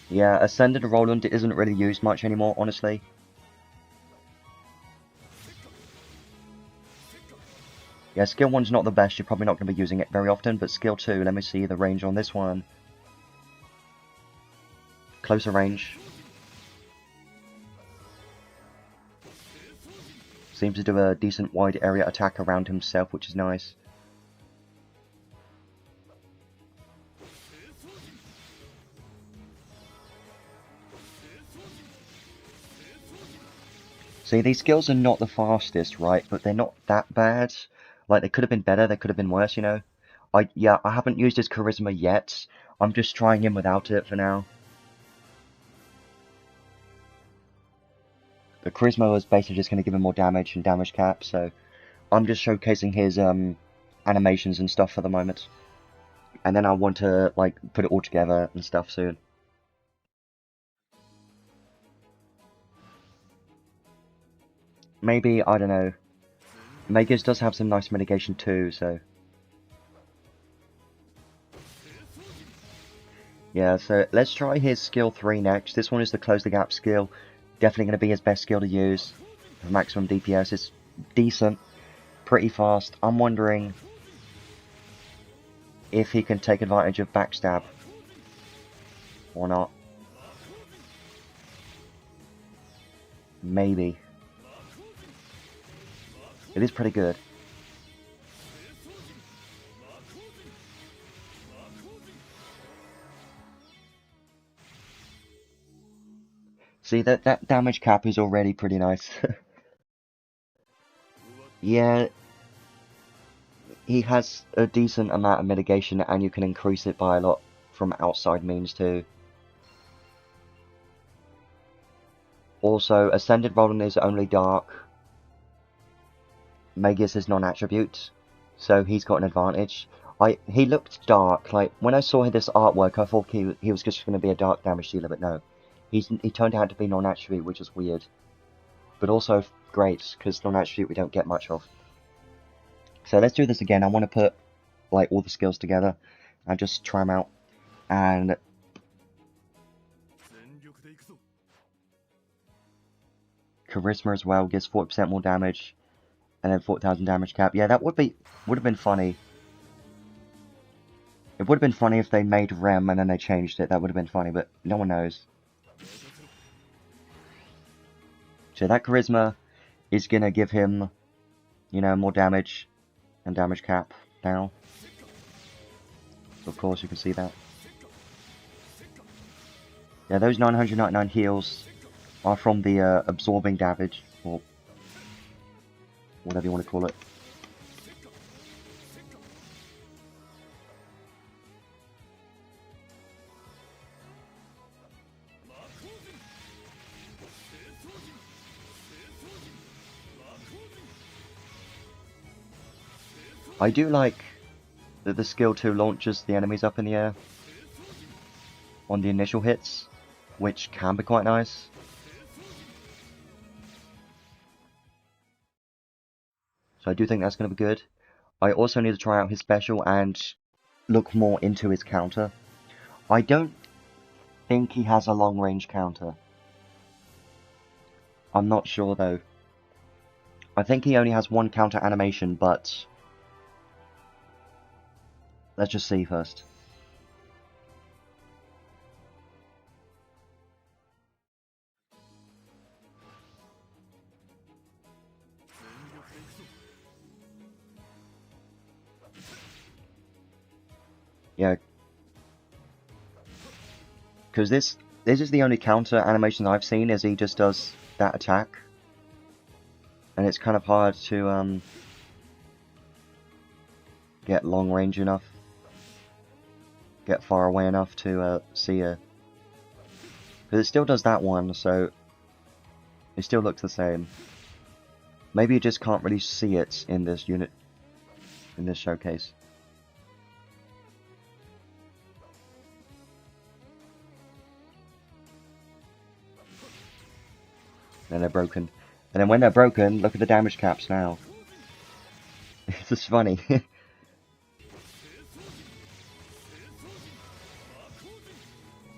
Yeah, Ascended Roland isn't really used much anymore, honestly. Yeah, skill 1's not the best, you're probably not going to be using it very often, but skill 2, let me see the range on this one. Closer range. Seems to do a decent wide area attack around himself, which is nice. See, these skills are not the fastest, right? But they're not that bad. Like, they could have been better, they could have been worse, you know? I haven't used his charisma yet. I'm just trying him without it for now. The charisma was basically just going to give him more damage and damage cap, so I'm just showcasing his animations and stuff for the moment. And then I want to, like, put it all together and stuff soon. Maybe, I don't know. Megius does have some nice mitigation too, so... Yeah, so let's try his skill 3 next. This one is the Close the Gap skill. Definitely going to be his best skill to use. For maximum DPS, it's decent. Pretty fast. I'm wondering if he can take advantage of Backstab. Or not. Maybe. It is pretty good. See, that damage cap is already pretty nice. Yeah, he has a decent amount of mitigation, and you can increase it by a lot from outside means too. Also, Ascended Roland is only dark. Megius is non-attribute, so he's got an advantage. He looked dark. Like when I saw this artwork, I thought he was just going to be a dark damage dealer, but no, he turned out to be non-attribute, which is weird, but also great because non-attribute we don't get much of. So let's do this again. I want to put like all the skills together and just try them out. And charisma as well gives 40% more damage, and then 4,000 damage cap. Yeah, that would have been funny. It would have been funny if they made Rem and then they changed it. That would have been funny, but no one knows. So that charisma is gonna give him, you know, more damage and damage cap now. So of course you can see that. Yeah, those 999 heals are from the absorbing damage, or whatever you want to call it. I do like that the skill 2 launches the enemies up in the air on the initial hits, which can be quite nice. So I do think that's going to be good. I also need to try out his special and look more into his counter. I don't think he has a long range counter. I'm not sure though. I think he only has one counter animation, but let's just see first. Yeah, because this is the only counter animation I've seen, is he just does that attack, and it's kind of hard to get long range enough, get far away enough to see a. Because it still does that one, so it still looks the same. Maybe you just can't really see it in this unit, in this showcase. Then they're broken. And then when they're broken, look at the damage caps now. It's just funny.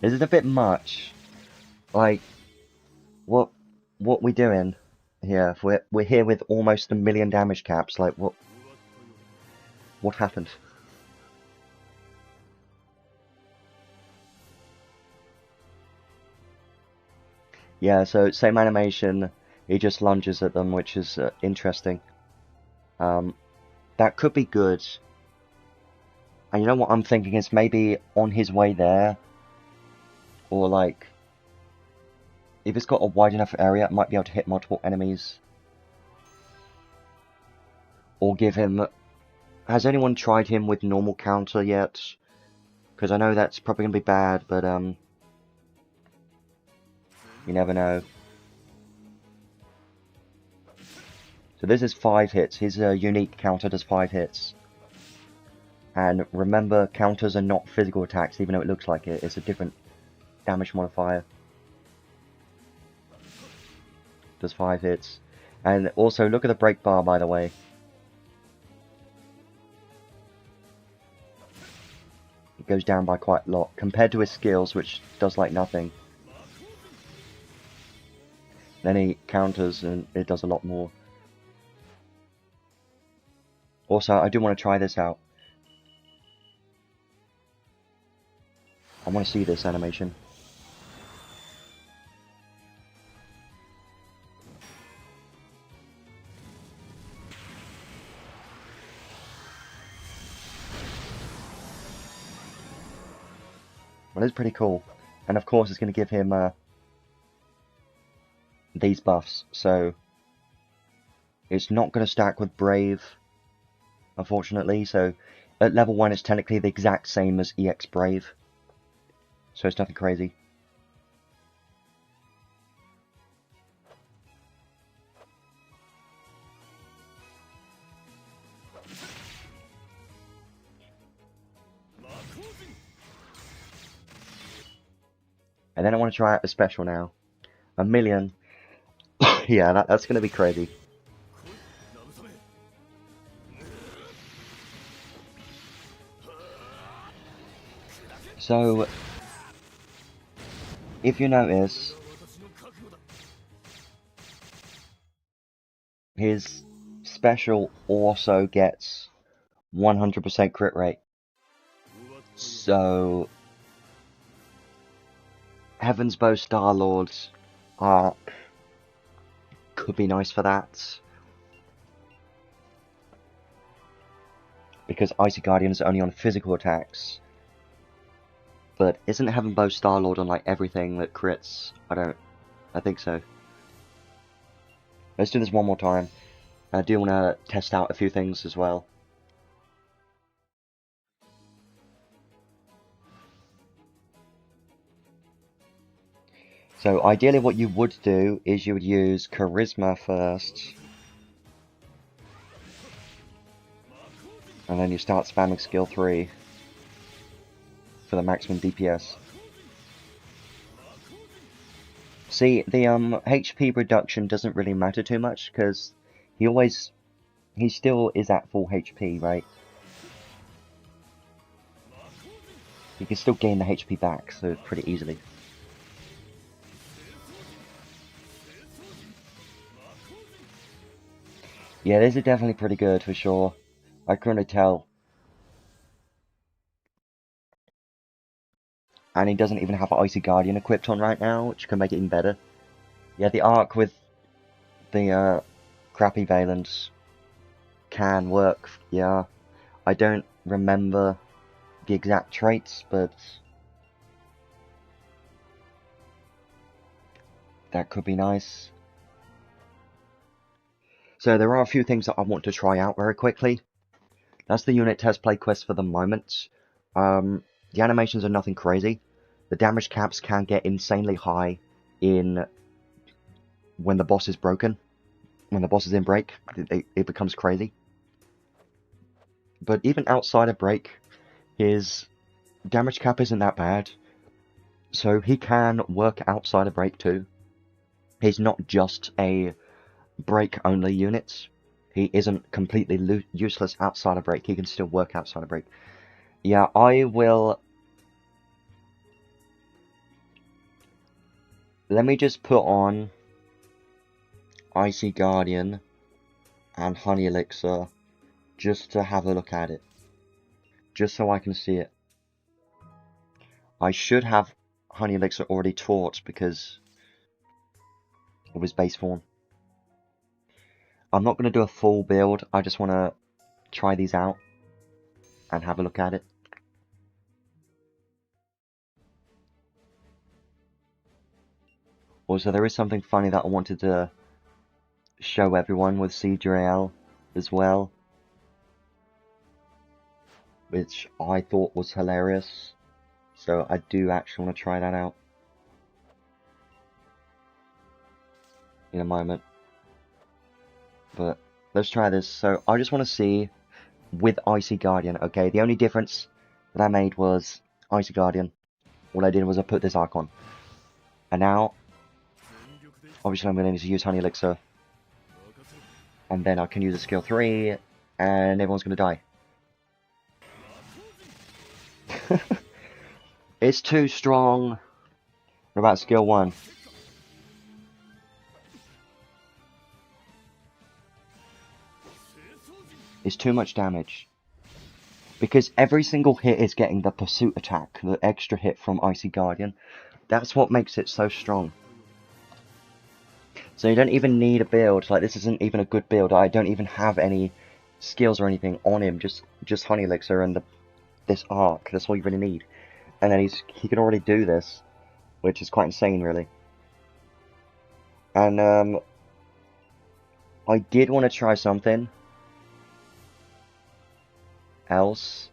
Is it a bit much? Like, what we doing here? We're here with almost 1 million damage caps. Like, what happened? Yeah, so same animation. He just lunges at them, which is interesting. That could be good. And you know what I'm thinking is maybe on his way there, or like, if it's got a wide enough area, it might be able to hit multiple enemies. Or give him... Has anyone tried him with normal counter yet? Because I know that's probably going to be bad, but you never know. So this is 5 hits. His unique counter does 5 hits. And remember, counters are not physical attacks, even though it looks like it. It's a different damage modifier. Does 5 hits. And also, look at the break bar, by the way. It goes down by quite a lot, compared to his skills, which does like nothing. Then he counters, and it does a lot more. Also, I do want to try this out. I want to see this animation. Well, it's pretty cool. And of course it's going to give him these buffs, so it's not going to stack with Brave, unfortunately. So at level 1 it's technically the exact same as EX Brave, so it's nothing crazy. And then I want to try out a special now. A million. Yeah, that's going to be crazy. So, if you notice, his special also gets 100% crit rate. So, Heaven's Bow Star-Lord's arc could be nice for that. Because Icy Guardian is only on physical attacks. But isn't Heaven Bow Star-Lord on like everything that crits? I think so. Let's do this one more time. I do want to test out a few things as well. So ideally what you would do is you would use Charisma first. And then you start spamming skill 3 for the maximum DPS. See, the HP reduction doesn't really matter too much, because he still is at full HP, right? He can still gain the HP back, so pretty easily. Yeah, this is definitely pretty good for sure. I couldn't tell. And he doesn't even have Icy Guardian equipped on right now, which can make it even better. Yeah, the arc with the crappy Valence can work, yeah. I don't remember the exact traits, but that could be nice. So there are a few things that I want to try out very quickly. That's the unit test play quest for the moment. The animations are nothing crazy. The damage caps can get insanely high when the boss is broken. When the boss is in break, it becomes crazy. But even outside of break, his damage cap isn't that bad. So he can work outside of break too. He's not just a break-only unit. He isn't completely useless outside of break. He can still work outside of break. Yeah, I will... Let me just put on Icy Guardian and Honey Elixir just to have a look at it. Just so I can see it. I should have Honey Elixir already taught because of his base form. I'm not going to do a full build, I just want to try these out and have a look at it. Also, there is something funny that I wanted to show everyone with CJL as well, which I thought was hilarious, so I do actually want to try that out in a moment. But let's try this. So I just want to see with Icy Guardian, okay, the only difference that I made was Icy Guardian. All I did was I put this arc on. And now, obviously I'm going to need to use Honey Elixir. And then I can use a skill 3, and everyone's going to die. It's too strong. What about skill 1? It's too much damage. Because every single hit is getting the pursuit attack, the extra hit from Icy Guardian. That's what makes it so strong. So you don't even need a build, like this isn't even a good build. I don't even have any skills or anything on him, just Honey Elixir and this arc, that's all you really need. And then he can already do this, which is quite insane really. And I did want to try something else,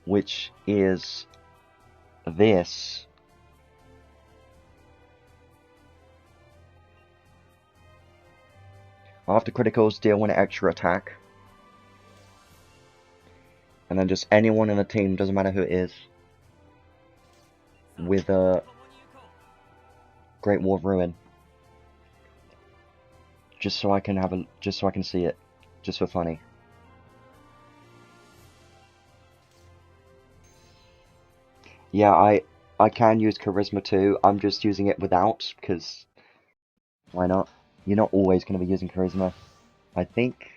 which is this. After criticals, deal 1 extra attack. And then just anyone in the team, doesn't matter who it is, with a Great War of Ruin. Just so I can see it, just for funny. Yeah, I can use Charisma too. I'm just using it without, because why not? You're not always going to be using Charisma. I think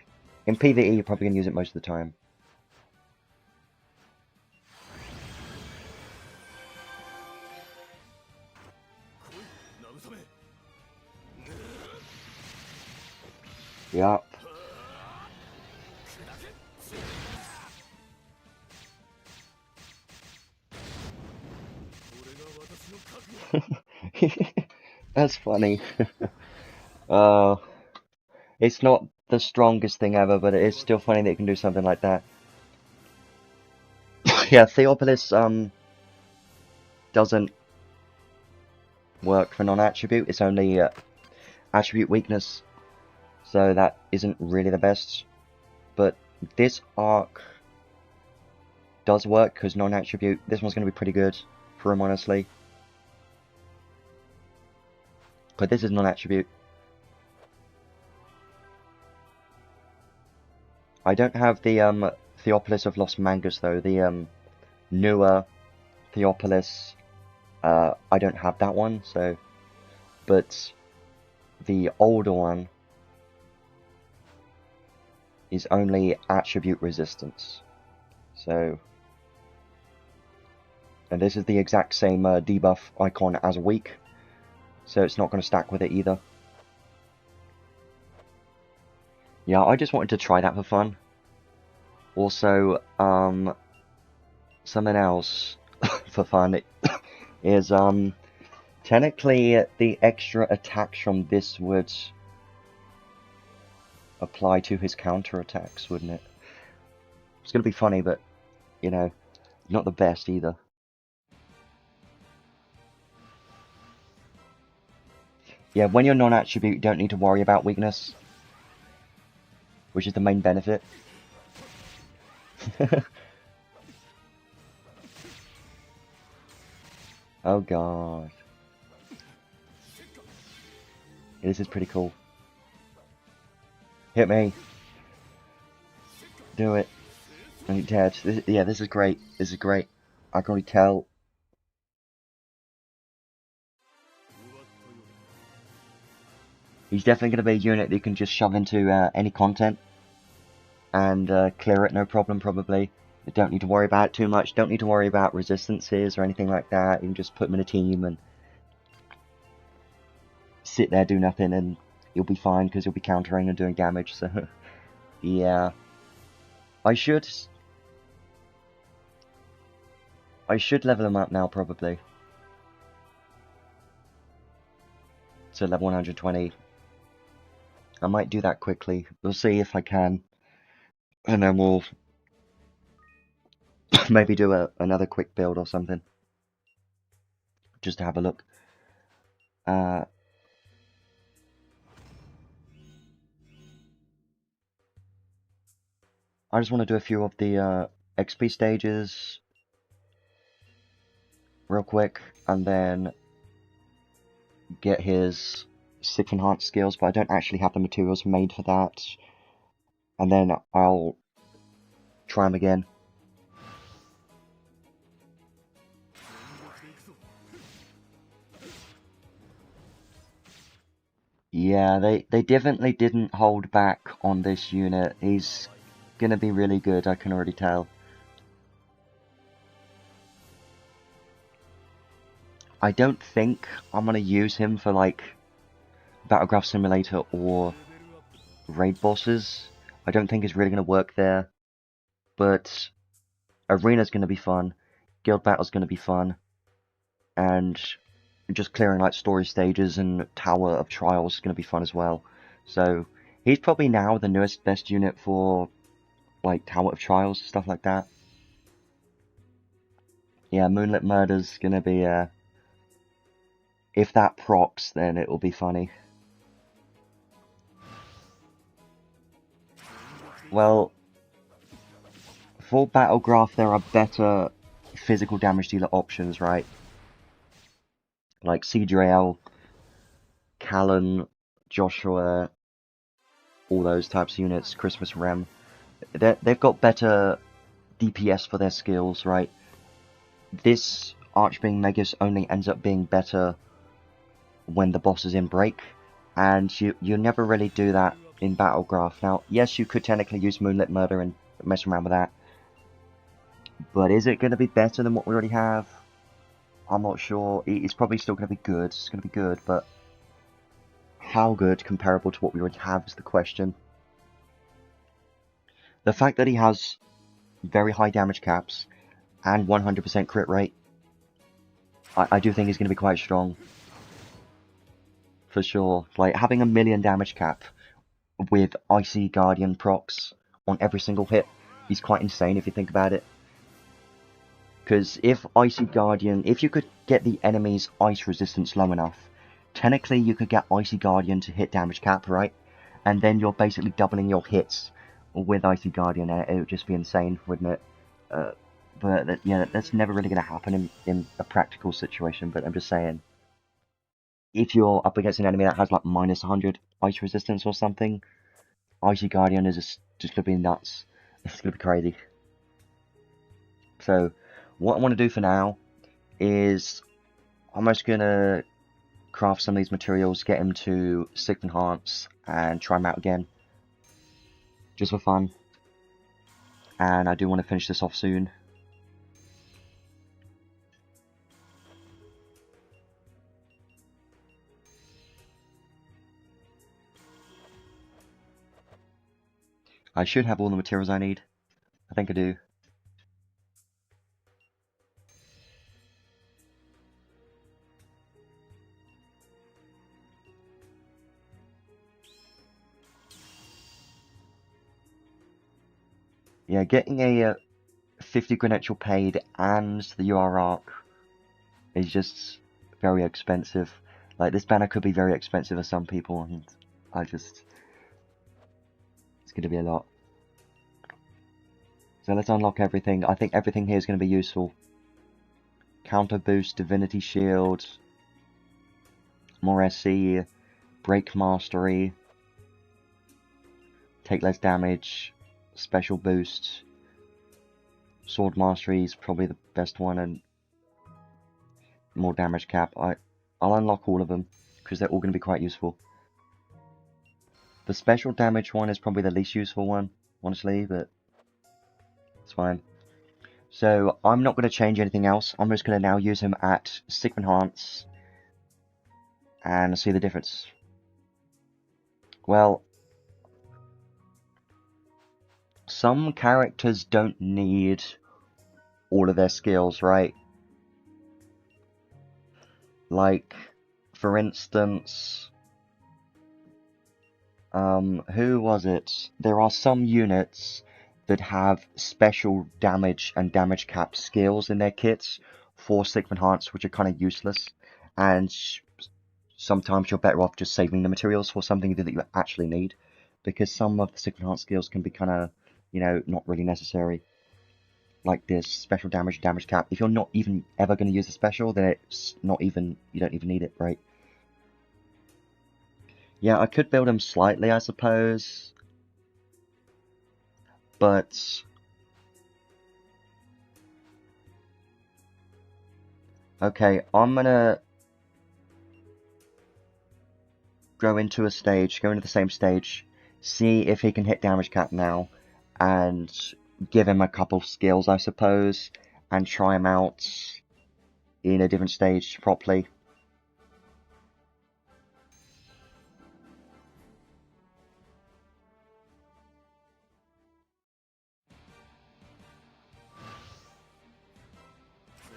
in PvE you're probably going to use it most of the time. Yup. That's funny. It's not the strongest thing ever, but it is still funny that you can do something like that. Yeah, Theopolis doesn't work for non-attribute. It's only attribute weakness, so that isn't really the best. But this arc does work because non-attribute. This one's going to be pretty good for him, honestly. But this is non-attribute. I don't have the Theopolis of Lost Mangus though. The newer Theopolis. I don't have that one, so. But the older one is only attribute resistance. So. And this is the exact same debuff icon as weak, so it's not going to stack with it either. Yeah, I just wanted to try that for fun. Also, something else for fun is technically the extra attacks from this would apply to his counter attacks, wouldn't it? It's going to be funny, but you know, not the best either. Yeah, when you're non-attribute, you don't need to worry about weakness, which is the main benefit. Oh god. Yeah, this is pretty cool. Hit me. Do it. I'm dead. Yeah, this is great. This is great. I can already tell. He's definitely going to be a unit that you can just shove into any content and clear it no problem, probably. You don't need to worry about it too much. Don't need to worry about resistances or anything like that. You can just put him in a team and sit there, do nothing, and you'll be fine because you'll be countering and doing damage. So, yeah. I should level him up now, probably. To level 120. I might do that quickly. We'll see if I can. And then we'll maybe do another quick build or something. Just to have a look. I just want to do a few of the XP stages real quick, and then get his 6 enhanced skills, but I don't actually have the materials made for that. And then I'll try him again. Yeah, they definitely didn't hold back on this unit. He's gonna be really good, I can already tell. I don't think I'm gonna use him for like Battlegraph Simulator or raid bosses. I don't think it's really gonna work there. But Arena's gonna be fun, Guild Battle's gonna be fun, and just clearing like story stages and Tower of Trials is going to be fun as well. So he's probably now the newest best unit for like Tower of Trials, stuff like that. Yeah, Moonlit Murder's going to be, if that procs, then it will be funny. Well, for Battlegraph there are better physical damage dealer options, right? Like Seadrael, Callan, Joshua, all those types of units, Christmas Rem. They've got better DPS for their skills, right? This Archbeing Megius only ends up being better when the boss is in break, and you never really do that in Battlegraph. Now, yes, you could technically use Moonlit Murder and mess around with that, but is it going to be better than what we already have? I'm not sure. It's probably still going to be good. It's going to be good, but how good comparable to what we already have is the question. The fact that he has very high damage caps and 100% crit rate, I do think he's going to be quite strong. For sure. Like, having a 1,000,000 damage cap with Icy Guardian procs on every single hit is quite insane if you think about it. Because if Icy Guardian, if you could get the enemy's ice resistance low enough, technically you could get Icy Guardian to hit damage cap, right? And then you're basically doubling your hits with Icy Guardian, and it would just be insane, wouldn't it? But yeah, that's never really going to happen in a practical situation, but I'm just saying. If you're up against an enemy that has like minus 100 ice resistance or something, Icy Guardian is just going to be nuts. It's going to be crazy. So, what I want to do for now is I'm just going to craft some of these materials, get him to 6th Enhance, and try him out again. Just for fun. And I do want to finish this off soon. I should have all the materials I need. I think I do. Yeah, getting a 50 credential paid and the UR arc is just very expensive. Like, this banner could be very expensive for some people, and it's going to be a lot. So let's unlock everything. I think everything here is going to be useful. Counter boost, Divinity Shield, more SC, Break Mastery, take less damage, Special Boost, Sword Mastery is probably the best one, and more damage cap. I'll unlock all of them, because they're all going to be quite useful. The special damage one is probably the least useful one, honestly, but it's fine. So, I'm not going to change anything else. I'm just going to now use him at 6th Enhance and see the difference. Well, some characters don't need all of their skills, right? Like, for instance, who was it? There are some units that have special damage and damage cap skills in their kits for 6th Enhance, which are kind of useless, and sometimes you're better off just saving the materials for something that you actually need, because some of the 6th Enhance skills can be kind of, you know, not really necessary. Like this special damage cap. If you're not even ever going to use a special, then it's not even, you don't even need it, right? Yeah, I could build him slightly, I suppose. But okay, I'm gonna go into the same stage, see if he can hit damage cap now, and give him a couple skills, I suppose, and try him out in a different stage properly.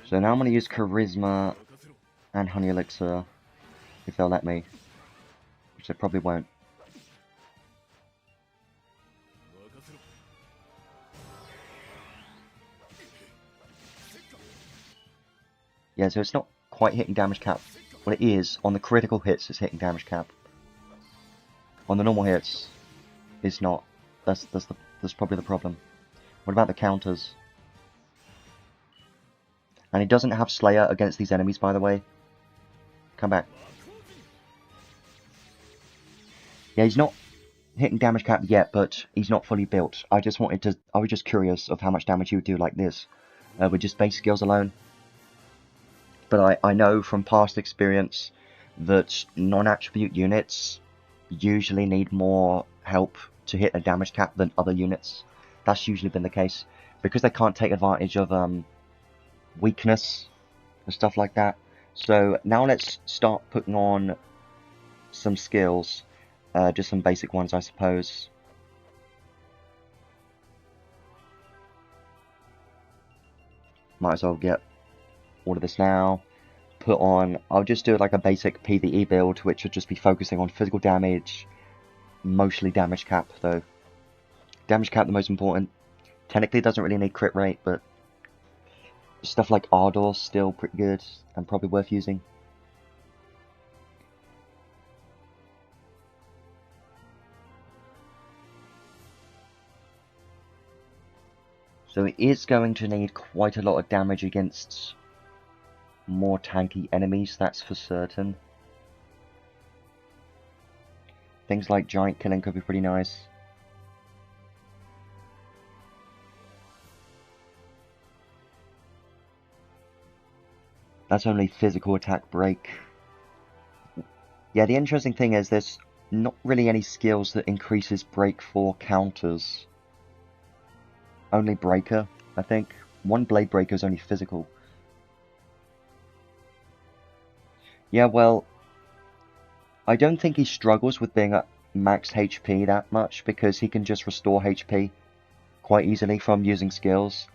So now I'm going to use Charisma and honey elixir, if they'll let me, which they probably won't. Yeah, so it's not quite hitting damage cap. Well, it is. On the critical hits, it's hitting damage cap. On the normal hits, it's not. That's probably the problem. What about the counters? And he doesn't have Slayer against these enemies, by the way. Come back. Yeah, he's not hitting damage cap yet, but he's not fully built. I was just curious of how much damage he would do like this, with just base skills alone. But I know from past experience that non-attribute units usually need more help to hit a damage cap than other units. That's usually been the case, because they can't take advantage of weakness and stuff like that. So now let's start putting on some skills, just some basic ones, I suppose. Might as well get all of this now. Put on, I'll just do like a basic PvE build, which would just be focusing on physical damage, mostly damage cap though. Damage cap the most important. Technically it doesn't really need crit rate, but stuff like Ardor's still pretty good and probably worth using. So it is going to need quite a lot of damage against more tanky enemies, that's for certain. Things like giant killing could be pretty nice. That's only physical attack break. Yeah, the interesting thing is there's not really any skills that increases break for counters. Only breaker, I think. One blade breaker is only physical. Yeah, well, I don't think he struggles with being at max HP that much, because he can just restore HP quite easily from using skills.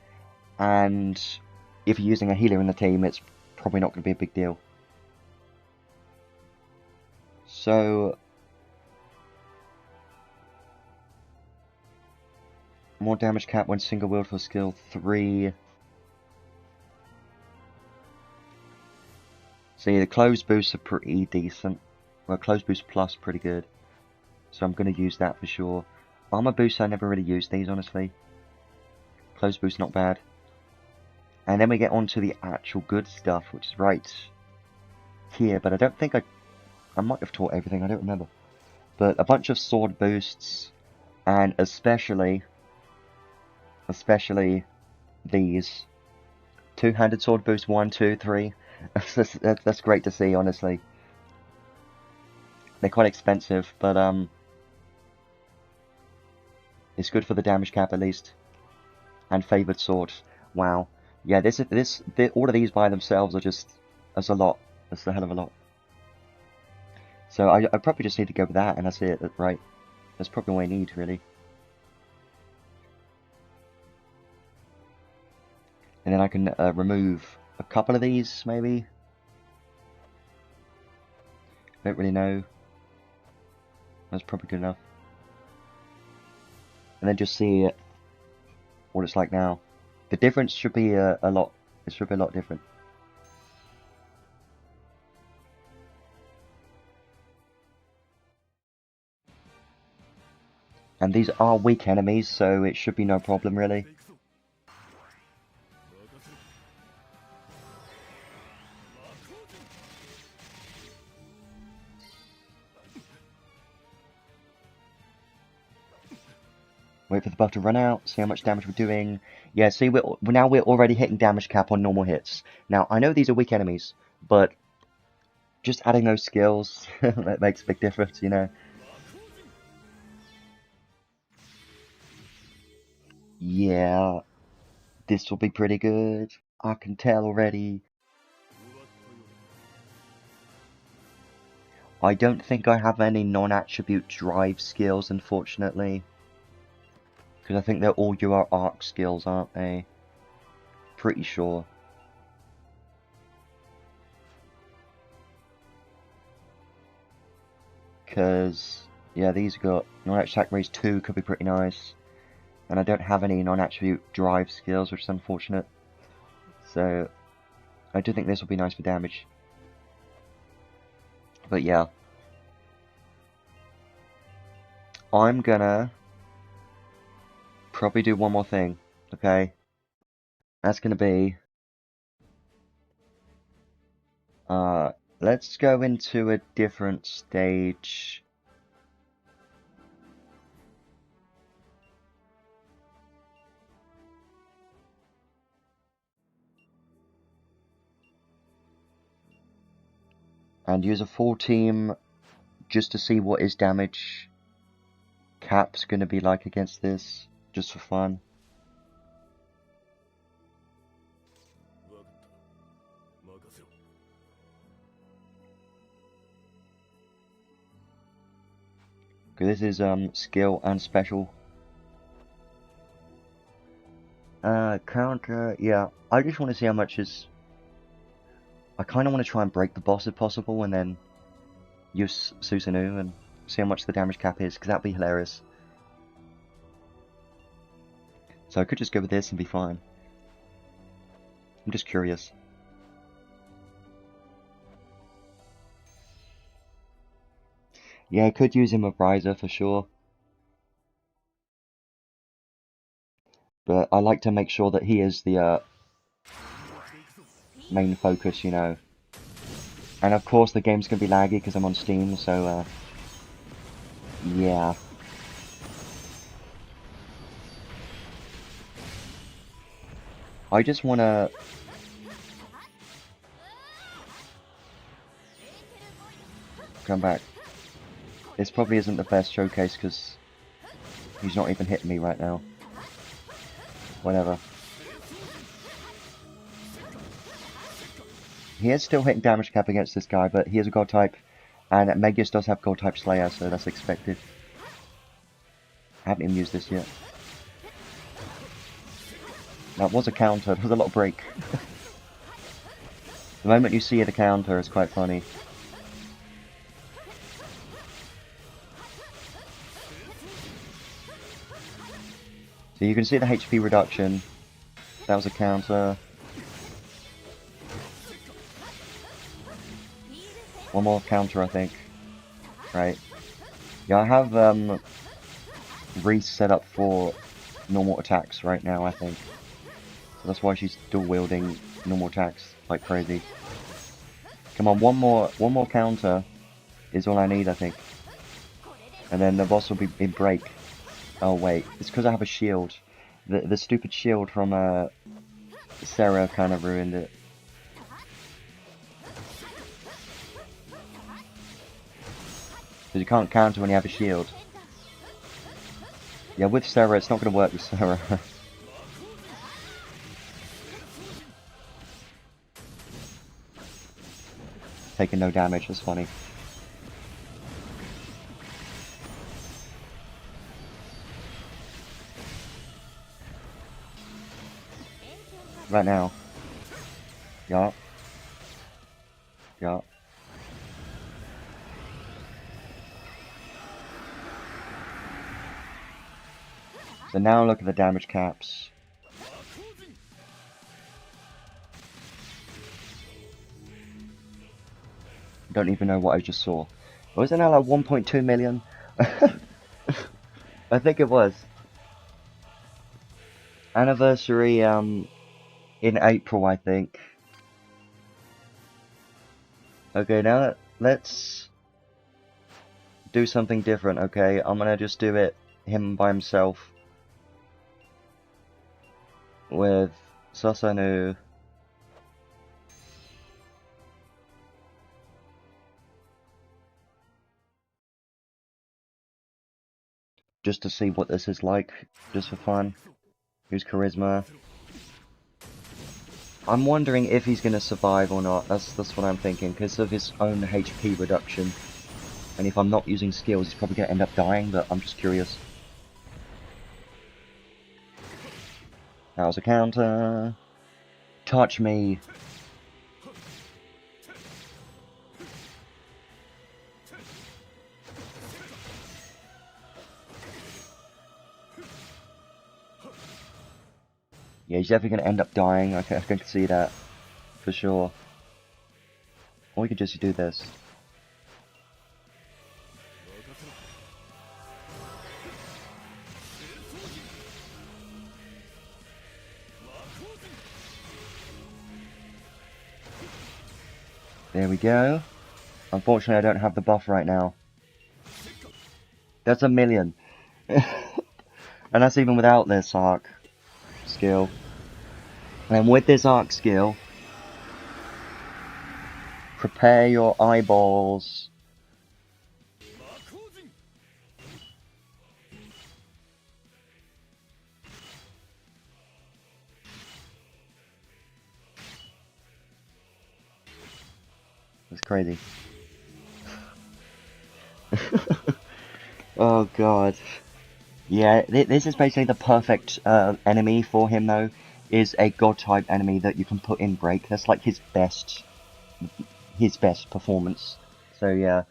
And if you're using a healer in the team, it's probably not going to be a big deal. So, more damage cap when single wield for skill 3. See, the close boosts are pretty decent. Well, close boost plus pretty good. So I'm going to use that for sure. Armor boosts, I never really use these, honestly. Close boost, not bad. And then we get on to the actual good stuff, which is right here. But I don't think I might have taught everything, I don't remember. But a bunch of sword boosts, and especially these. Two-handed sword boost, 1, 2, 3. That's great to see, honestly. They're quite expensive, but it's good for the damage cap at least. And favoured swords. Wow. Yeah, all of these by themselves are just, that's a lot. That's a hell of a lot. So I probably just need to go with that, and that's it, right? That's probably what I need, really. And then I can remove a couple of these, maybe? Don't really know. That's probably good enough. And then just see what it's like now. The difference should be a lot. It should be a lot different. And these are weak enemies, so it should be no problem, really. Wait for the buff to run out, see how much damage we're doing. Yeah, see, we're already hitting damage cap on normal hits. Now, I know these are weak enemies, but just adding those skills, that makes a big difference, you know. Yeah, this will be pretty good. I can tell already. I don't think I have any non-attribute drive skills, unfortunately. Because I think they're all your arc skills, aren't they? Pretty sure. because yeah, these got non-attribute attack raise 2, could be pretty nice. And I don't have any non-attribute drive skills, which is unfortunate. So I do think this will be nice for damage. But yeah. I'm gonna probably do one more thing, okay? That's gonna be let's go into a different stage. And use a full team just to see what his damage cap's gonna be like against this, just for fun. This is skill and special. Counter, yeah. I just want to see how much is. I kind of want to try and break the boss if possible, and then use Susanoo and see how much the damage cap is, because that'd be hilarious. So I could just go with this and be fine. I'm just curious. Yeah, I could use him with Riser for sure. But I like to make sure that he is the main focus, you know. And of course the game's going to be laggy because I'm on Steam, so yeah. I just want to... come back. This probably isn't the best showcase because he's not even hitting me right now. Whatever. He is still hitting damage cap against this guy, but he is a god type, and Megius does have god type Slayer, so that's expected. I haven't even used this yet. That was a counter, there was a lot of break. The moment you see the counter is quite funny. So you can see the HP reduction. That was a counter. One more counter, I think. Right. Yeah, I have Reese set up for normal attacks right now, I think. So that's why she's dual wielding normal attacks like crazy. Come on, one more counter is all I need, I think. And then the boss will be in break. Oh wait, it's because I have a shield. The stupid shield from Sarah kind of ruined it. Because you can't counter when you have a shield. Yeah, with Sarah, it's not going to work with Sarah. Taking no damage, that's funny. Right now. Yup. Yup. So now look at the damage caps. Don't even know what I just saw. Wasn't that like 1.2 million? I think it was. Anniversary in April, I think. Okay, now let's do something different, okay? I'm gonna just do it him by himself with Susanoo. Just to see what this is like, just for fun. Use charisma. I'm wondering if he's gonna survive or not. That's what I'm thinking, because of his own HP reduction. And if I'm not using skills, he's probably gonna end up dying, but I'm just curious. That was a counter. Touch me. Yeah, he's definitely going to end up dying. I can see that for sure. Or we could just do this. There we go. Unfortunately, I don't have the buff right now. That's a million. And that's even without this arc skill. And with this arc skill, prepare your eyeballs. That's crazy. Oh god. Yeah, this is basically the perfect enemy for him though. Is a god type enemy that you can put in break. That's like his best performance. So yeah.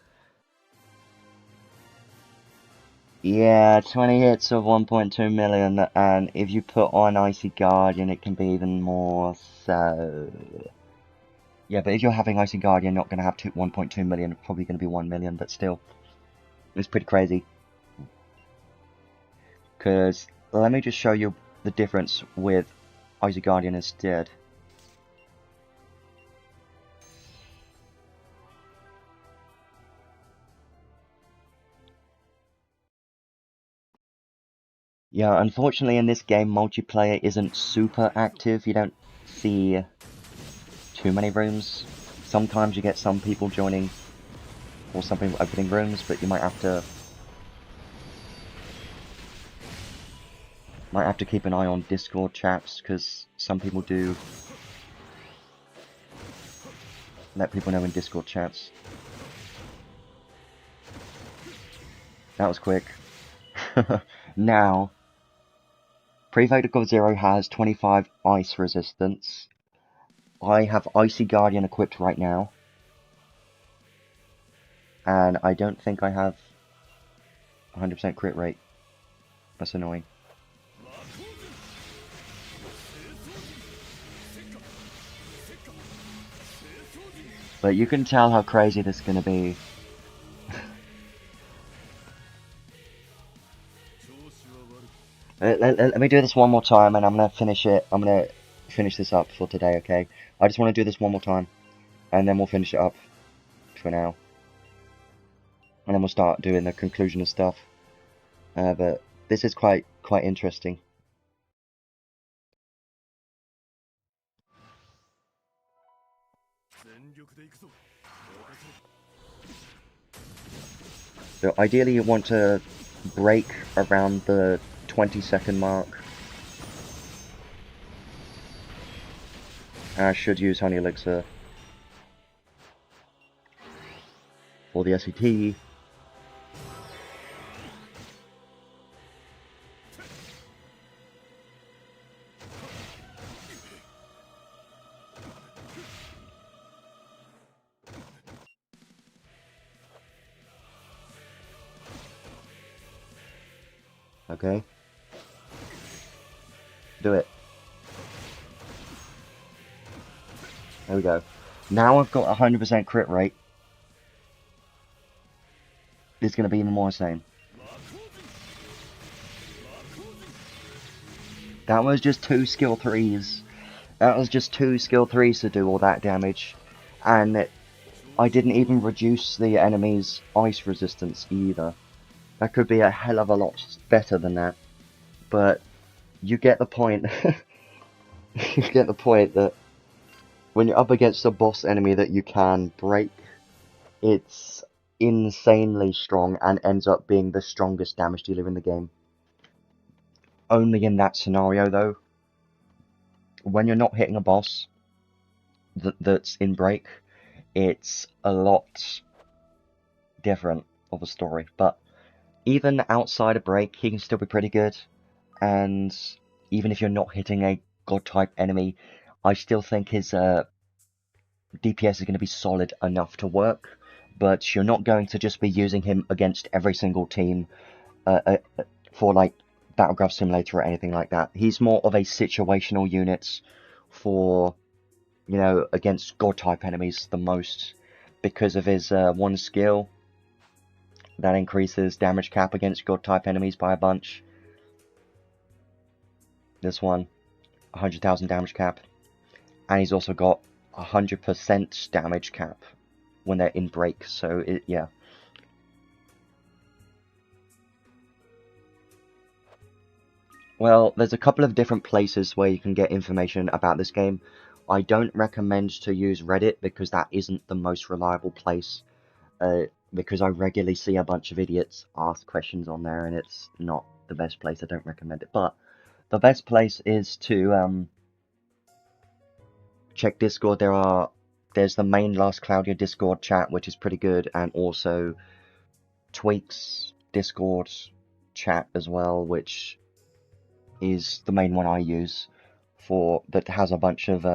Yeah, 20 hits of 1.2 million, and if you put on Icy Guardian, it can be even more, so... Yeah, but if you're having Icy Guardian, you're not going to have 1.2 million, it's probably going to be 1 million, but still. It's pretty crazy. Because, let me just show you the difference with Icy Guardian instead. Yeah, unfortunately in this game, multiplayer isn't super active. You don't see too many rooms. Sometimes you get some people joining, or some people opening rooms, but you might have to keep an eye on Discord chats, because some people do let people know in Discord chats. That was quick. Now, Pre-voted God Zero has 25 ice resistance. I have Icy Guardian equipped right now. And I don't think I have 100% crit rate. That's annoying. But you can tell how crazy this is going to be. Let me do this one more time and I'm going to finish it. I'm going to finish this up for today, okay? I just want to do this one more time. And then we'll finish it up for now. And then we'll start doing the conclusion and stuff. But this is quite interesting. So ideally you want to break around the 20-second mark. I should use Honey Elixir for the SVT. Okay. Do it. There we go. Now I've got 100% crit rate. It's going to be even more insane. That was just 2 skill 3s. That was just 2 skill 3s to do all that damage. And I didn't even reduce the enemy's ice resistance either. That could be a hell of a lot better than that. But you get the point. You get the point that when you're up against a boss enemy that you can break, it's insanely strong and ends up being the strongest damage dealer in the game. Only in that scenario though. When you're not hitting a boss that's in break, it's a lot different of a story. But even outside of break, he can still be pretty good. And even if you're not hitting a god type enemy, I still think his DPS is going to be solid enough to work. But you're not going to just be using him against every single team for like Battleground Simulator or anything like that. He's more of a situational unit for, you know, against God-type enemies the most, because of his one skill that increases damage cap against God-type enemies by a bunch. This one, 100,000 damage cap. And he's also got 100% damage cap when they're in break, so yeah. Well, there's a couple of different places where you can get information about this game. I don't recommend to use Reddit because that isn't the most reliable place. Because I regularly see a bunch of idiots ask questions on there, and it's not the best place. I don't recommend it. But the best place is to check Discord. There's the main Last Cloudia Discord chat, which is pretty good, and also Tweak's Discord chat as well, which is the main one I use that has a bunch of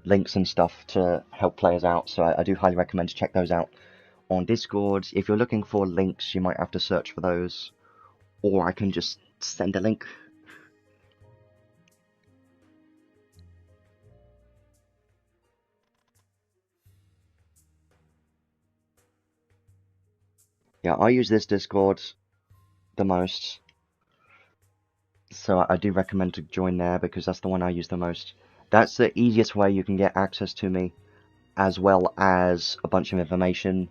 links and stuff to help players out, so I do highly recommend to check those out on Discord. If you're looking for links, you might have to search for those, or I can just send a link. Yeah, I use this Discord the most, so I do recommend to join there because that's the one I use the most. That's the easiest way you can get access to me, as well as a bunch of information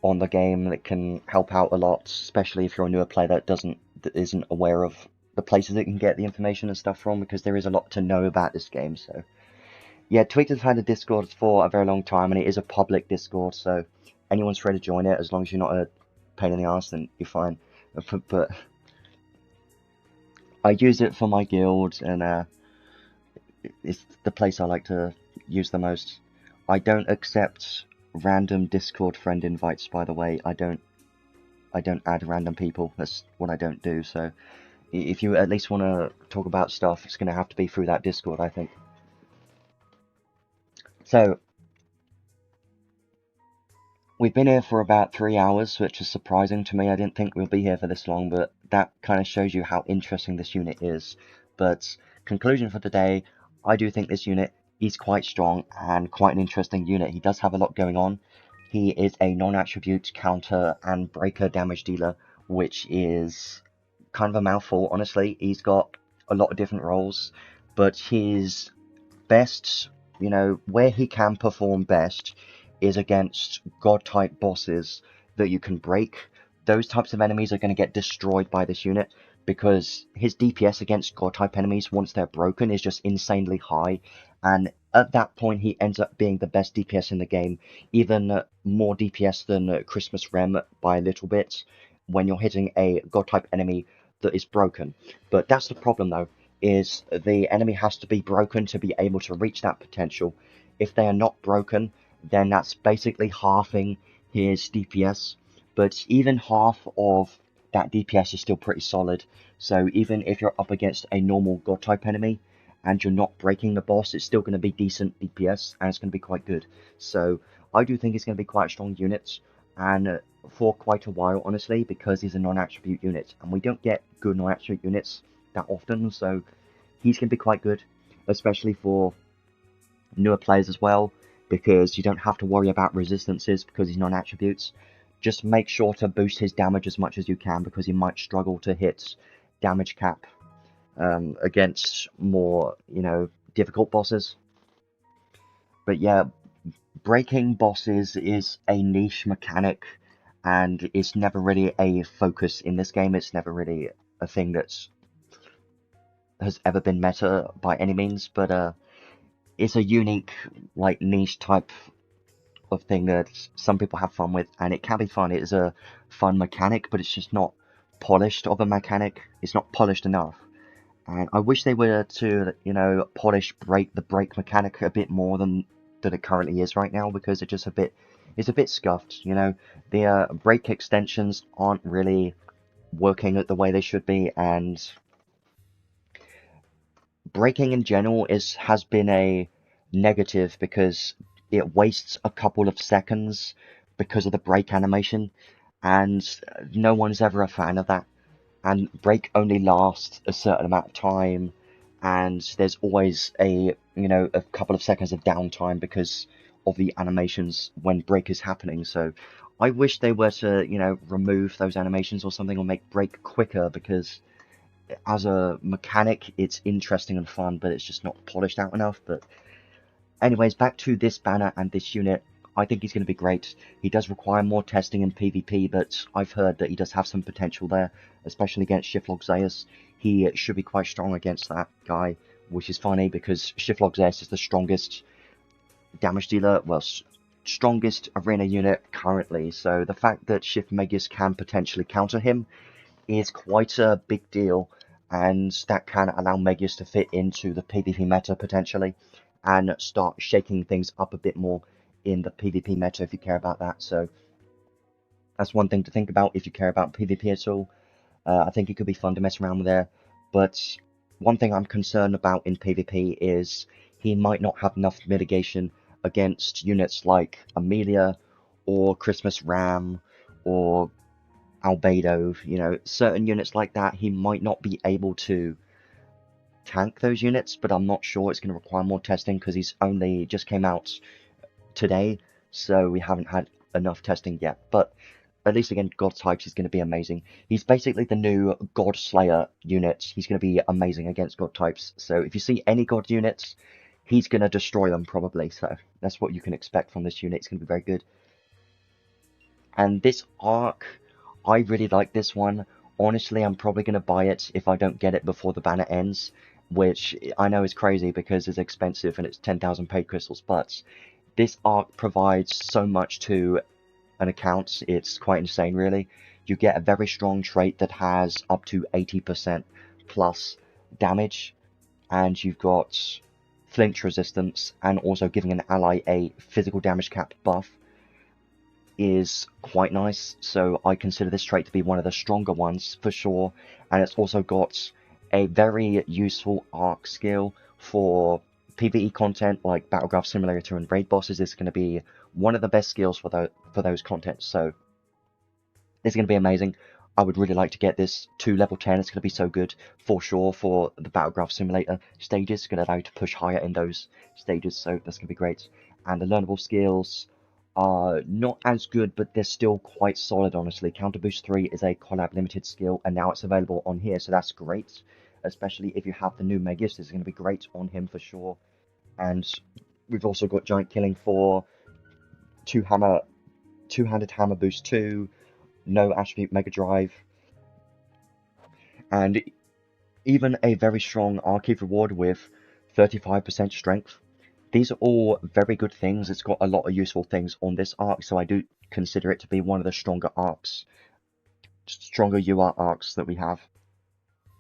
on the game that can help out a lot, especially if you're a newer player that isn't aware of the places that can get the information and stuff from, because there is a lot to know about this game. So yeah, Tweaked has had a Discord for a very long time, and it is a public Discord, so anyone's free to join it as long as you're not a pain in the arse, then you're fine. But I use it for my guild, and it's the place I like to use the most. I don't accept random Discord friend invites, by the way. I don't add random people. That's what I don't do. So if you at least want to talk about stuff, it's going to have to be through that Discord, I think. So we've been here for about 3 hours, which is surprising to me. I didn't think we'll be here for this long, but that kind of shows you how interesting this unit is. But conclusion for today, I do think this unit is quite strong and quite an interesting unit. He does have a lot going on. He is a non-attribute counter and breaker damage dealer, which is kind of a mouthful, honestly. He's got a lot of different roles, but his best, you know, where he can perform best is against god-type bosses that you can break. Those types of enemies are going to get destroyed by this unit, because his DPS against god-type enemies, once they're broken, is just insanely high, and at that point he ends up being the best DPS in the game, even more DPS than Christmas Rem by a little bit, when you're hitting a god-type enemy that is broken. But that's the problem though, is the enemy has to be broken to be able to reach that potential. If they are not broken, then that's basically halving his DPS, but even half of that DPS is still pretty solid. So even if you're up against a normal god type enemy and you're not breaking the boss, it's still going to be decent DPS, and it's going to be quite good. So I do think it's going to be quite a strong unit, and for quite a while, honestly, because he's a non-attribute unit, and we don't get good non-attribute units that often, so he's going to be quite good, especially for newer players as well, because you don't have to worry about resistances because he's non-attributes. Just make sure to boost his damage as much as you can, because he might struggle to hit damage cap against more, you know, difficult bosses. But yeah, breaking bosses is a niche mechanic, and it's never really a focus in this game. It's never really a thing that's has ever been meta by any means, but it's a unique, like, niche type of thing that some people have fun with, and it can be fun. It is a fun mechanic, but it's just not polished of a mechanic. It's not polished enough, and I wish they were to, you know, polish the break mechanic a bit more than it currently is right now, because it's a bit scuffed. You know, the break extensions aren't really working the way they should be, and breaking in general has been a negative, because it wastes a couple of seconds because of the break animation, and no one's ever a fan of that. and break only lasts a certain amount of time, and there's always a a couple of seconds of downtime because of the animations when break is happening. So I wish they were to remove those animations or something, or make break quicker, because as a mechanic it's interesting and fun, but it's just not polished out enough. But anyways, back to this banner and this unit. I think he's going to be great. He does require more testing in PvP, but I've heard that he does have some potential there, especially against Shiflog Zeus. He should be quite strong against that guy, which is funny because Shiflog Zeus is the strongest damage dealer, well, strongest arena unit currently. So the fact that Megius can potentially counter him is quite a big deal, and that can allow Megius to fit into the PvP meta potentially, and start shaking things up a bit more in the PvP meta if you care about that. So that's one thing to think about if you care about PvP at all. I think it could be fun to mess around with there, but one thing I'm concerned about in PvP is he might not have enough mitigation against units like Amelia or Christmas Ram or Albedo. Certain units like that, he might not be able to tank those units, but I'm not sure. It's going to require more testing because he's only just came out today, so we haven't had enough testing yet. But at least against God types, he's going to be amazing. He's basically the new God Slayer unit. He's going to be amazing against God types. So if you see any God units, he's going to destroy them probably. So that's what you can expect from this unit. It's going to be very good. And this arc, I really like this one. Honestly, I'm probably going to buy it if I don't get it before the banner ends, which I know is crazy because it's expensive and it's 10,000 paid crystals, but this arc provides so much to an account. It's quite insane, really. You get a very strong trait that has up to 80% plus damage, and you've got flinch resistance, and also giving an ally a physical damage cap buff is quite nice. So I consider this trait to be one of the stronger ones for sure, and it's also got a very useful arc skill for PvE content like Battleground Simulator and raid bosses. Is going to be one of the best skills for those contents, so it's going to be amazing. I would really like to get this to level 10. It's going to be so good for sure for the Battleground Simulator stages. It's going to allow you to push higher in those stages, so that's going to be great. And the learnable skills are not as good, but they're still quite solid, honestly. Counter Boost 3 is a collab limited skill, and now it's available on here, so that's great. Especially if you have the new Megius, this is going to be great on him for sure. And we've also got Giant Killing for two-handed hammer boost 2, no attribute mega drive, and even a very strong archive reward with 35% strength. These are all very good things. It's got a lot of useful things on this arc, so I do consider it to be one of the stronger arcs, stronger UR arcs that we have.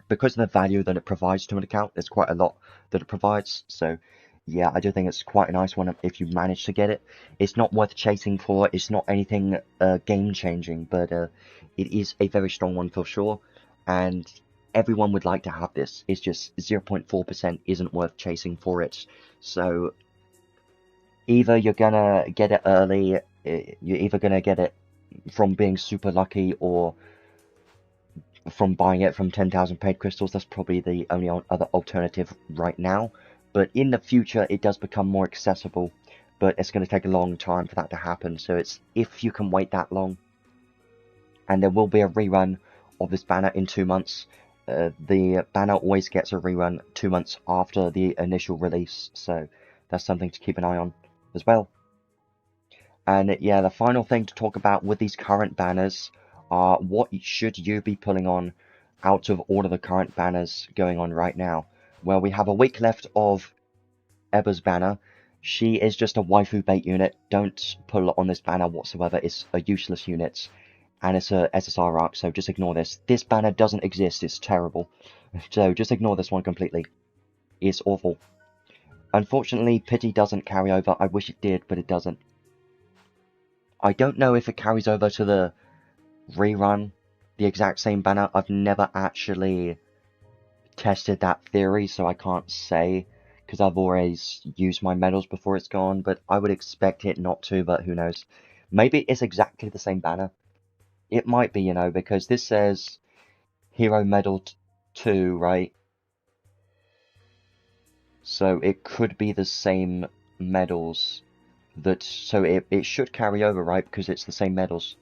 Because of the value that it provides to an account, there's quite a lot that it provides, so yeah, I do think it's quite a nice one if you manage to get it. It's not worth chasing for, it's not anything game-changing, but it is a very strong one for sure, and everyone would like to have this. It's just 0.4% isn't worth chasing for it. So either you're gonna get it early, you're either gonna get it from being super lucky, or from buying it from 10,000 paid crystals. That's probably the only other alternative right now. But in the future, it does become more accessible, but it's going to take a long time for that to happen. So it's if you can wait that long. And there will be a rerun of this banner in 2 months. The banner always gets a rerun 2 months after the initial release, so that's something to keep an eye on as well. And yeah, the final thing to talk about with these current banners are what should you be pulling on out of all of the current banners going on right now. Well, we have a week left of Eba's banner. She is just a waifu bait unit. Don't pull on this banner whatsoever. It's a useless unit, and it's a SSR arc, so just ignore this. This banner doesn't exist. It's terrible. So just ignore this one completely. It's awful. Unfortunately, Pity doesn't carry over. I wish it did, but it doesn't. I don't know if it carries over to the rerun, the exact same banner. I've never actually tested that theory, so I can't say, because I've always used my medals before it's gone, but I would expect it not to, but who knows. Maybe it's exactly the same banner. It might be, because this says Hero Medal 2, right? So it could be the same medals so it should carry over, right? Because it's the same medals.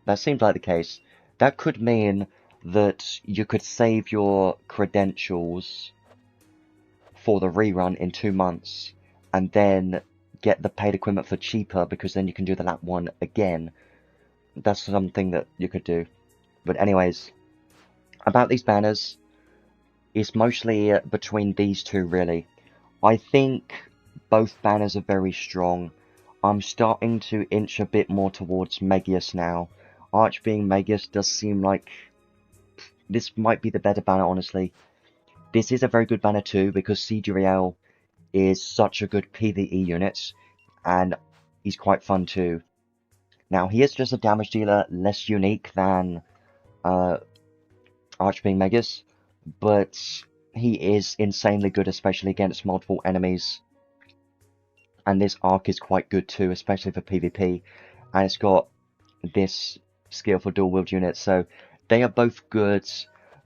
That seems like the case. That could mean that you could save your credentials for the rerun in 2 months, and then get the paid equipment for cheaper, because then you can do the lap 1 again. That's something that you could do. But anyways, about these banners, it's mostly between these two, really. I think both banners are very strong. I'm starting to inch a bit more towards Megius now. Archbeing Megius does seem like this might be the better banner, honestly. This is a very good banner too, because Cdriel is such a good PvE unit, and he's quite fun too. Now, he is just a damage dealer, less unique than Archbeing Megius, but he is insanely good, especially against multiple enemies. And this arc is quite good too, especially for PvP. And it's got this skill for dual wield units, so they are both good,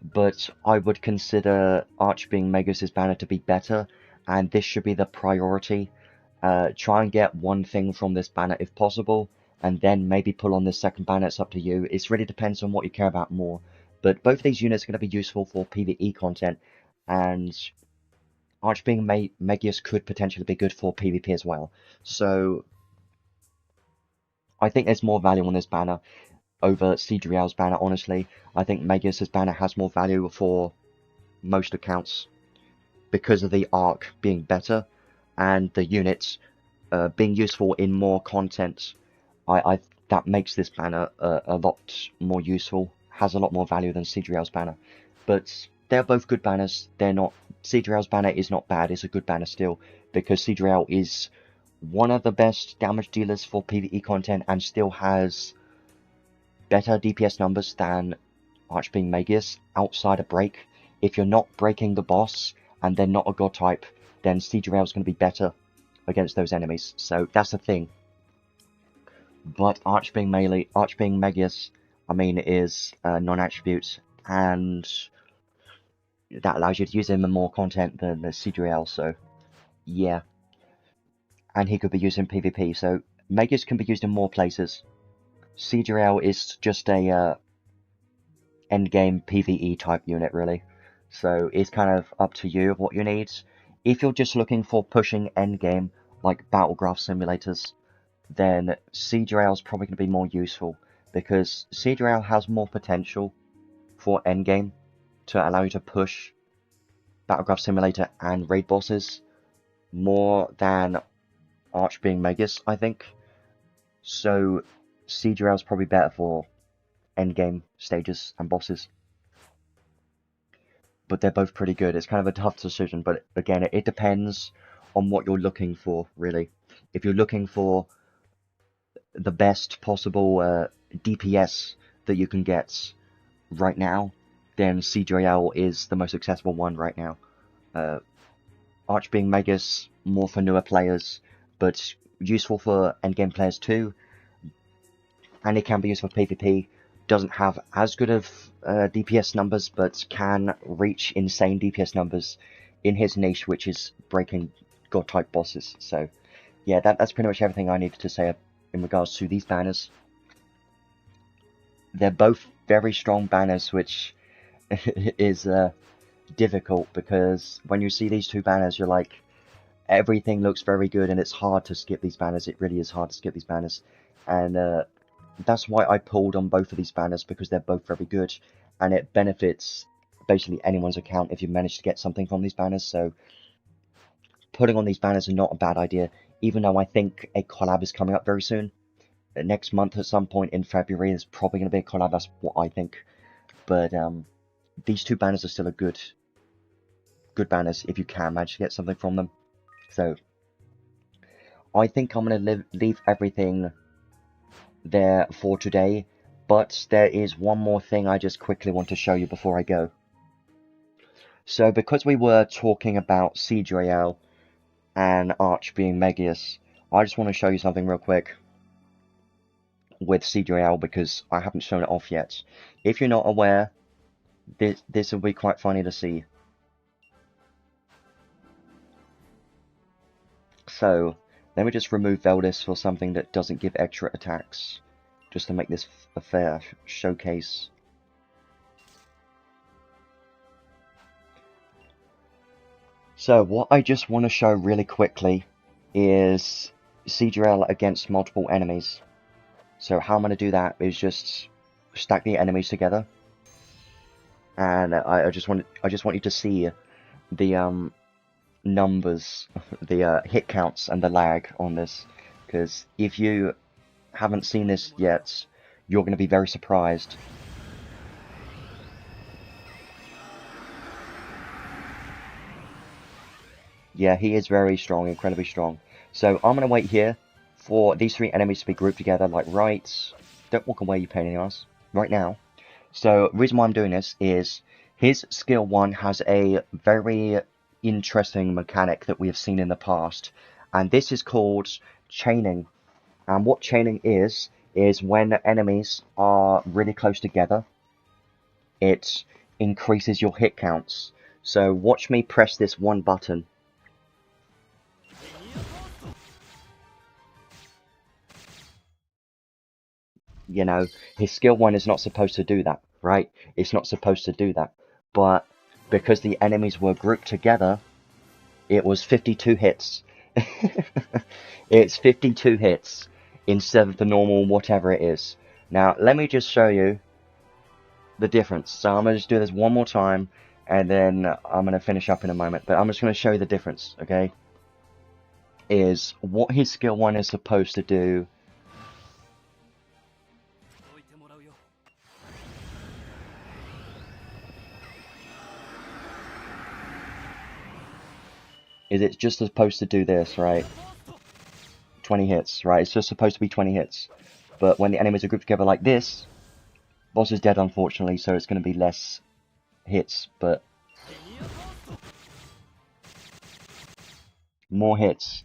but I would consider Archbeing Megius' banner to be better, and this should be the priority. Try and get one thing from this banner if possible, and then maybe pull on this second banner. It's up to you. It really depends on what you care about more. But both of these units are going to be useful for PvE content, and Archbeing Megius could potentially be good for PvP as well. So I think there's more value on this banner over Cdriel's banner, honestly. I think Megius' banner has more value for most accounts because of the arc being better and the units being useful in more content. That makes this banner a lot more useful, has a lot more value than Cdriel's banner. But they're both good banners. Cdriel's banner is not bad, it's a good banner still, because Cdriel is one of the best damage dealers for PvE content and still has better DPS numbers than Archbeing Megius outside a break. If you're not breaking the boss and they're not a god type, then Cdriel is going to be better against those enemies. So that's the thing. But Archbeing Megius, is non-attribute, and that allows you to use him in more content than the Cdriel, so yeah. And he could be used in PvP, so Megius can be used in more places. Cdriel is just a endgame PvE type unit, really. So it's kind of up to you of what you need. If you're just looking for pushing endgame, like Battlegraph simulators, then Cdriel is probably going to be more useful, because Cdriel has more potential for endgame to allow you to push Battlegraph Simulator and raid bosses more than Archbeing Megius, I think. So Cdriel is probably better for endgame stages and bosses. But they're both pretty good. It's kind of a tough decision, but again, it depends on what you're looking for, really. If you're looking for the best possible DPS that you can get right now, then Cdriel is the most accessible one right now. Archbeing Megius, more for newer players, but useful for endgame players too. And it can be used for PvP. Doesn't have as good of DPS numbers, but can reach insane DPS numbers in his niche, which is breaking god type bosses. So yeah, that's pretty much everything I needed to say in regards to these banners. They're both very strong banners, which is difficult, because when you see these two banners, you're like, everything looks very good, and it's hard to skip these banners. It really is hard to skip these banners, and that's why I pulled on both of these banners, because they're both very good, and it benefits basically anyone's account if you manage to get something from these banners. So putting on these banners is not a bad idea, even though I think a collab is coming up very soon. Next month at some point in February, there's probably going to be a collab, that's what I think. But these two banners are still a good banners if you can manage to get something from them. So I think I'm going to leave everything there for today, but there is one more thing I just quickly want to show you before I go. So because we were talking about Cdriel and Archbeing Megius, I just want to show you something real quick. with CJL because I haven't shown it off yet. If you're not aware, this will be quite funny to see. So, let me just remove Veldis for something that doesn't give extra attacks, just to make this a fair showcase. So, what I just want to show really quickly is CGL against multiple enemies. So how I'm going to do that is just stack the enemies together, and I just want you to see the numbers, the hit counts and the lag on this, because if you haven't seen this yet, you're going to be very surprised. Yeah, he is very strong, incredibly strong. So I'm going to wait here for these 3 enemies to be grouped together, like right. Don't walk away, you pain in the ass. Right now. So the reason why I'm doing this is his skill 1 has a very interesting mechanic that we have seen in the past, and this is called chaining. And what chaining is when enemies are really close together, it increases your hit counts. So watch me press this one button. You know, his skill 1 is not supposed to do that, right? It's not supposed to do that. But because the enemies were grouped together, it was 52 hits. It's 52 hits instead of the normal whatever it is. Now, let me just show you the difference. So I'm going to just do this one more time, and then I'm going to finish up in a moment. But I'm just going to show you the difference, okay? Is what his skill 1 is supposed to do. Is it's just supposed to do this, right? 20 hits, right? It's just supposed to be 20 hits. But when the enemies are grouped together like this, boss is dead, unfortunately, so it's going to be less hits, but more hits,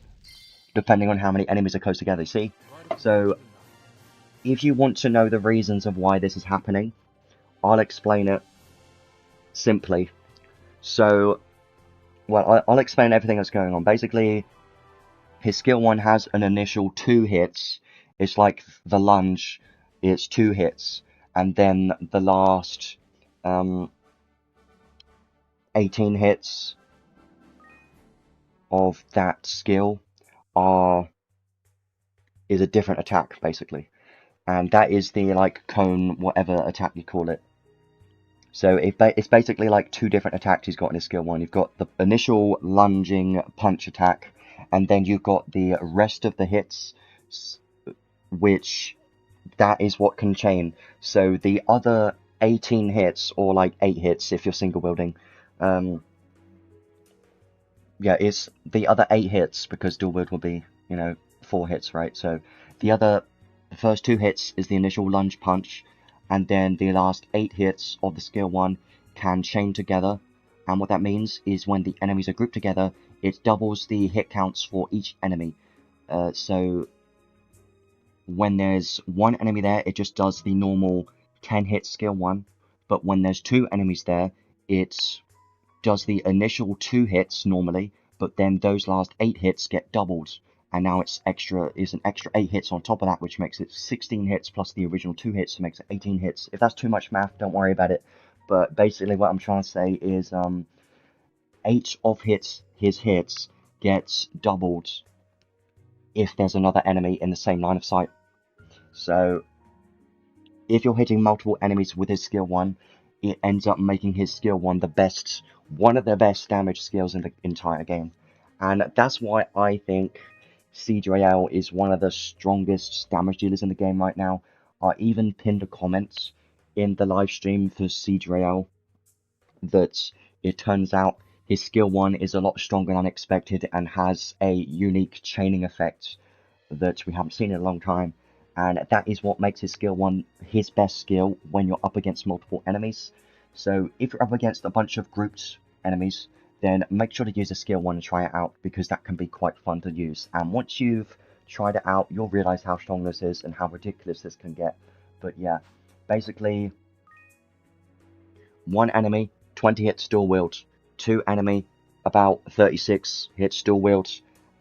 depending on how many enemies are close together, see? So, if you want to know the reasons of why this is happening, I'll explain it simply. So, well, I'll explain everything that's going on. Basically, his skill 1 has an initial 2 hits. It's like the lunge, it's 2 hits. And then the last 18 hits of that skill is a different attack, basically. And that is the, like, cone, whatever attack you call it. So it's basically like 2 different attacks he's got in his skill 1. You've got the initial lunging punch attack, and then you've got the rest of the hits, which that is what can chain. So the other 18 hits, or like 8 hits if you're single building, yeah, it's the other 8 hits, because dual build will be, 4 hits, right? So the first 2 hits is the initial lunge punch, and then the last 8 hits of the skill 1 can chain together. And what that means is when the enemies are grouped together, it doubles the hit counts for each enemy. So when there's 1 enemy there, it just does the normal 10 hit skill 1. But when there's 2 enemies there, it does the initial 2 hits normally, but then those last 8 hits get doubled. And now it's an extra 8 hits on top of that, which makes it 16 hits plus the original 2 hits, so makes it 18 hits. If that's too much math, don't worry about it. But basically what I'm trying to say is 8 of his hits gets doubled if there's another enemy in the same line of sight. So if you're hitting multiple enemies with his skill 1, it ends up making his skill 1 one of the best damage skills in the entire game. And that's why I think CJL is one of the strongest damage dealers in the game right now. I even pinned a comment in the live stream for CJL that it turns out his skill 1 is a lot stronger than unexpected and has a unique chaining effect that we haven't seen in a long time. And that is what makes his skill 1 his best skill when you're up against multiple enemies. So if you're up against a bunch of grouped enemies, then make sure to use a skill 1 and try it out, because that can be quite fun to use. And once you've tried it out, you'll realize how strong this is and how ridiculous this can get. But yeah, basically, one enemy, 20 hits dual wield, two enemy, about 36 hits dual wield,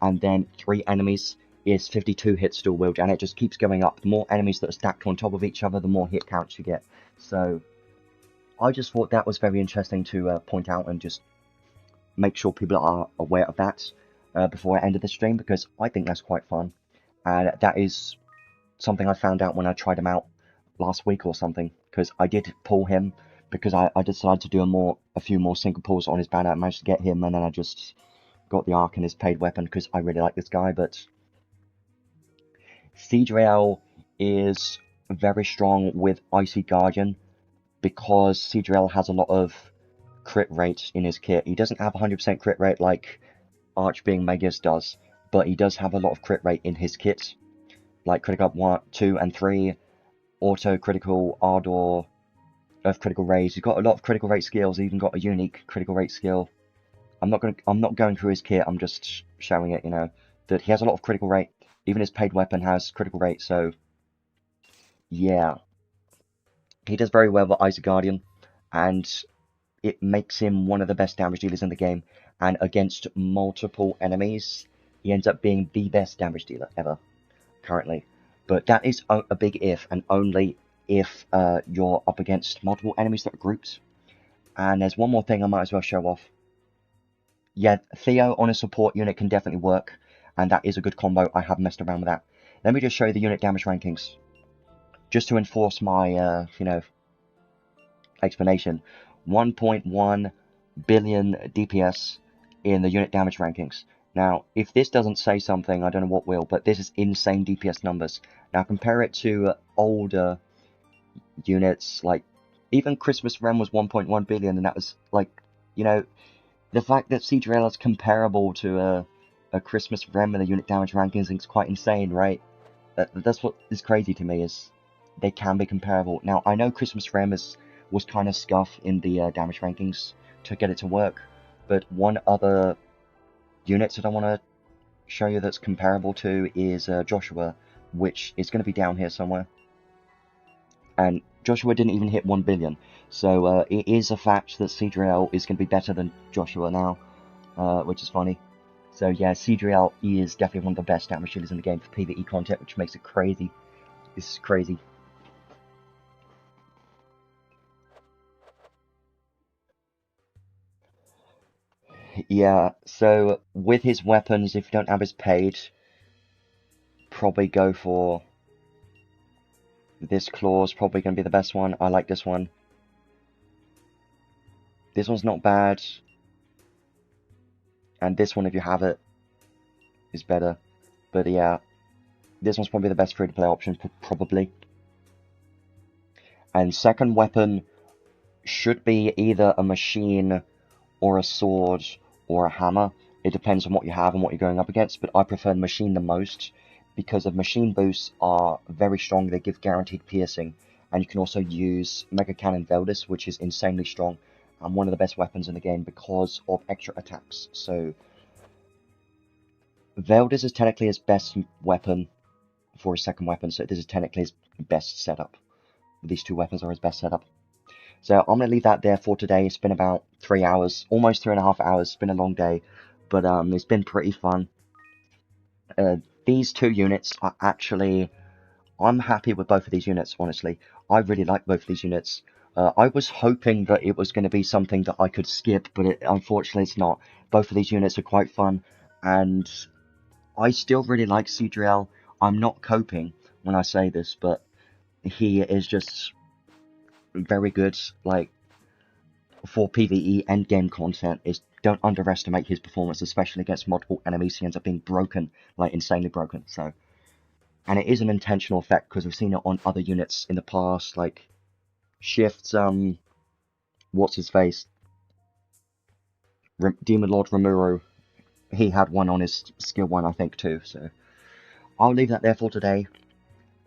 and then 3 enemies is 52 hits dual wield, and it just keeps going up. The more enemies that are stacked on top of each other, the more hit counts you get. So I just thought that was very interesting to point out and just make sure people are aware of that before I ended the stream, because I think that's quite fun. And that is something I found out when I tried him out last week or something, because I did pull him, because I decided to do a few more single pulls on his banner. I managed to get him, and then I just got the Arc and his paid weapon, because I really like this guy. But Seadriel is very strong with Icy Guardian, because Seadriel has a lot of crit rate in his kit. He doesn't have 100% crit rate like Archbeing Megius does, but he does have a lot of crit rate in his kit, like critical up 1, 2, and 3, auto critical, ardor, earth critical raise. He's got a lot of critical rate skills. He's even got a unique critical rate skill. I'm not going through his kit. I'm just showing it, you know, that he has a lot of critical rate. Even his paid weapon has critical rate. So yeah, he does very well with Icy Guardian, and it makes him one of the best damage dealers in the game. And against multiple enemies, he ends up being the best damage dealer ever currently. But that is a big if, and only if you're up against multiple enemies that are grouped. And there's one more thing I might as well show off. Yeah, Theo on a support unit can definitely work, and that is a good combo. I have messed around with that. Let me just show you the unit damage rankings, just to enforce my, you know, explanation. 1.1 billion DPS in the unit damage rankings. Now, if this doesn't say something, I don't know what will, but this is insane DPS numbers. Now, compare it to older units, like, even Christmas Rem was 1.1 billion, and that was, like, you know, the fact that Seadriel is comparable to a Christmas Rem in the unit damage rankings is quite insane, right? That's what is crazy to me, is they can be comparable. Now, I know Christmas Rem was kind of scuff in the damage rankings to get it to work, but one other unit that I want to show you that's comparable to is Joshua, which is going to be down here somewhere. And Joshua didn't even hit 1 billion, so it is a fact that Seadriel is going to be better than Joshua now, which is funny. So yeah, Seadriel is definitely one of the best damage dealers in the game for PvE content, which makes it crazy. This is crazy. Yeah, so with his weapons, if you don't have his paid, probably go for this claw's probably going to be the best one. I like this one. This one's not bad. And this one, if you have it, is better. But yeah, this one's probably the best free-to-play option, probably. And second weapon should be either a machine or a sword or a hammer. It depends on what you have and what you're going up against, but I prefer the machine the most, because of machine boosts are very strong. They give guaranteed piercing, and you can also use Mega Cannon Veldis, which is insanely strong and one of the best weapons in the game because of extra attacks. So Veldis is technically his best weapon for his second weapon, so this is technically his best setup. These two weapons are his best setup. So I'm going to leave that there for today. It's been about 3 hours, almost 3.5 hours. It's been a long day, but it's been pretty fun. These two units are actually, I'm happy with both of these units, honestly. I really like both of these units. I was hoping that it was going to be something that I could skip, but unfortunately it's not. Both of these units are quite fun, and I still really like Seadriel. I'm not coping when I say this, but he is just very good, like, for PvE endgame content. Don't underestimate his performance, especially against multiple enemies. He ends up being broken, like insanely broken. So, and it is an intentional effect, because we've seen it on other units in the past, like Shift's what's his face, Demon Lord Rimuru. He had one on his skill 1, I think, too. So I'll leave that there for today.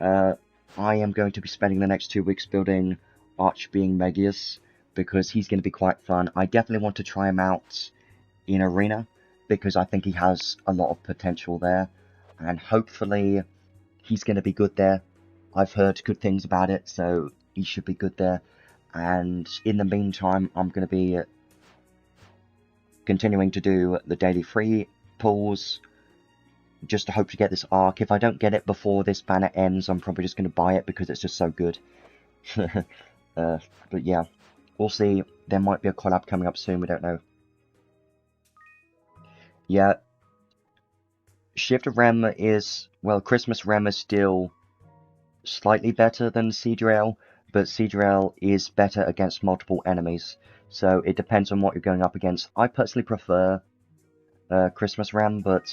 I am going to be spending the next 2 weeks building Archbeing Megius, because he's going to be quite fun. I definitely want to try him out in Arena, because I think he has a lot of potential there. and hopefully he's going to be good there. I've heard good things about it, so he should be good there. And in the meantime, I'm going to be continuing to do the daily free pulls, just to hope to get this arc. If I don't get it before this banner ends, I'm probably just going to buy it because it's just so good. But yeah, we'll see. There might be a collab coming up soon, we don't know. Yeah, Shift of Rem is, well, Christmas Rem is still slightly better than Seadriel, but Seadriel is better against multiple enemies, so it depends on what you're going up against. I personally prefer Christmas Rem, but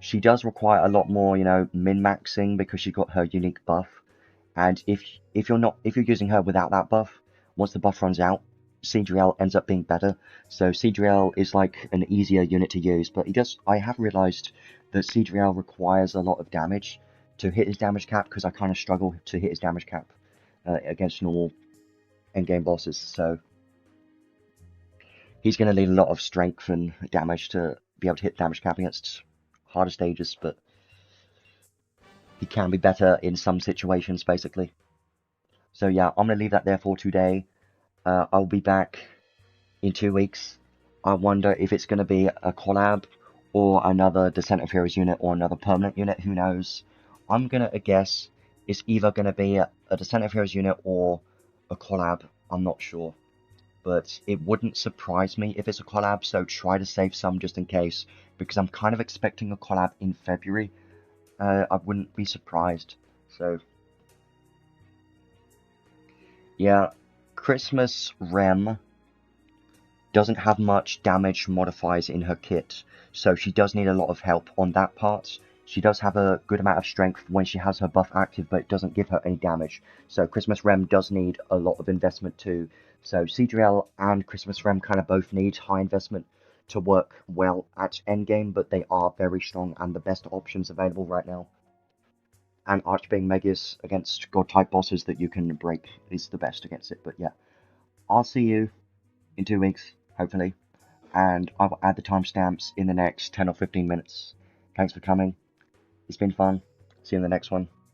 she does require a lot more, you know, min-maxing because she got her unique buff. And if you're using her without that buff, once the buff runs out, Seadriel ends up being better. So Seadriel is like an easier unit to use, but I have realized that Seadriel requires a lot of damage to hit his damage cap, because I kind of struggle to hit his damage cap against normal endgame bosses. So he's going to need a lot of strength and damage to be able to hit damage cap against harder stages, but he can be better in some situations, basically. So yeah, I'm going to leave that there for today. I'll be back in 2 weeks. I wonder if it's going to be a collab or another Descent of Heroes unit or another permanent unit, who knows. I'm going to guess it's either going to be a Descent of Heroes unit or a collab, I'm not sure. But it wouldn't surprise me if it's a collab, so try to save some just in case, because I'm kind of expecting a collab in February. I wouldn't be surprised. So yeah, Christmas Rem doesn't have much damage modifiers in her kit, so she does need a lot of help on that part. She does have a good amount of strength when she has her buff active, but it doesn't give her any damage. So Christmas Rem does need a lot of investment too. So Seadriel and Christmas Rem kind of both need high investment to work well at endgame, but they are very strong and the best options available right now. And Archbeing Megius against God-type bosses that you can break is the best against it. But yeah, I'll see you in 2 weeks, hopefully, and I will add the timestamps in the next 10 or 15 minutes. Thanks for coming. It's been fun. See you in the next one.